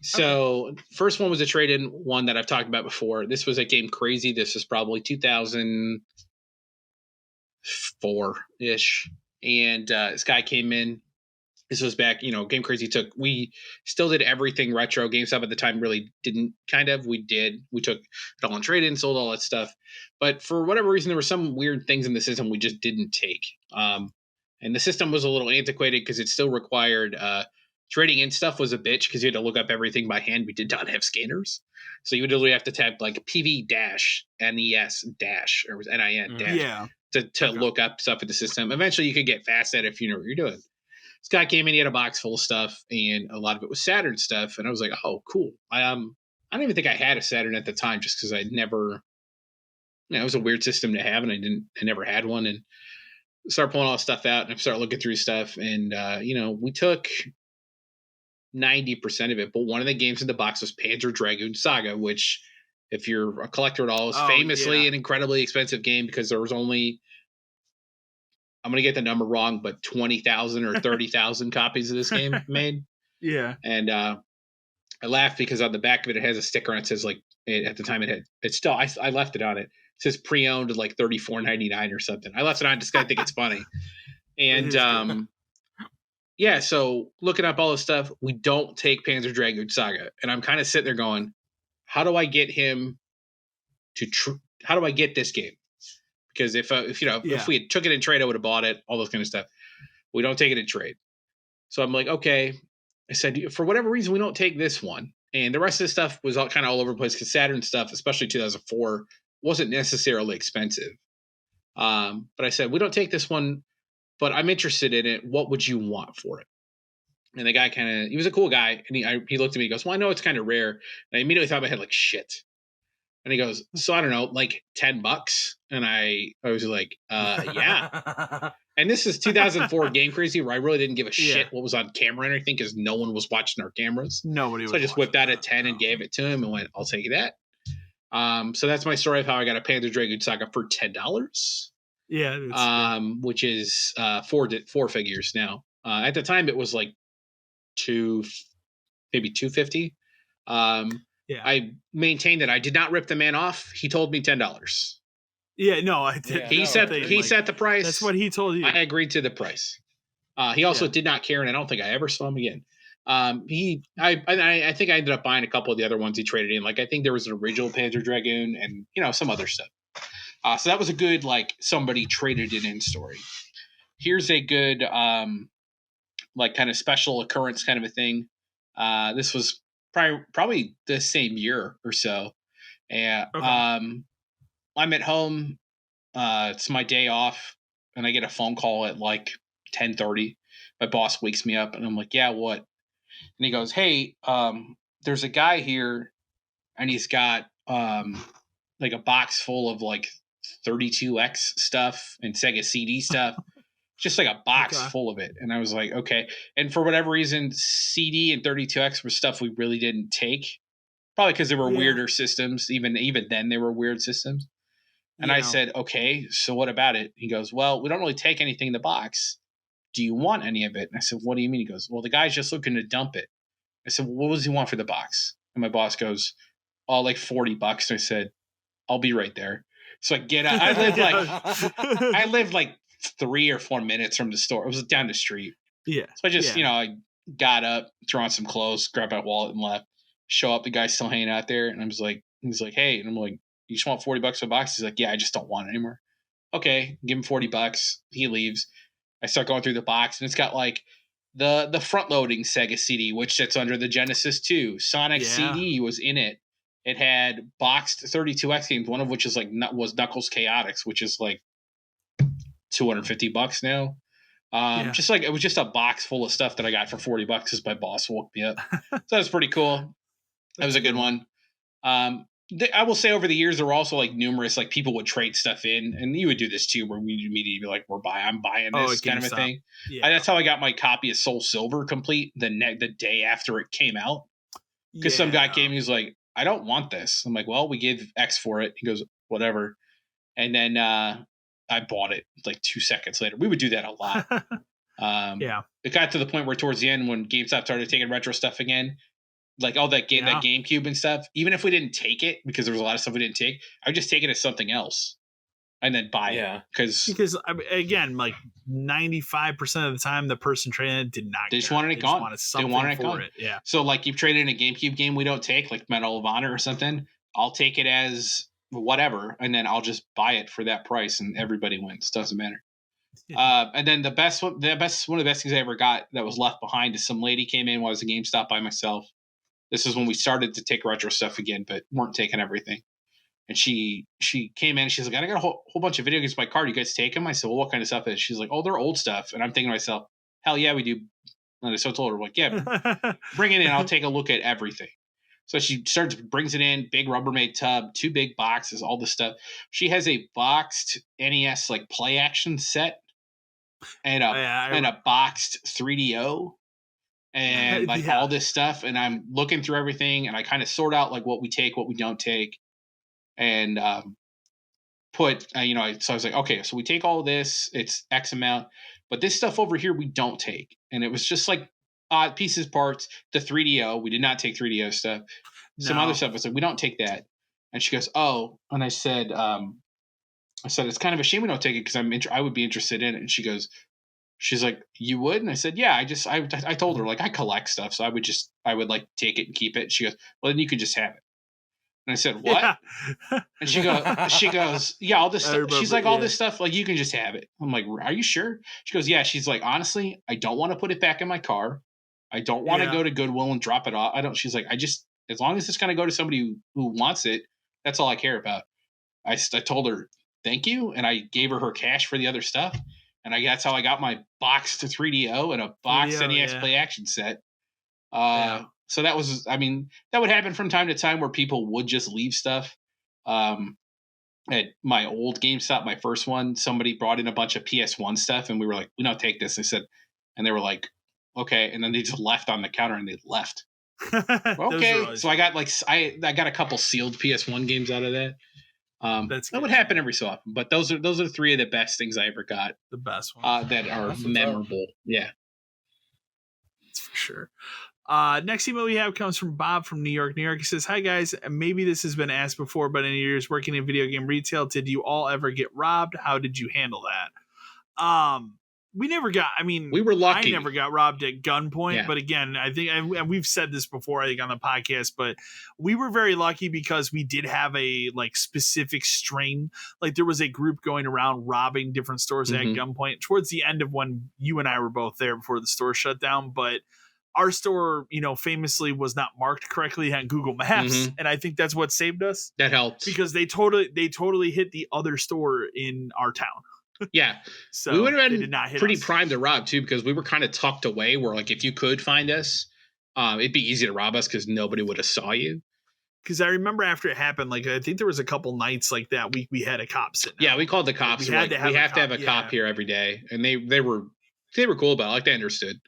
So first one was a trade-in one that I've talked about before. This was at Game Crazy. This is probably 2004-ish. And this guy came in. This was back, Game Crazy we still did everything retro. GameStop at the time really didn't We took it all on trade-in, sold all that stuff. But for whatever reason, there were some weird things in the system we just didn't take. And the system was a little antiquated because it still required trading in stuff was a bitch because you had to look up everything by hand. We did not have scanners. So you would literally have to type like PV-NES- or was NIN- to look up stuff in the system. Eventually you could get fast at it if you know what you're doing. This guy came in, he had a box full of stuff, and a lot of it was Saturn stuff. And I was like, oh, cool. I don't even think I had a Saturn at the time just because I'd never, it was a weird system to have, and I never had one. And started pulling all the stuff out and I started looking through stuff. And, we took 90% of it. But one of the games in the box was Panzer Dragoon Saga, which, if you're a collector at all, is famously an incredibly expensive game because there was only, I'm going to get the number wrong, but 20,000 or 30,000 copies of this game made. Yeah. And I laughed because on the back of it, it has a sticker and it says, like, at the time it's still, I left it on it. It says pre-owned at like $34.99 or something. I left it on just because I think it's funny. And, yeah, so looking up all this stuff, we don't take Panzer Dragoon Saga, and I'm kind of sitting there going, how do I get him to? How do I get this game? Because if we had took it in trade, I would have bought it. All those kind of stuff. We don't take it in trade, so I'm like, okay. I said, for whatever reason, we don't take this one, and the rest of the stuff was all kind of all over the place because Saturn stuff, especially 2004, wasn't necessarily expensive. But I said, we don't take this one, but I'm interested in it. What would you want for it? And the guy he was a cool guy. And he looked at me, he goes, well, I know it's kind of rare. And I immediately thought in my head, like, shit. And he goes, so I don't know, like $10. And I was like, yeah. And this is 2004 Game Crazy, where I really didn't give a shit what was on camera and everything because no one was watching our cameras. Nobody was. So I just whipped out a 10 and gave it to him and went, I'll take that. So that's my story of how I got a Panzer Dragoon Saga for $10. Yeah. Which is four figures now. At the time, it was like maybe $250. I maintained that I did not rip the man off. He told me $10. Yeah, no, I did. He set the price. That's what he told you. I agreed to the price. He also did not care, and I don't think I ever saw him again. I think I ended up buying a couple of the other ones he traded in. Like I think there was an original Panzer Dragoon and some other stuff. So that was a good like somebody traded it in story. Here's a good like kind of special occurrence kind of a thing. This was probably the same year or so. And I'm at home. It's my day off, and I get a phone call at like 10:30. My boss wakes me up, and I'm like, "Yeah, what?" And he goes, "Hey, there's a guy here, and he's got like a box full of like 32X stuff and Sega CD stuff." Just like a box full of it. And I was like, okay. And for whatever reason, CD and 32X were stuff we really didn't take. Probably because they were weirder systems. Even then, they were weird systems. And I said, okay, so what about it? He goes, well, we don't really take anything in the box. Do you want any of it? And I said, what do you mean? He goes, well, the guy's just looking to dump it. I said, well, what does he want for the box? And my boss goes, oh, like $40. And I said, I'll be right there. So I get out. I lived like 3 or 4 minutes from the store. It was down the street. Yeah. So I just, I got up, threw on some clothes, grabbed my wallet and left. Show up, the guy's still hanging out there. And he's like, hey. And I'm like, you just want $40 for a box? He's like, yeah, I just don't want it anymore. Okay. Give him $40. He leaves. I start going through the box and it's got like the front loading Sega CD, which sits under the Genesis 2. Sonic CD was in it. It had boxed 32X games, one of which is was Knuckles Chaotix, which is like $250 now. Just like it was just a box full of stuff that I got for $40 because my boss woke me up. So that was pretty cool. That was a good one. I will say over the years there were also like numerous like people would trade stuff in, and you would do this too, where we immediately be like, I'm buying this kind of a thing. That's how I got my copy of Soul Silver complete the day after it came out. Because some guy came, he's like, I don't want this. I'm like, well, we gave X for it. He goes, whatever. And then I bought it like 2 seconds later. We would do that a lot. It got to the point where towards the end, when GameStop started taking retro stuff again, like all that that GameCube and stuff, even if we didn't take it, because there was a lot of stuff we didn't take, I would just take it as something else and then buy it. Because again, like 95% of the time, the person trading it did not. They just wanted it gone. They wanted it gone. Yeah. So like you traded in a GameCube game we don't take, like Medal of Honor or something, I'll take it as whatever, and then I'll just buy it for that price, and everybody wins. Doesn't matter. And then one of the best things I ever got that was left behind is some lady came in while I was at GameStop by myself. This is when we started to take retro stuff again, but weren't taking everything. And she came in and she's like, I got a whole bunch of video games in my car. Do you guys take them? I said, well, what kind of stuff is it? She's like, oh, they're old stuff. And I'm thinking to myself, hell yeah, we do. And so I told her, like, yeah, bring it in. I'll take a look at everything. So she brings it in, big Rubbermaid tub, 2 big boxes, all this stuff. She has a boxed NES like play action set and a boxed 3DO. And like all this stuff, and I'm looking through everything, and I kind of sort out like what we take, what we don't take, and put so I was like, okay, so we take all of this, it's X amount, but this stuff over here we don't take, and it was just like odd pieces, parts. The 3DO, we did not take 3DO stuff. Some other stuff was like, we don't take that, and she goes, oh, and I said it's kind of a shame we don't take it because I would be interested in it, and she goes, She's like, you would? And I said, yeah, I told her, like, I collect stuff. So I would like take it and keep it. She goes, well, then you could just have it. And I said, what? Yeah. And she goes, yeah, all this stuff. She's like, all yeah. this stuff, like, you can just have it. I'm like, are you sure? She goes, yeah. She's like, honestly, I don't want to put it back in my car. I don't want to Yeah. go to Goodwill and drop it off. She's like, as long as it's going to go to somebody who wants it, that's all I care about. I told her, thank you. And I gave her cash for the other stuff. And that's how I got my boxed 3DO and a boxed 3DO, NES yeah. Play Action set. Yeah. So that was, I mean, that would happen from time to time where people would just leave stuff. At my old GameStop, my first one, somebody brought in a bunch of PS1 stuff, and we were like, we don't take this. I said, and they were like, okay. And then they just left on the counter and they left. Okay. So I got I got a couple sealed PS1 games out of that. That would happen every so often, but those are three of the best things I ever got. The best ones that are memorable. Yeah, that's for sure. Next email we have comes from Bob from New York. He says, hi guys, maybe this has been asked before, but in your years working in video game retail, did you all ever get robbed? How did you handle that? We never got, we were lucky. I never got robbed at gunpoint, Yeah. But again, I think, and we've said this before, I think on the podcast, but we were very lucky because we did have a like specific string. Like there was a group going around robbing different stores at gunpoint towards the end of when you and I were both there before the store shut down. But our store, famously was not marked correctly on Google Maps. And I think that's what saved us. That helps. Because they totally hit the other store in our town. Yeah. So we would have been pretty us. primed to rob too, because we were kind of tucked away where like if you could find us, it'd be easy to rob us because nobody would have saw you. Because I remember after it happened, like I think there was a couple nights like that we had a cop sitting. Yeah, we called the cops. We have to have a cop here every day, and they were cool about it. Like they understood.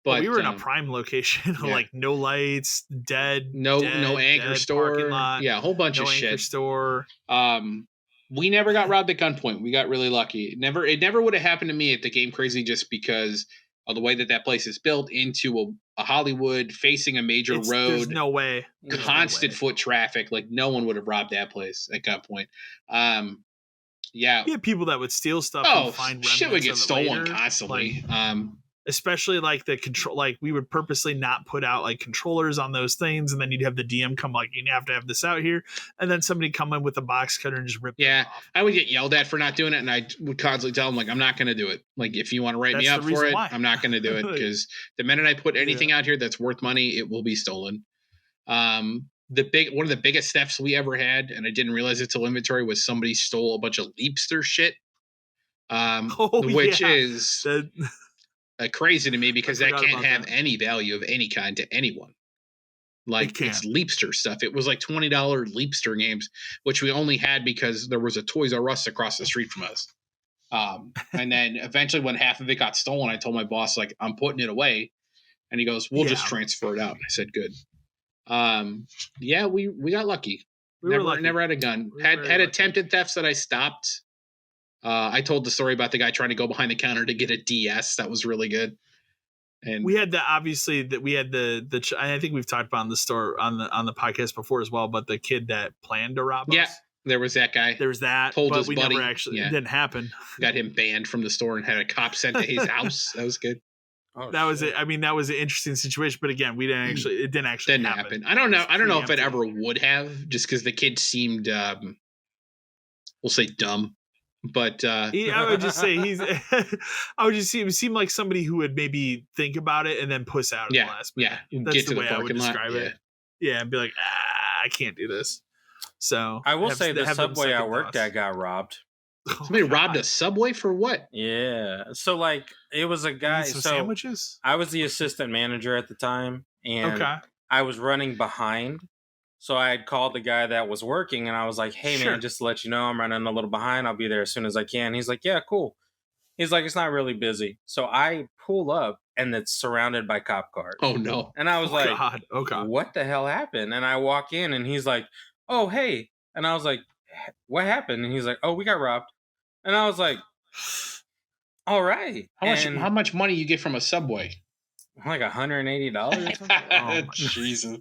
But we were in a prime location, like no lights, no anchor store, parking lot, a whole bunch of shit. Store. We never got robbed at gunpoint. We got really lucky. It never would have happened to me at the Game Crazy just because of the way that place is built into a Hollywood facing a major road. There's no way. Constant foot traffic. Like no one would have robbed that place at gunpoint. Yeah. We had people that would steal stuff. Oh, find shit would get stolen later. constantly. Especially like the control, like we would purposely not put out like controllers on those things, and then you'd have the DM come like, you have to have this out here, and then somebody come in with a box cutter and just rip it off. I would get yelled at for not doing it, and I would constantly tell them like, I'm not going to do it. Like if you want to write me up for it, I'm not going to do it because the minute I put anything out here that's worth money, it will be stolen. One of the biggest thefts we ever had, and I didn't realize it till inventory, was somebody stole a bunch of Leapster shit, which is crazy to me because that can't have any value of any kind to anyone. Like it's Leapster stuff. It was like $20 Leapster games, which we only had because there was a Toys R Us across the street from us. And then eventually when half of it got stolen, I told my boss, like, I'm putting it away. And he goes, we'll just transfer it out. And I said, good. We got lucky. Never had a gun. Had attempted thefts that I stopped. I told the story about the guy trying to go behind the counter to get a DS. That was really good. And we had I think we've talked about in the store on the podcast before as well, but the kid that planned to rob us. Yeah, there was that guy. There was that. Told but his we buddy. Never actually, it didn't happen. Got him banned from the store and had a cop sent to his house. That was good. Oh, that was it. I mean, that was an interesting situation, but again, it didn't actually happen. I don't know if it ever would have, just because the kid seemed, we'll say dumb. But I would just say it seemed like somebody who would maybe think about it and then puss out at the last minute. Yeah, that's get the to way the I would describe it. Yeah, and be like, I can't do this. So I will say the Subway I worked at got robbed. Somebody robbed a Subway for what? Yeah, so like it was a guy. Some sandwiches. I was the assistant manager at the time, and I was running behind. So I had called the guy that was working, and I was like, hey, man, just to let you know, I'm running a little behind. I'll be there as soon as I can. He's like, yeah, cool. He's like, it's not really busy. So I pull up, and it's surrounded by cop cars. Oh, no. And I was what the hell happened? And I walk in, and he's like, oh, hey. And I was like, what happened? And he's like, oh, we got robbed. And I was like, all right. How much money you get from a Subway? Like $180 or something? Oh, Jesus.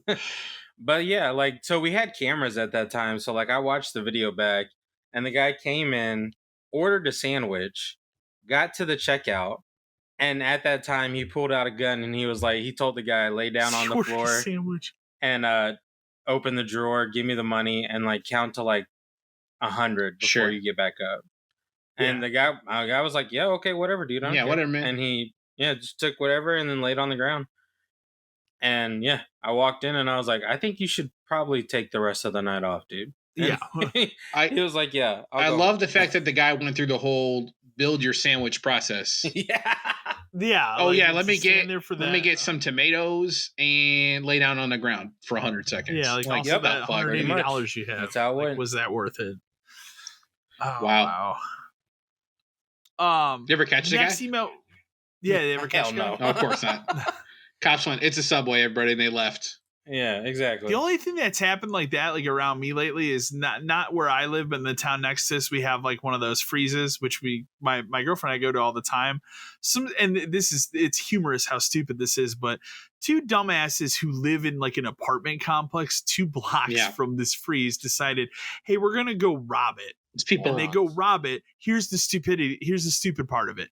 But yeah, like, so we had cameras at that time. So like I watched the video back, and the guy came in, ordered a sandwich, got to the checkout, And at that time, he pulled out a gun and he was like, he told the guy, lay down on the Shorty floor sandwich. and open the drawer, give me the money, and like count to like 100 before Sure. you get back up. And Yeah. the guy was like, yeah, okay, whatever, dude. I don't Yeah, care. whatever, man. And he, just took whatever and then laid on the ground. And yeah, I walked in and I was like, I think you should probably take the rest of the night off, dude. And Yeah. he was like, yeah. I love the fact that the guy went through the whole build your sandwich process. Yeah. Yeah. Oh like, yeah, to let me stand there for let me that. get some tomatoes and lay down on the ground for 100 seconds. Yeah, like also yep, that fuck, pretty $180 you have. That's how it like, went. was that worth it? Oh, Wow. wow. You ever catch the next guy? email. Yeah, they ever catch Hell the guy? no. No, of course not. Cops went, it's a Subway, everybody, and they left. Yeah, exactly. The only thing that's happened like that, like around me lately, is not where I live, but in the town next to us, we have like one of those freezes, which my girlfriend and I go to all the time. It's humorous how stupid this is, but two dumbasses who live in like an apartment complex 2 blocks from this freeze decided, hey, we're gonna go rob it. It's people. And they go rob it. Here's the stupid part of it.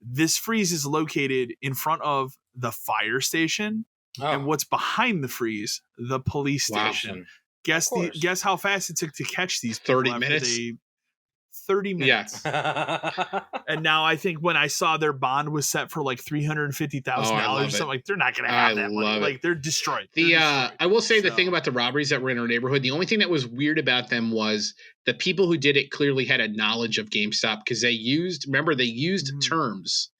This freeze is located in front of the fire station. And what's behind the freeze? The police station. Guess how fast it took to catch these people? 30 minutes. 30 minutes. Yeah. And now I think when I saw their bond was set for like $350,000 or something, like they're not going to have that money. Like they're destroyed. I will say the thing about the robberies that were in our neighborhood, the only thing that was weird about them was the people who did it clearly had a knowledge of GameStop because they used terms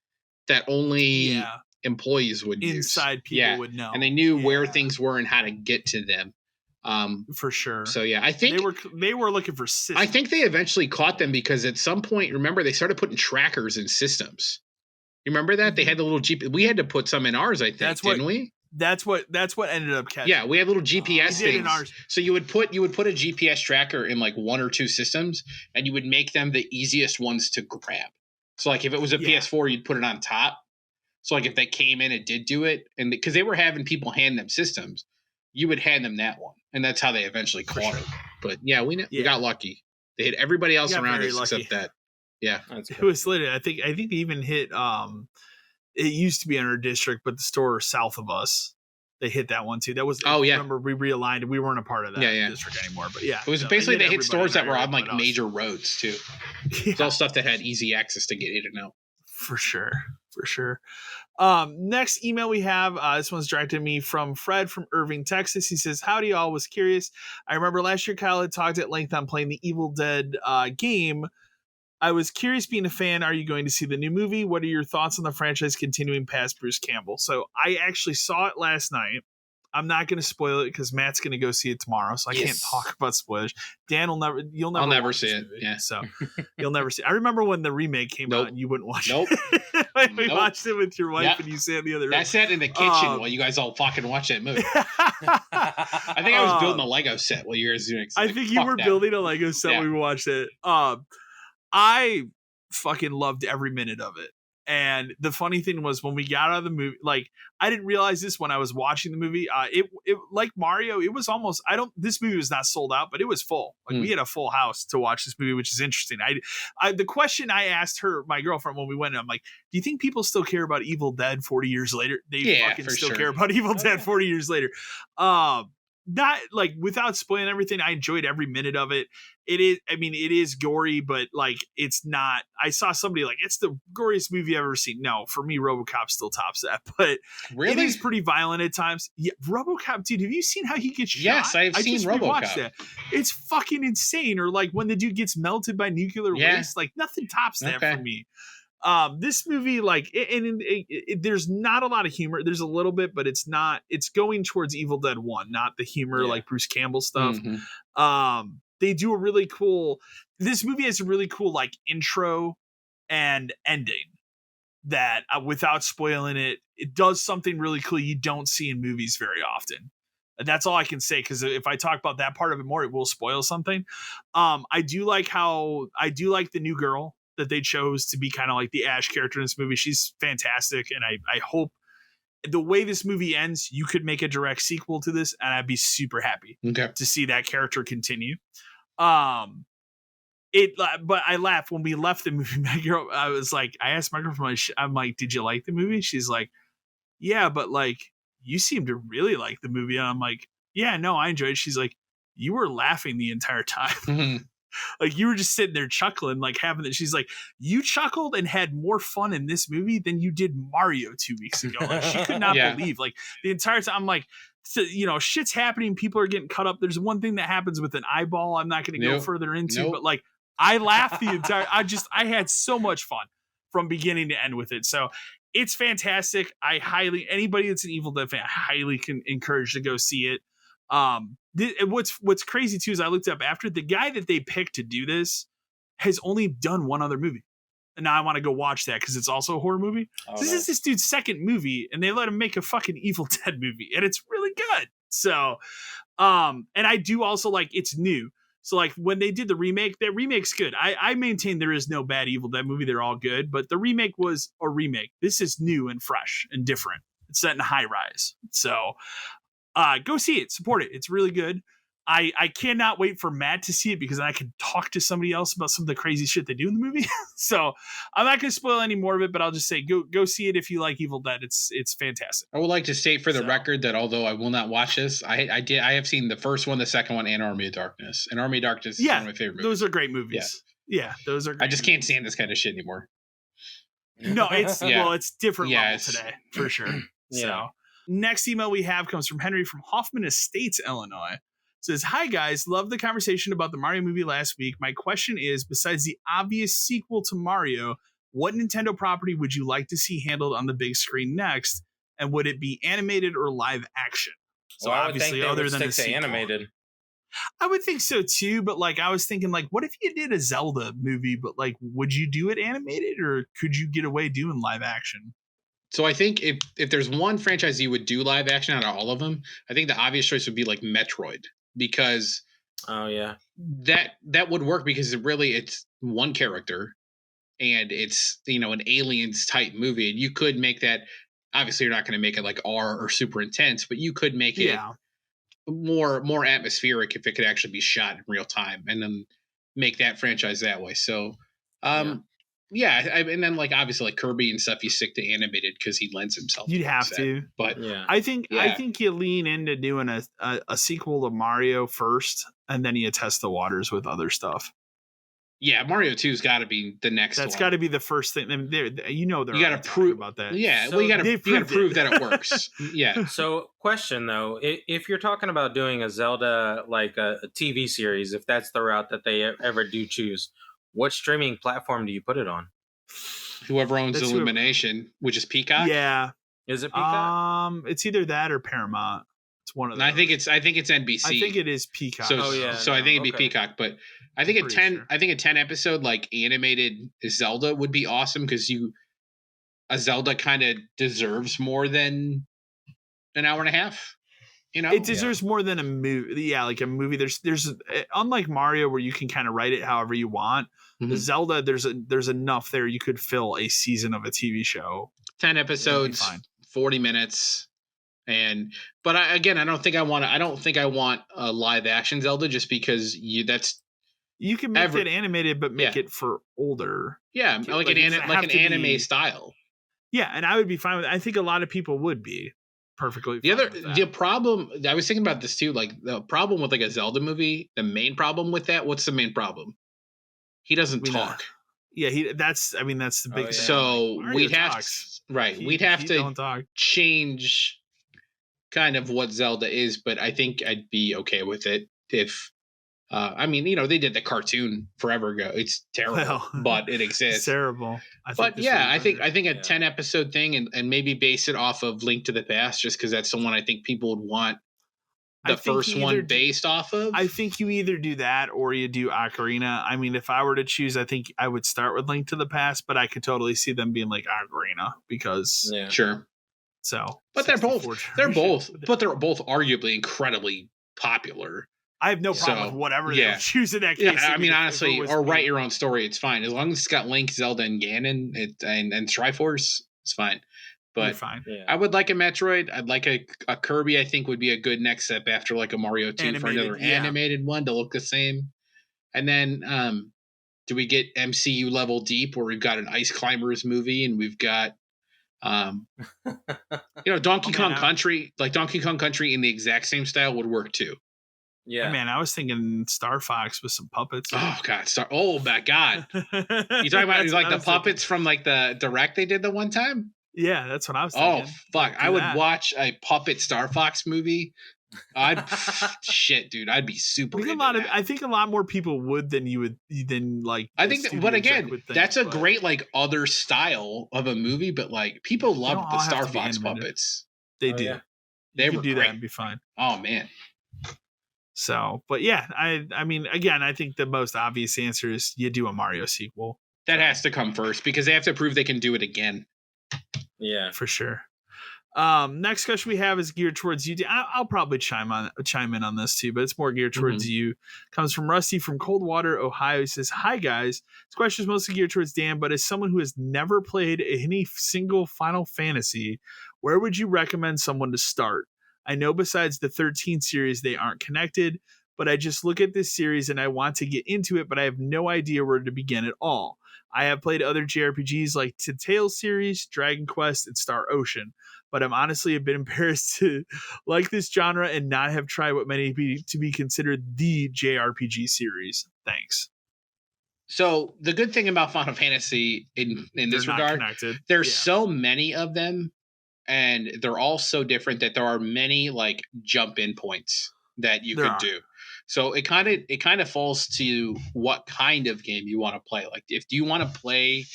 that only employees would use. Inside people would know. And they knew where things were and how to get to them. For sure. So yeah, I think they were looking for systems. I think they eventually caught them because at some point, remember, they started putting trackers in systems. You remember that? They had the little GPS. We had to put some in ours, I think, didn't we? That's what ended up catching. Yeah, we had little GPS things. In ours. So you would put a GPS tracker in like 1 or 2 systems, and you would make them the easiest ones to grab. So like if it was a PS4, you'd put it on top. So like if they came in and did do it, and because they were having people hand them systems, you would hand them that one, and that's how they eventually caught it. But yeah, we got lucky. They hit everybody else around us except that. Yeah, it was literally. I think they even hit. It used to be in our district, but the store south of us, they hit that one too. That was. Remember, we realigned. We weren't a part of that district anymore. But yeah, it was basically they hit stores that were on like major roads too. It's all stuff that had easy access to get in and out. For sure. Next email we have, this one's directed to me from Fred from Irving, Texas. He says, howdy y'all, was curious. I remember last year Kyle had talked at length on playing the Evil Dead game. I was curious, being a fan, are you going to see the new movie? What are your thoughts on the franchise continuing past Bruce Campbell? So I actually saw it last night. I'm not going to spoil it because Matt's going to go see it tomorrow, so I can't talk about spoilers. Dan you'll never. I'll never see it. Movie, so you'll never see. I remember when the remake came out and you wouldn't watch it. We watched it with your wife and you sat in the other room. I sat in the kitchen while you guys all fucking watched that movie. I think I was building a Lego set while you guys doing it. I think you were building a Lego set when we watched it. I fucking loved every minute of it. And the funny thing was when we got out of the movie, like I didn't realize this when I was watching the movie. It like Mario, it was almost this movie was not sold out, but it was full. Like we had a full house to watch this movie, which is interesting. The question I asked her, my girlfriend, when we went, I'm like, do you think people still care about Evil Dead 40 years later? They fucking still care about Evil Dead 40 years later. Not like without spoiling everything, I enjoyed every minute of it. It is gory, but like it's not. I saw somebody like it's the goriest movie I've ever seen. No, for me, RoboCop still tops that, but really? It is pretty violent at times. Yeah, RoboCop, dude, have you seen how he gets shot? Yes, I've seen RoboCop. That. It's fucking insane. Or like when the dude gets melted by nuclear waste, like nothing tops that for me. This movie, like, there's not a lot of humor. There's a little bit, but it's going towards Evil Dead 1, not the humor like Bruce Campbell stuff. Mm-hmm. They do a really cool, this movie has a really cool like intro and ending that without spoiling it does something really cool you don't see in movies very often. And that's all I can say, because if I talk about that part of it more, it will spoil something. I do like the new girl that they chose to be kind of like the Ash character in this movie. She's fantastic. And I hope the way this movie ends, you could make a direct sequel to this, and I'd be super happy to see that character continue. but I laughed when we left the movie. My girl, I was like, I asked my girlfriend, I'm like, did you like the movie? She's like, yeah, but like, you seem to really like the movie. And I'm like, yeah, no, I enjoyed it. She's like, you were laughing the entire time. Mhm. Like you were just sitting there chuckling, like having it. She's like, you chuckled and had more fun in this movie than you did Mario 2 weeks ago. Like she could not Yeah. believe, like the entire time. I'm like, so, you know, shit's happening. People are getting cut up. There's one thing that happens with an eyeball. I'm not going to go Nope. further into, Nope. but like I laughed the entire. I had so much fun from beginning to end with it. So it's fantastic. I highly, anybody that's an Evil Dead fan, I highly can encourage to go see it. What's crazy too is I looked up after the guy that they picked to do this has only done one other movie, and now I want to go watch that because it's also a horror movie. Oh, This is this dude's second movie, and they let him make a fucking Evil Dead movie, and it's really good. So, and I do also like it's new. So like when they did the remake, that remake's good. I maintain there is no bad Evil Dead movie; they're all good. But the remake was a remake. This is new and fresh and different. It's set in a high rise. So go see it, support it. It's really good. I cannot wait for Matt to see it because then I can talk to somebody else about some of the crazy shit they do in the movie. So I'm not going to spoil any more of it, but I'll just say go see it if you like Evil Dead. It's fantastic. I would like to state for the So- record that although I will not watch this, I have seen the first one, the second one, and Army of Darkness. And Army of Darkness is one of my favorite movies. Those are great movies. Yeah, those are. Great I just can't movies. stand this kind of shit anymore. No, it's Yeah. well, it's different Yeah, level it's- today for sure. Yeah. So next email we have comes from Henry from Hoffman Estates, Illinois. Says, hi guys, love the conversation about the Mario movie last week. My question is, besides the obvious sequel to Mario, what Nintendo property would you like to see handled on the big screen next? And would it be animated or live action? So Well, I would think obviously, they other would than stick a to sequel. animated. I would think so too, but like I was thinking, like, what if you did a Zelda movie, but like, would you do it animated or could you get away doing live action? So I think if there's one franchise you would do live action out of all of them, I think the obvious choice would be like Metroid, because Oh yeah. that would work because it's one character and it's an aliens type movie, and you could make that. Obviously, you're not going to make it like R or super intense, but you could make it Yeah. more atmospheric if it could actually be shot in real time, and then make that franchise that way. So, and then like obviously like Kirby and stuff, you stick to animated because he lends himself. You'd have that. to. But Yeah. I think Yeah. you lean into doing a sequel to Mario first, and then you test the waters with other stuff. yeah, Mario 2's got to be the next. That's one. got to be the first thing. And they're you You got to already talking prove about that. Yeah, So well, you got they've to proved prove it. that it works. Yeah. So, question though, if you're talking about doing a Zelda like a TV series, if that's the route that they ever do choose, what streaming platform do you put it on? Whoever owns That's who- Illumination, which is Peacock. Yeah. Is it Peacock? It's either that or Paramount. It's one of And those. I think it's NBC. I think it is Peacock. So, Oh, yeah, so I no, think it'd be okay. Peacock, but I think Pretty sure. I think a 10 episode like animated Zelda would be awesome because a Zelda kind of deserves more than an hour and a half. It deserves more than a movie. Yeah, like a movie. There's unlike Mario where you can kind of write it however you want. Mhm. Zelda, there's enough there you could fill a season of a TV show. 10 That'd be episodes, fine. 40 minutes. But I don't think I want a live action Zelda just because You can make it animated, but make it for older. yeah, Like, like it doesn't have an to anime be- style. Yeah, and I would be fine with it. I think a lot of people would be perfectly fine with that. The problem, I was thinking about this too, like the problem with like a Zelda movie, the main problem with that, what's the main problem? He doesn't We know. talk. Yeah, that's the big yeah. thing. So Like, Mario we'd have talks. we'd have He to don't talk. change kind of what Zelda is, but I think I'd be okay with it if they did the cartoon forever ago. It's terrible, Well, but it It's exists. terrible. But this yeah, would I be think better. a 10 episode thing and maybe base it off of Link to the Past just because that's the one I think people would want I the think first you one either based off of. I think you either do that or you do Ocarina. I mean, if I were to choose, I think I would start with Link to the Past, but I could totally see them being like Ocarina because Yeah. Sure. so. But they're both 64 they're generations. both but they're both arguably incredibly popular. I have no problem so, with whatever yeah. they choose in that Yeah, case. I mean if it honestly, was or me. write your own story, it's fine. As long as it's got Link, Zelda, and Ganon and Triforce, it's fine. You're But fine. Yeah. I would like a Metroid. I'd like a Kirby. I think would be a good next step after like a Mario 2 for Animated, another yeah. animated one to look the same. And then Do we get MCU level deep where we've got an Ice Climbers movie and we've got, Donkey Kong Country, like Donkey Kong Country in the exact same style would work too. Yeah, man, I was thinking Star Fox with some puppets. Oh God, oh my God! You talking about like the puppets from like the direct they did the one time? Yeah, that's what I was thinking. Oh fuck! I would watch a puppet Star Fox movie. Shit, dude, I'd be super. I think a lot more people would than you would like. I think, but again, that's a great like other style of a movie. But like people love the Star Fox puppets. They do. Yeah. They would do that and be fine. Oh man. So, but yeah, I mean, again, I think the most obvious answer is you do a Mario sequel. That has to come first because they have to prove they can do it again. Yeah, for sure. Next question we have is geared towards you. I'll probably chime in on this too, but it's more geared towards you. Comes from Rusty from Coldwater, Ohio. He says, "Hi guys. This question is mostly geared towards Dan, but as someone who has never played any single Final Fantasy, where would you recommend someone to start? I know besides the 13 series, they aren't connected, but I just look at this series and I want to get into it, but I have no idea where to begin at all. I have played other JRPGs like the Tales series, Dragon Quest, and Star Ocean, but I'm honestly a bit embarrassed to like this genre and not have tried what many to be considered the JRPG series. Thanks." So the good thing about Final Fantasy in this regard, there's so many of them, and they're all so different that there are many like jump in points that you could do. So it kind of falls to what kind of game you want to play. Like if you want to play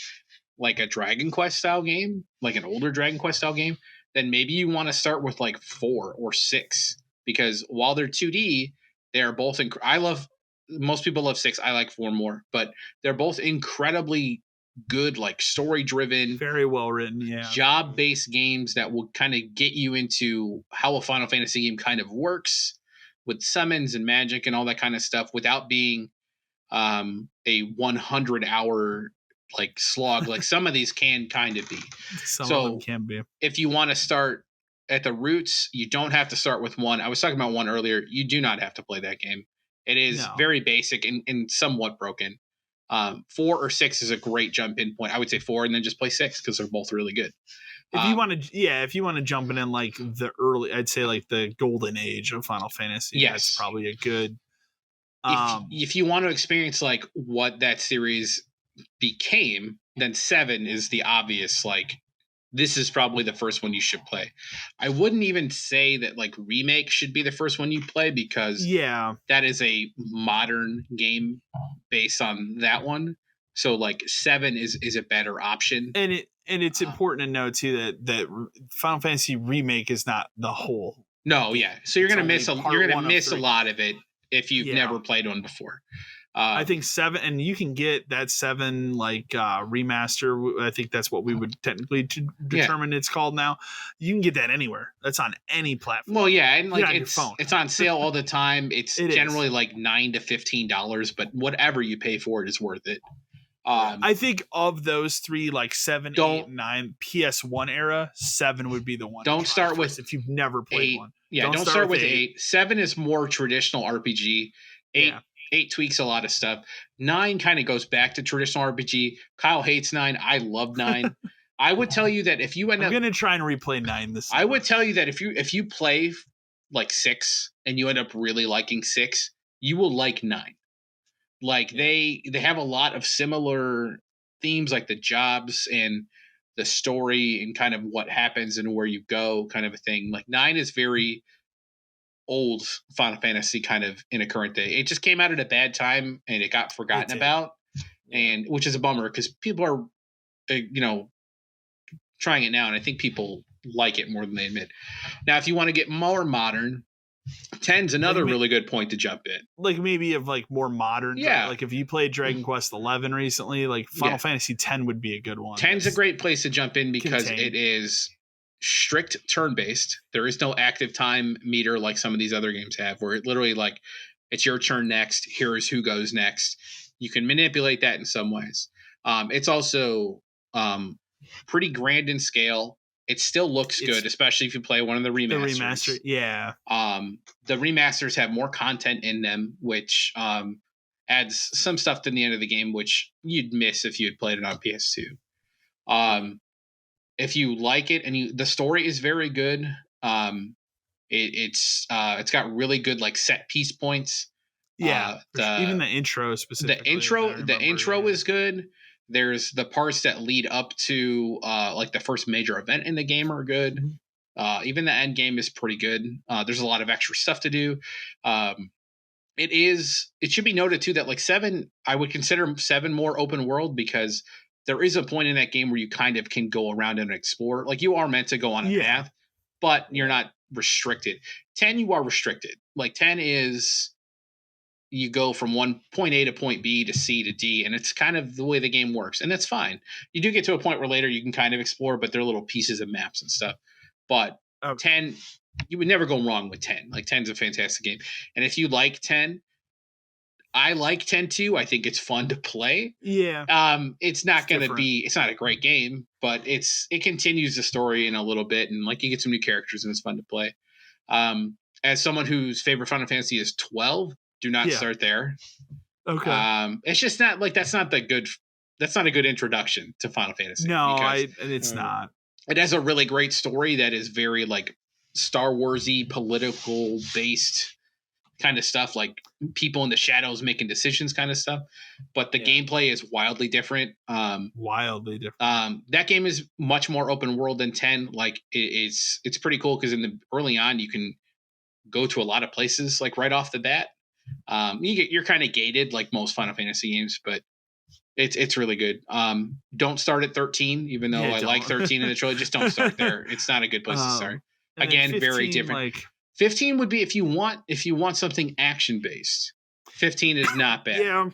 like a Dragon Quest style game, like an older Dragon Quest style game, then maybe you want to start with like 4 or 6, because while they're 2D, they are both most people love 6. I like 4 more, but they're both incredibly good, like story driven, very well written, job based games that will kind of get you into how a Final Fantasy game kind of works with summons and magic and all that kind of stuff without being a 100-hour like slog like some of these can kind of be. Some of them can be. If you want to start at the roots, you don't have to start with 1. I was talking about 1 earlier. You do not have to play that game. It is very basic and somewhat broken. 4 or 6 is a great jump in point. I would say 4 and then just play 6 because they're both really good. If you want to jump in like the early, I'd say like the golden age of Final Fantasy. That's probably a good. If you want to experience like what that series became, then 7 is the obvious, like this is probably the first one you should play. I wouldn't even say that like Remake should be the first one you play, because that is a modern game based on that one. So like 7 is a better option. And it's important to know too that Final Fantasy Remake is not the whole. No, yeah. So you're gonna miss a lot of it if you've never played one before. I think 7, and you can get that 7 like remaster. I think that's what we would technically determine it's called now. You can get that anywhere. That's on any platform. Well, yeah, and like it's on sale all the time. It's generally like $9 to $15, but whatever you pay for it is worth it. I think of those 3, like 7, 8, 9, PS1 era, 7 would be the one. Don't start with if you've never played 8. one. Yeah, don't start with 8. 7 is more traditional RPG. 8 tweaks a lot of stuff. 9 kind of goes back to traditional RPG. Kyle hates 9. I love 9. I would tell you that if you I'm going to try and replay 9 this I would tell you that if you play like 6 and you end up really liking 6, you will like 9. Like they have a lot of similar themes, like the jobs and the story and kind of what happens and where you go kind of a thing. Like 9 is very old Final Fantasy kind of in a current day. It just came out at a bad time and it got forgotten about, and which is a bummer because people are, trying it now, and I think people like it more than they admit. Now, if you want to get more modern, 10's another really good point to jump in. Like maybe of like more modern. Yeah. Like if you played Dragon Quest 11 recently, like Final Fantasy 10 would be a good one. 10's a great place to jump in because it is strict turn-based. There is no active time meter like some of these other games have, where it literally like it's your turn next. Here's who goes next. You can manipulate that in some ways. It's also pretty grand in scale. It still looks good, especially if you play one of the remasters. The remaster, yeah. The remasters have more content in them, which adds some stuff to the end of the game, which you'd miss if you had played it on PS2. If you like it and the story is very good. It's got really good like set piece points. Yeah, even the intro specifically. The intro is good. There's the parts that lead up to like the first major event in the game are good. Mm-hmm. Even the end game is pretty good. There's a lot of extra stuff to do. It should be noted too that like 7, I would consider 7 more open world because there is a point in that game where you kind of can go around and explore. Like you are meant to go on a path, but you're not restricted. 10, you are restricted. Like 10 is you go from point A to point B to C to D, and it's kind of the way the game works, and that's fine. You do get to a point where later you can kind of explore, but they're little pieces of maps and stuff. But 10, you would never go wrong with 10. Like 10's a fantastic game, and if you like 10, I like 10 too. I think it's fun to play. Yeah. It's not a great game, but it continues the story in a little bit, and like you get some new characters and it's fun to play. As someone whose favorite Final Fantasy is 12, do not start there. Okay. It's just not like that's not a good introduction to Final Fantasy. No, it's not. It has a really great story that is very like Star Warsy, political based kind of stuff, like people in the shadows making decisions kind of stuff. But the gameplay is wildly different. That game is much more open world than 10. Like it's pretty cool because early on you can go to a lot of places like right off the bat. You're kind of gated like most Final Fantasy games, but it's really good. Don't start at 13, even though I like 13 in the trilogy. Just don't start there. It's not a good place to start. Again, 15, very different. 15 would be if you want something action based. 15 is not bad.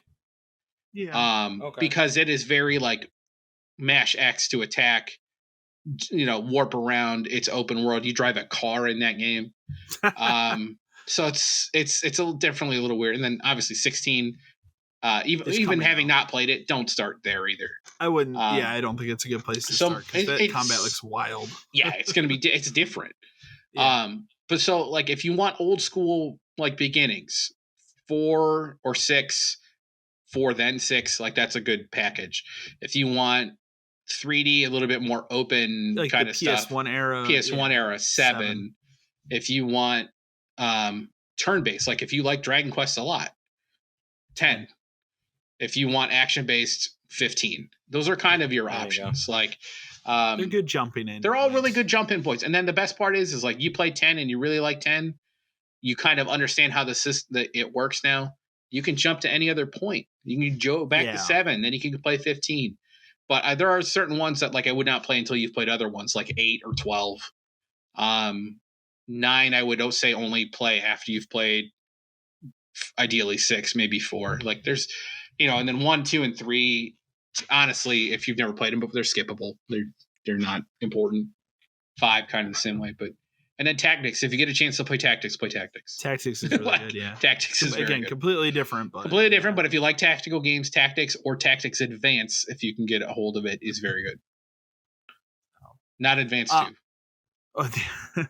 Because it is very like mash X to attack. Warp around. It's open world. You drive a car in that game. So it's definitely a little weird. And then obviously 16, even having not played it, don't start there either. I wouldn't. I don't think it's a good place to start because that combat looks wild. Yeah, it's gonna be. It's different. But so like if you want old school like beginnings, 4 or 6, 4 then 6, like that's a good package. If you want 3D, a little bit more open like kind of stuff, PS1 era 7. If you want turn-based, like if you like Dragon Quest a lot, 10. If you want action-based, 15. Those are kind of your options. Like they're good jumping in. They're all really good jump-in points. And then the best part is like you play 10 and you really like 10, you kind of understand how it works now. You can jump to any other point. You can go back to 7, then you can play 15. But there are certain ones that like I would not play until you've played other ones, like 8 or 12. 9, I would say only play after you've played ideally 6, maybe 4. Like there's, and then 1, 2, and 3. Honestly, if you've never played them, but they're skippable. They're not important. 5 kind of the same way, and then Tactics. If you get a chance to play Tactics, play Tactics. Tactics is really good. Yeah, Tactics is very good. Completely different. But if you like tactical games, Tactics or Tactics Advance, if you can get a hold of it, is very good. Not Advance 2.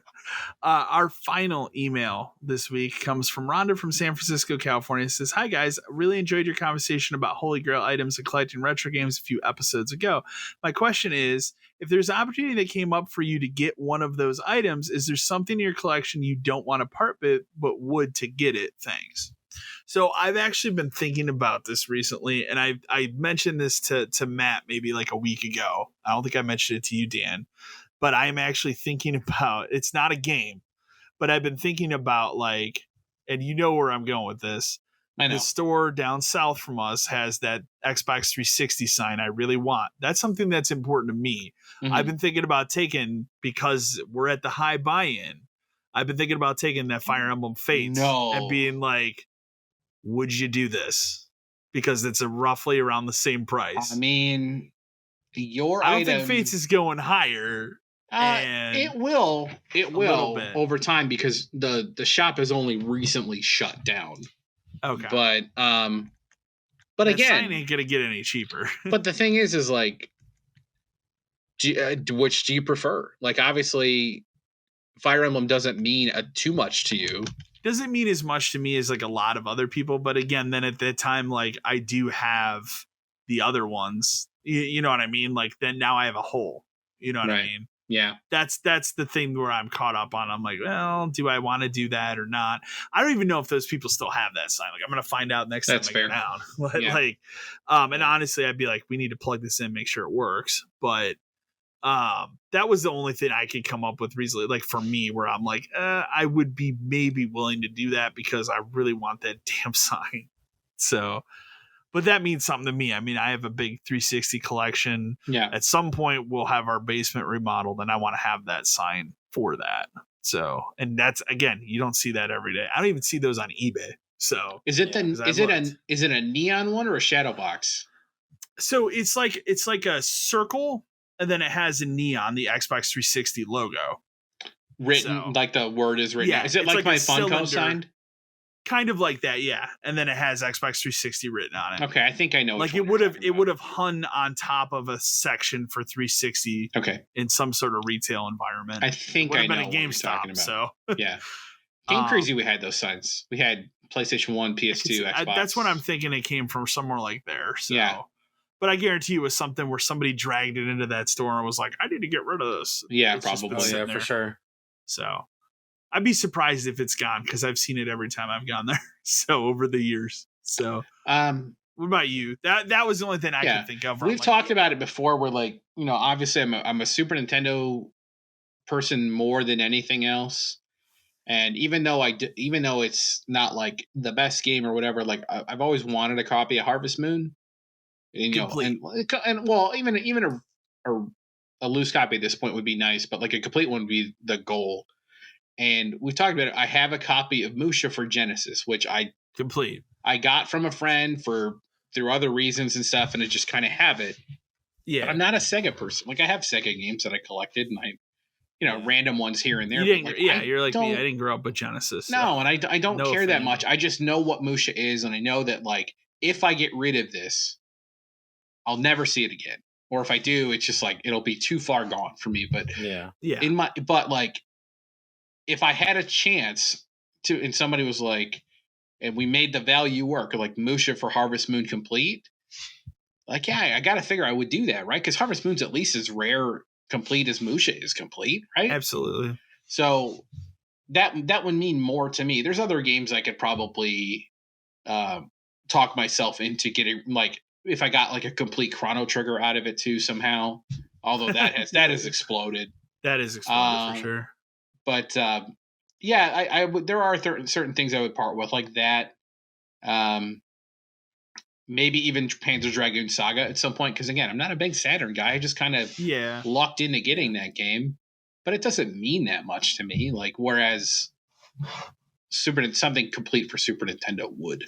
Our final email this week comes from Rhonda from San Francisco, California. It says, "Hi guys, really enjoyed your conversation about Holy Grail items and collecting retro games a few episodes ago. My question is, if there's an opportunity that came up for you to get one of those items, is there something in your collection you don't want to part with but would to get it? Thanks." So I've actually been thinking about this recently, and I mentioned this to Matt maybe like a week ago. I don't think I mentioned it to you, Dan. But I'm actually thinking about, it's not a game, but I've been thinking about like, and you know where I'm going with this. I know. The store down south from us has that Xbox 360 sign I really want. That's something that's important to me. Mm-hmm. I've been thinking about taking, because we're at the high buy-in, I've been thinking about taking that Fire Emblem Fates and being like, would you do this? Because it's roughly around the same price. I mean, I don't think Fates is going higher. It will over time because the shop has only recently shut down. Okay, but that again, sign ain't gonna get any cheaper. But the thing is like, which do you prefer? Like, obviously, Fire Emblem doesn't mean too much to you. doesn't mean as much to me as like a lot of other people. But again, then at that time, like I do have the other ones. You know what I mean? Like then now I have a hole. You know what I Right. mean? Yeah. That's the thing where I'm caught up on. I'm like, well, do I want to do that or not? I don't even know if those people still have that sign. Like I'm gonna find out next That's time I fair. go down. Yeah. Like, and honestly, I'd be like, we need to plug this in, make sure it works. But that was the only thing I could come up with recently, like for me, where I'm like, I would be maybe willing to do that because I really want that damn sign. So, but that means something to me. I mean, I have a big 360 collection. Yeah. At some point, we'll have our basement remodeled, and I want to have that sign for that. So, and that's again, you don't see that every day. I don't even see those on eBay. So, Is it is it a neon one or a shadow box? So it's like a circle, and then it has a neon, the Xbox 360 logo. Written So, like the word is written. yeah, Is it it's like like my a Funko cylinder. signed? Kind of like that, yeah. And then it has Xbox 360 written on it. Okay, I think I know. Like it would have hung on top of a section for 360. Okay. In some sort of retail environment. I think I know been a what you're GameStop. talking about. So yeah, Game Crazy. We had those signs. We had PlayStation 1, PS2, Xbox. That's what I'm thinking. It came from somewhere like there. So. Yeah. But I guarantee you it was something where somebody dragged it into that store and was like, I need to get rid of this. Yeah, It's just been probably. sitting Yeah, there. for sure. So I'd be surprised if it's gone because I've seen it every time I've gone there. So over the years. So what about you? That was the only thing I could think of. We've talked about it before. We're like, obviously I'm a Super Nintendo person more than anything else. And even though it's not like the best game or whatever, like I've always wanted a copy of Harvest Moon. And, and well, even a loose copy at this point would be nice, but like a complete one would be the goal. And we've talked about it. I have a copy of Musha for Genesis, which I got from a friend through other reasons and stuff, and I just kind of have it. Yeah, but I'm not a Sega person. Like I have Sega games that I collected, and random ones here and there. You're like me. I didn't grow up with Genesis. So. No, and I don't care that much. I just know what Musha is, and I know that like if I get rid of this, I'll never see it again. Or if I do, it's just like it'll be too far gone for me. But like if I had a chance to, and somebody was like, and we made the value work, like Musha for Harvest Moon complete. Like, yeah, I got to figure I would do that, right? Because Harvest Moon's at least as rare complete as Musha is complete, right? Absolutely. So that would mean more to me. There's other games I could probably talk myself into getting, like if I got like a complete Chrono Trigger out of it too somehow. Although that has exploded. That is exploded for sure. But I would. There are certain things I would part with, like that. Maybe even Panzer Dragoon Saga at some point, because again, I'm not a big Saturn guy. I just kind of lucked into getting that game, but it doesn't mean that much to me. Like whereas something complete for Super Nintendo would,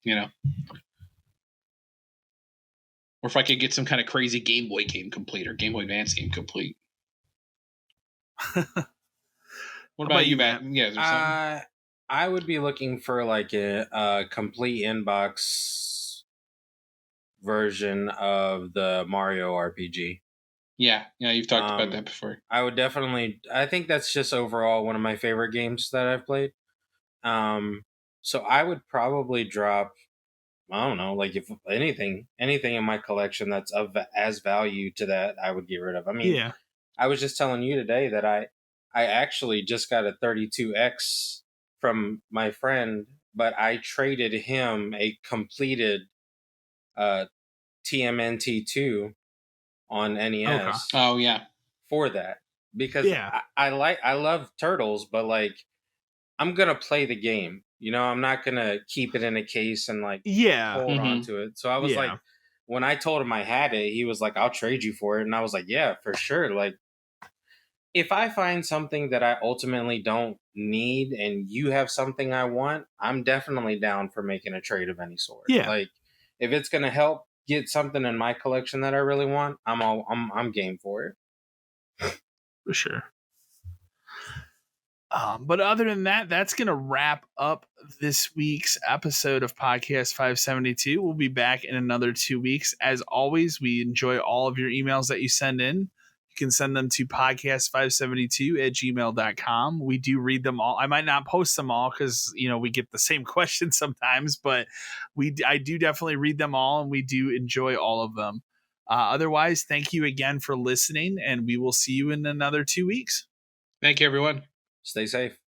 or if I could get some kind of crazy Game Boy game complete or Game Boy Advance game complete. What about you, Matt? Yeah, I would be looking for like a complete inbox version of the Mario RPG. Yeah, you've talked about that before. I would definitely. I think that's just overall one of my favorite games that I've played. So I would probably drop. I don't know, like if anything in my collection that's of as value to that, I would get rid of. I mean, I was just telling you today that I actually just got a 32X from my friend, but I traded him a completed TMNT2 on NES. Okay. Oh yeah, for that because I love Turtles, but like I'm gonna play the game. I'm not gonna keep it in a case and like hold on to it. So I was like, when I told him I had it, he was like, "I'll trade you for it," and I was like, "Yeah, for sure." Like, if I find something that I ultimately don't need and you have something I want, I'm definitely down for making a trade of any sort. Yeah, like if it's gonna help get something in my collection that I really want, I'm game for it. For sure. But other than that, that's going to wrap up this week's episode of Podcast 572. We'll be back in another 2 weeks. As always, we enjoy all of your emails that you send in. You you can send them to podcast572@gmail.com. We do read them all. I might not post them all because, we get the same questions sometimes, but I do definitely read them all, and we do enjoy all of them. Otherwise, thank you again for listening, and we will see you in another 2 weeks. Thank you, everyone. Stay safe.